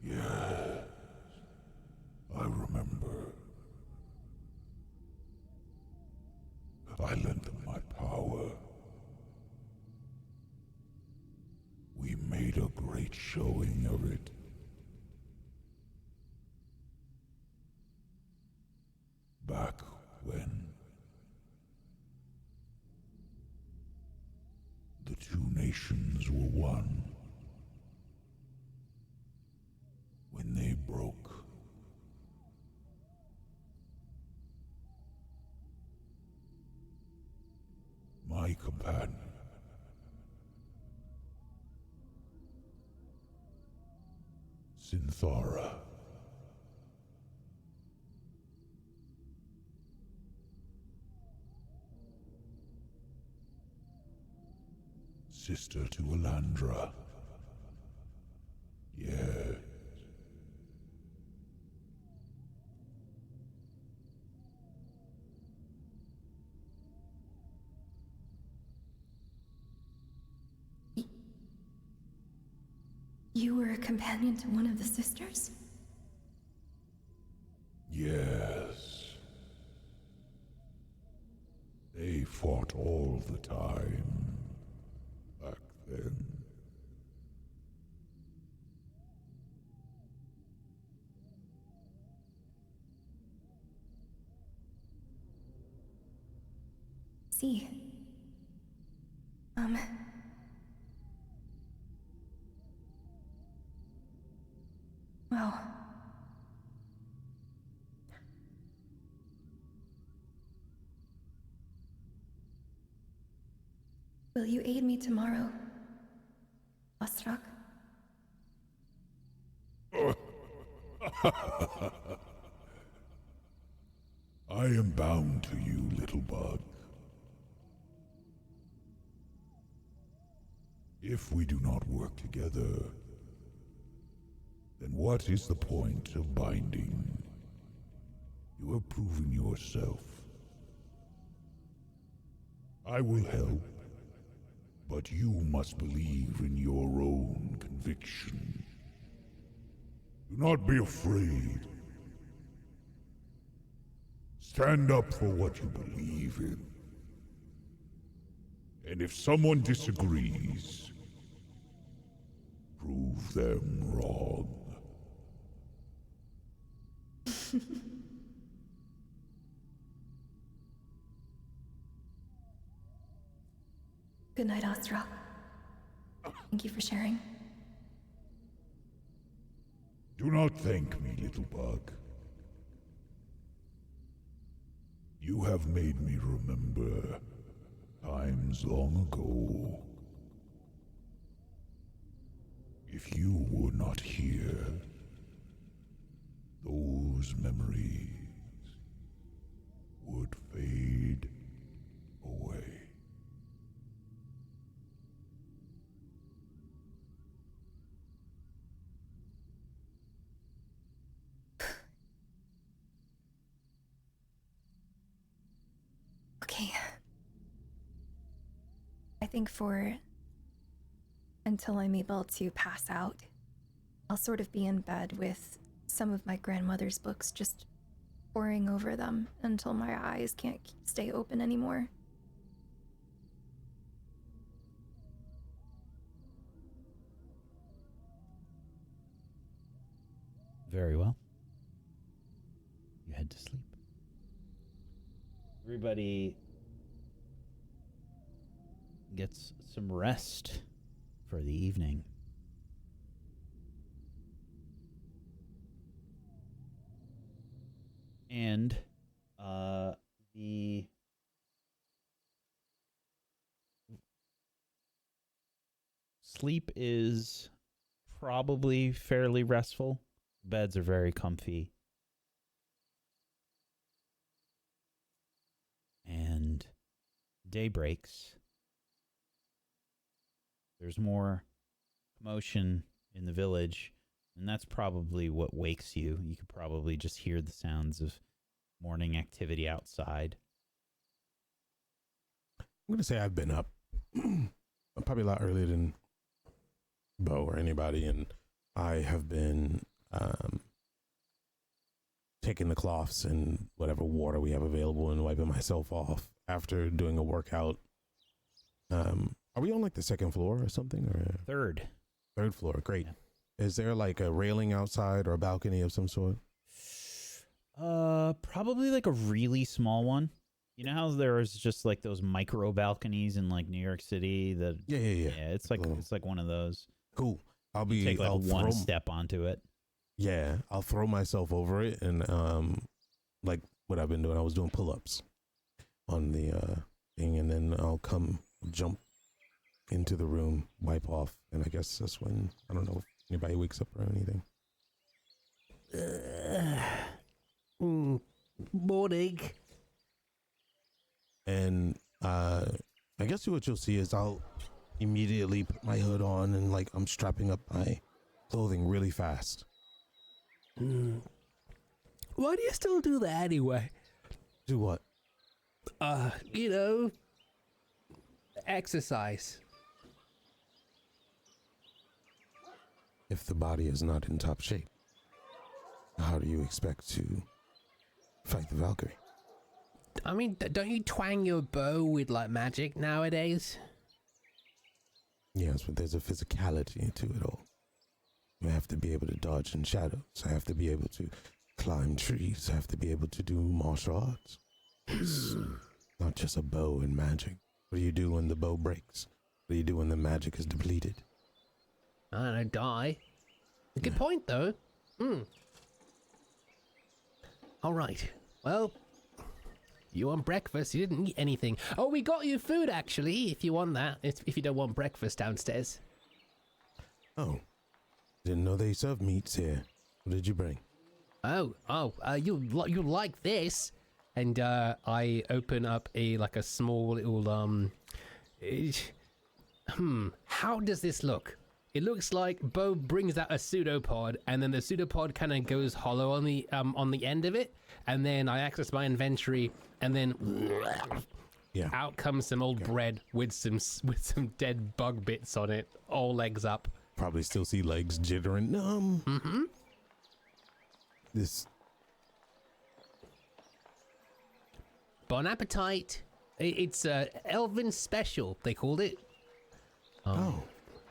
Yes. I remember. I lent them my power. We made a great showing of it. Back when the two nations were one. When they broke. My companion. Synthara. Sister to Alandra. Yes. You were a companion to one of the sisters? Yes. They fought all the time back then. See. Well. Will you aid me tomorrow, Ostrak? I am bound to you, little bug. If we do not work together, then what is the point of binding? You have proven yourself. I will help, but you must believe in your own conviction. Do not be afraid. Stand up for what you believe in. And if someone disagrees, prove them wrong. Good night, Ostrak. Thank you for sharing. Do not thank me, little bug. You have made me remember times long ago. If you were not here, those memories would fade away. Okay. I think until I'm able to pass out, I'll sort of be in bed with some of my grandmother's books, just poring over them until my eyes can't stay open anymore. Very well. You head to sleep. Everybody gets some rest for the evening. And the sleep is probably fairly restful. Beds are very comfy. And day breaks. There's more commotion in the village, and that's probably what wakes you. You could probably just hear the sounds of morning activity outside. I'm going to say I've been up probably a lot earlier than Bo or anybody, and I have been taking the cloths and whatever water we have available and wiping myself off after doing a workout. Are we on like the second floor or something? Or third floor? Great. Yeah. Is there like a railing outside or a balcony of some sort? Probably like a really small one. You know how there's just like those micro balconies in like New York City? Yeah. It's like one of those. Cool. You take like one step onto it. Yeah, I'll throw myself over it and like what I've been doing. I was doing pull-ups on the thing, and then I'll jump into the room, wipe off, and I guess that's when I don't know if anybody wakes up or anything. Morning. And I guess what you'll see is I'll immediately put my hood on and like I'm strapping up my clothing really fast. Why do you still do that anyway? Do what? You know, exercise. If the body is not in top shape, how do you expect to fight the Valkyrie? I mean, don't you twang your bow with like magic nowadays? Yes, but there's a physicality to it all. You have to be able to dodge in shadows. I have to be able to climb trees. I have to be able to do martial arts. It's not just a bow and magic. What do you do when the bow breaks? What do you do when the magic is depleted? I don't know, die. Good point, though. All right. Well, you want breakfast? You didn't eat anything. Oh, we got you food, actually, if you want that. If you don't want breakfast downstairs. Oh, didn't know they serve meats here. What did you bring? You like this? And I open up a small little how does this look? It looks like Bo brings out a pseudopod, and then the pseudopod kind of goes hollow on the end of it, and then I access my inventory, and then out comes some old bread with some dead bug bits on it, all legs up. Probably still see legs jittering. This. Bon appetit. It's Elven special, they called it. Oh.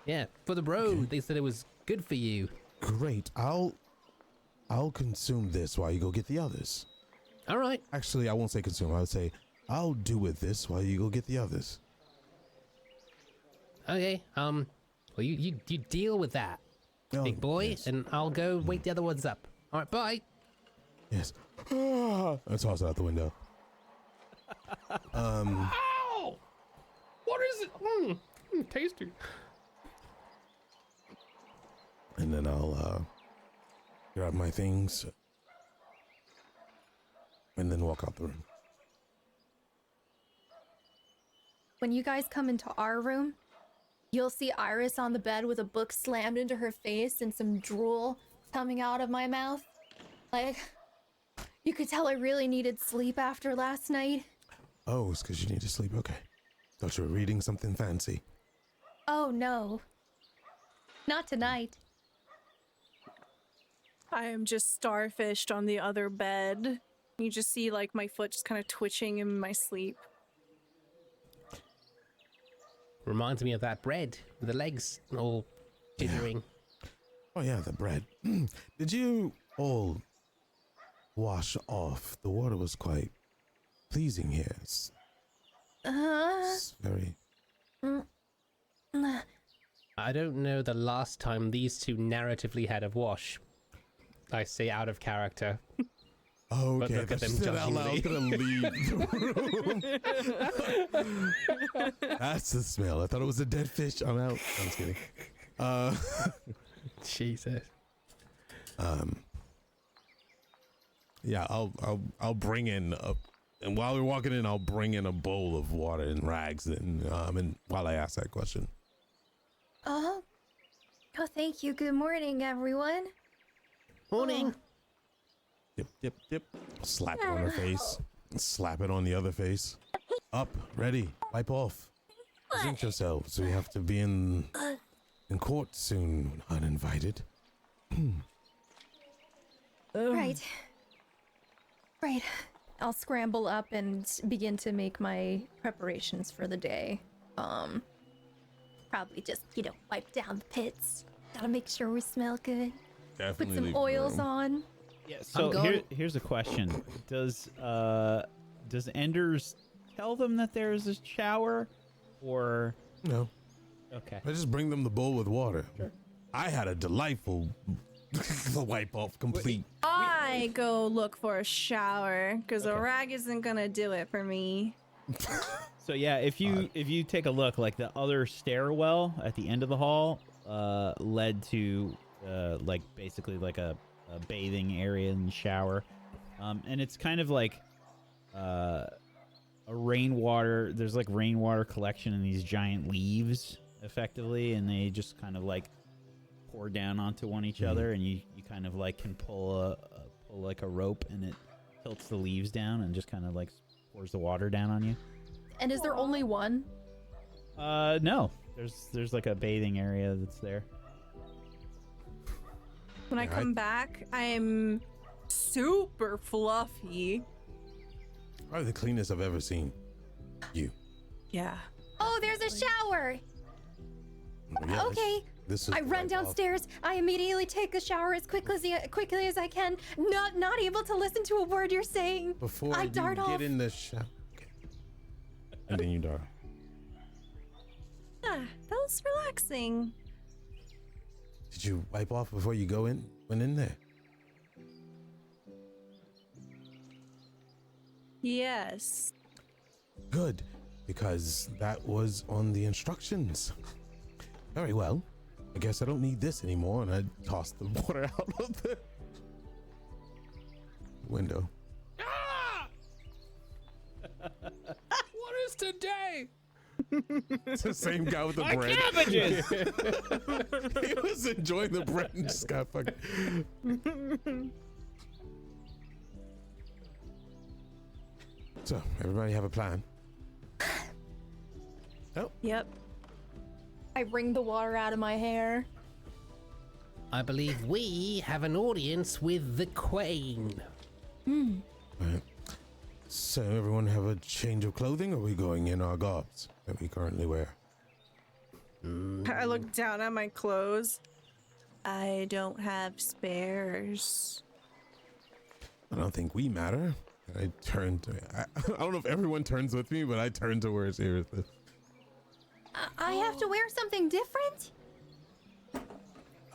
Yeah, for the road. They said it was good for you. Great. I'll consume this while you go get the others. All right. Actually, I won't say consume. I would say I'll do with this while you go get the others. Okay. Well, you deal with that, big boy, yes. and I'll go wake the other ones up. All right. Bye. Yes. I toss it out the window. Ow! What is it? Tasty. And then I'll grab my things and then walk out the room. When you guys come into our room, you'll see Iris on the bed with a book slammed into her face and some drool coming out of my mouth. Like, you could tell I really needed sleep after last night. Oh, it's because you need to sleep. Okay. Thought you were reading something fancy. Oh, no. Not tonight. I am just starfished on the other bed. You just see like my foot just kind of twitching in my sleep. Reminds me of that bread with the legs all jittering. Oh, yeah, the bread. Did you all wash off? The water was quite pleasing here. It's very... I don't know the last time these two narratively had a wash. I say out of character. Oh, But okay. look at them I was judgingly. gonna leave the room. That's the smell. I thought it was a dead fish. I'm out. I'm just kidding. Jesus. Yeah, I'll bring in and while we're walking in, I'll bring in a bowl of water and rags and while I ask that question. Oh, thank you. Good morning, everyone. Morning. Yep. Slap it on her face. Slap it on the other face. Up, ready, wipe off. Present yourselves. We have to be in court soon, uninvited. Right. I'll scramble up and begin to make my preparations for the day. Probably just, wipe down the pits. Gotta make sure we smell good. Definitely Put some leave the oils room. on. Yeah. So here's a question: Does Enders tell them that there's a shower, or No, okay? I just bring them the bowl with water. Sure. I had a delightful The wipe off complete. I go look for a shower because a rag isn't gonna do it for me. So yeah, if you take a look, like the other stairwell at the end of the hall led to like basically like a bathing area and shower, and it's kind of like a rainwater. There's like rainwater collection in these giant leaves, effectively, and they just kind of like pour down onto each other, and you kind of like can pull like a rope, and it tilts the leaves down and just kind of like pours the water down on you. And is there only one? No. There's like a bathing area that's there. When I come back, I'm super fluffy. Probably the cleanest I've ever seen you. Yeah. Oh, there's a shower. Yeah, Okay. This is I the run wipe off. downstairs. I immediately take a shower as quickly as I can. Not able to listen to a word you're saying. Before I you dart get off. in the shower. Okay. And then you dart. Ah, that was relaxing. Did you wipe off before you went in there? Yes. Good, because that was on the instructions. Very well. I guess I don't need this anymore, and I tossed the water out of the window. What is today? It's the same guy with the My bread. cabbages! He was enjoying the bread and just got fucking. So, everybody have a plan? Oh, Yep. I wring the water out of my hair. I believe we have an audience with the Queen. right. So, everyone have a change of clothing, or are we going in our garbs that we currently wear? I look down at my clothes. I don't have spares. I don't think we matter. I turn to. I don't know if everyone turns with me, but I turn towards Iris. I have to wear something different?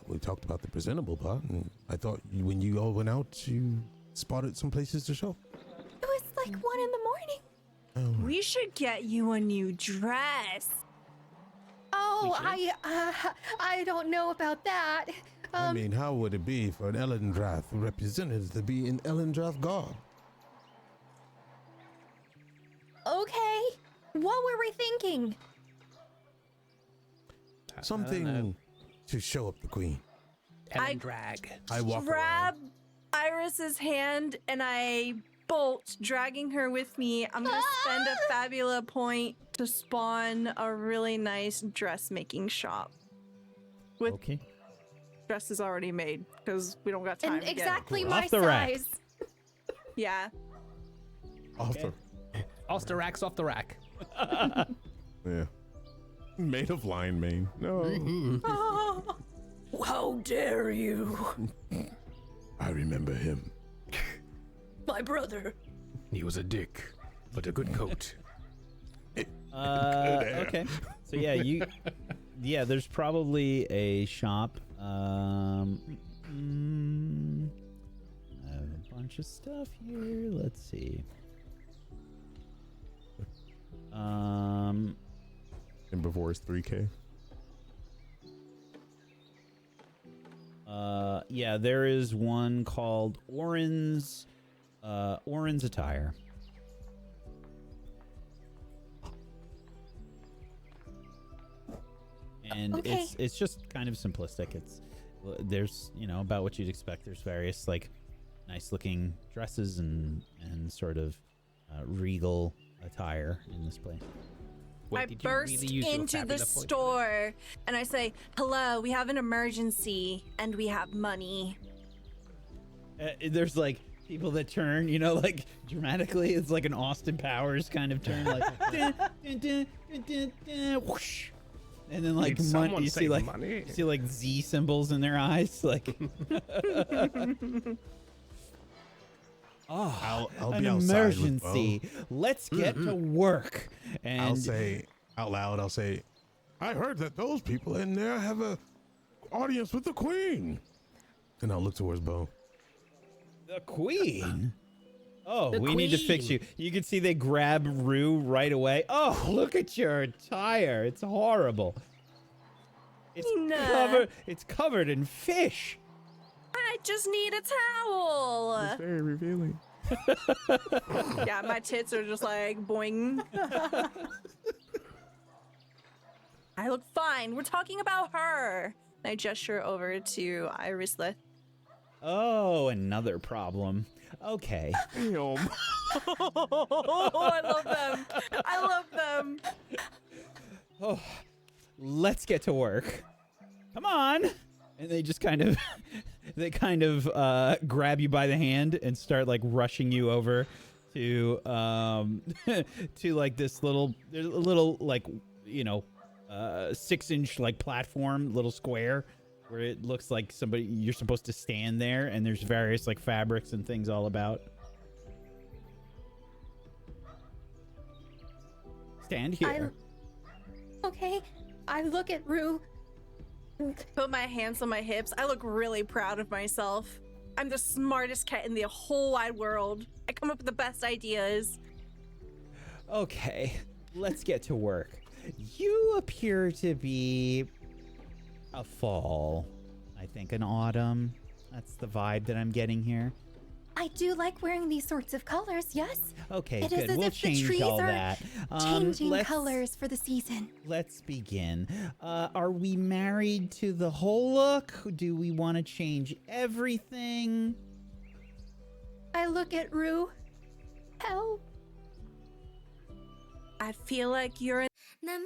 We talked about the presentable part, and I thought when you all went out, you spotted some places to shop. It was like 1 in the morning. Oh, We should get you a new dress. Oh, I don't know about that. I mean, how would it be for an Ellendrath representative to be in Ellendrath garb? Okay. What were we thinking? Something to show up the queen. Ellen drag. I walk Grab around. Iris's hand and I bolt, dragging her with me. I'm gonna spend a Fabula point to spawn a really nice dressmaking shop with Okay. dresses already made because we don't got time. And to get it. exactly Off my the rack. size. Yeah. Off the- Off the racks, off the rack. yeah. Made of lion mane. No. Oh, how dare you, I remember him. my brother? He was a dick, but a good coat. Okay. So yeah, there's probably a shop. I have a bunch of stuff here. Let's see. And before it's 3K. Yeah, there is one called Orin's Attire. And Okay. it's just kind of simplistic. There's about what you'd expect. There's various like nice looking dresses and sort of regal attire in this place. Wait, I did you burst really use your into the Fabula point? store and I say, "Hello, we have an emergency and we have money." There's like people that turn, like dramatically. It's like an Austin Powers kind of turn, like dun, dun, dun, dun, dun, dun, whoosh. And then like Did someone you say see like money? you see like Z symbols in their eyes, like. Oh, I'll an be outside with emergency. Let's get to work. And I'll say out loud, I heard that those people in there have a audience with the queen. And I'll look towards Bo. The queen. Oh, The we need to fix you. queen. You can see they grab Rue right away. Oh, look at your attire. It's horrible. It's Nah. covered in fish. I just need a towel. Very revealing. Yeah, my tits are just like boing. I look fine. We're talking about her. I gesture over to Irisla. Oh, another problem. Okay. Oh, I love them. I love them. Oh, let's get to work. Come on. And they just kind of grab you by the hand and start like rushing you over to to like this little like, you know, 6-inch like platform, little square where it looks like you're supposed to stand there, and there's various like fabrics and things all about. Stand here. Okay, I look at Rue. Put my hands on my hips. I look really proud of myself. I'm the smartest cat in the whole wide world. I come up with the best ideas. Okay, let's get to work. You appear to be a fall. I think an autumn. That's the vibe that I'm getting here. I do like wearing these sorts of colors, yes? Okay, It is good. as We'll if the change trees all are that. changing let's- colors for the season. Let's begin. Are we married to the whole look? Do we want to change everything? I look at Rue. Help. I feel like you're in 涙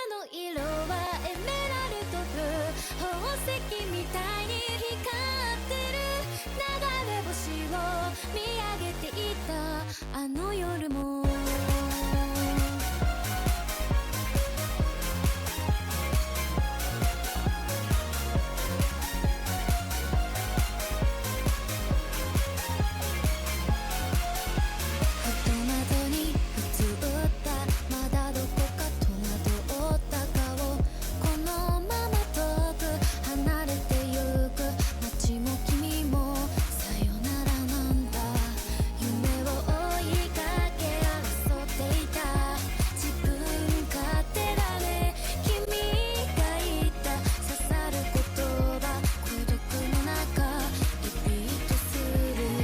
の色はエメラルドブルー宝石みたいに光ってる流れ星を見上げていた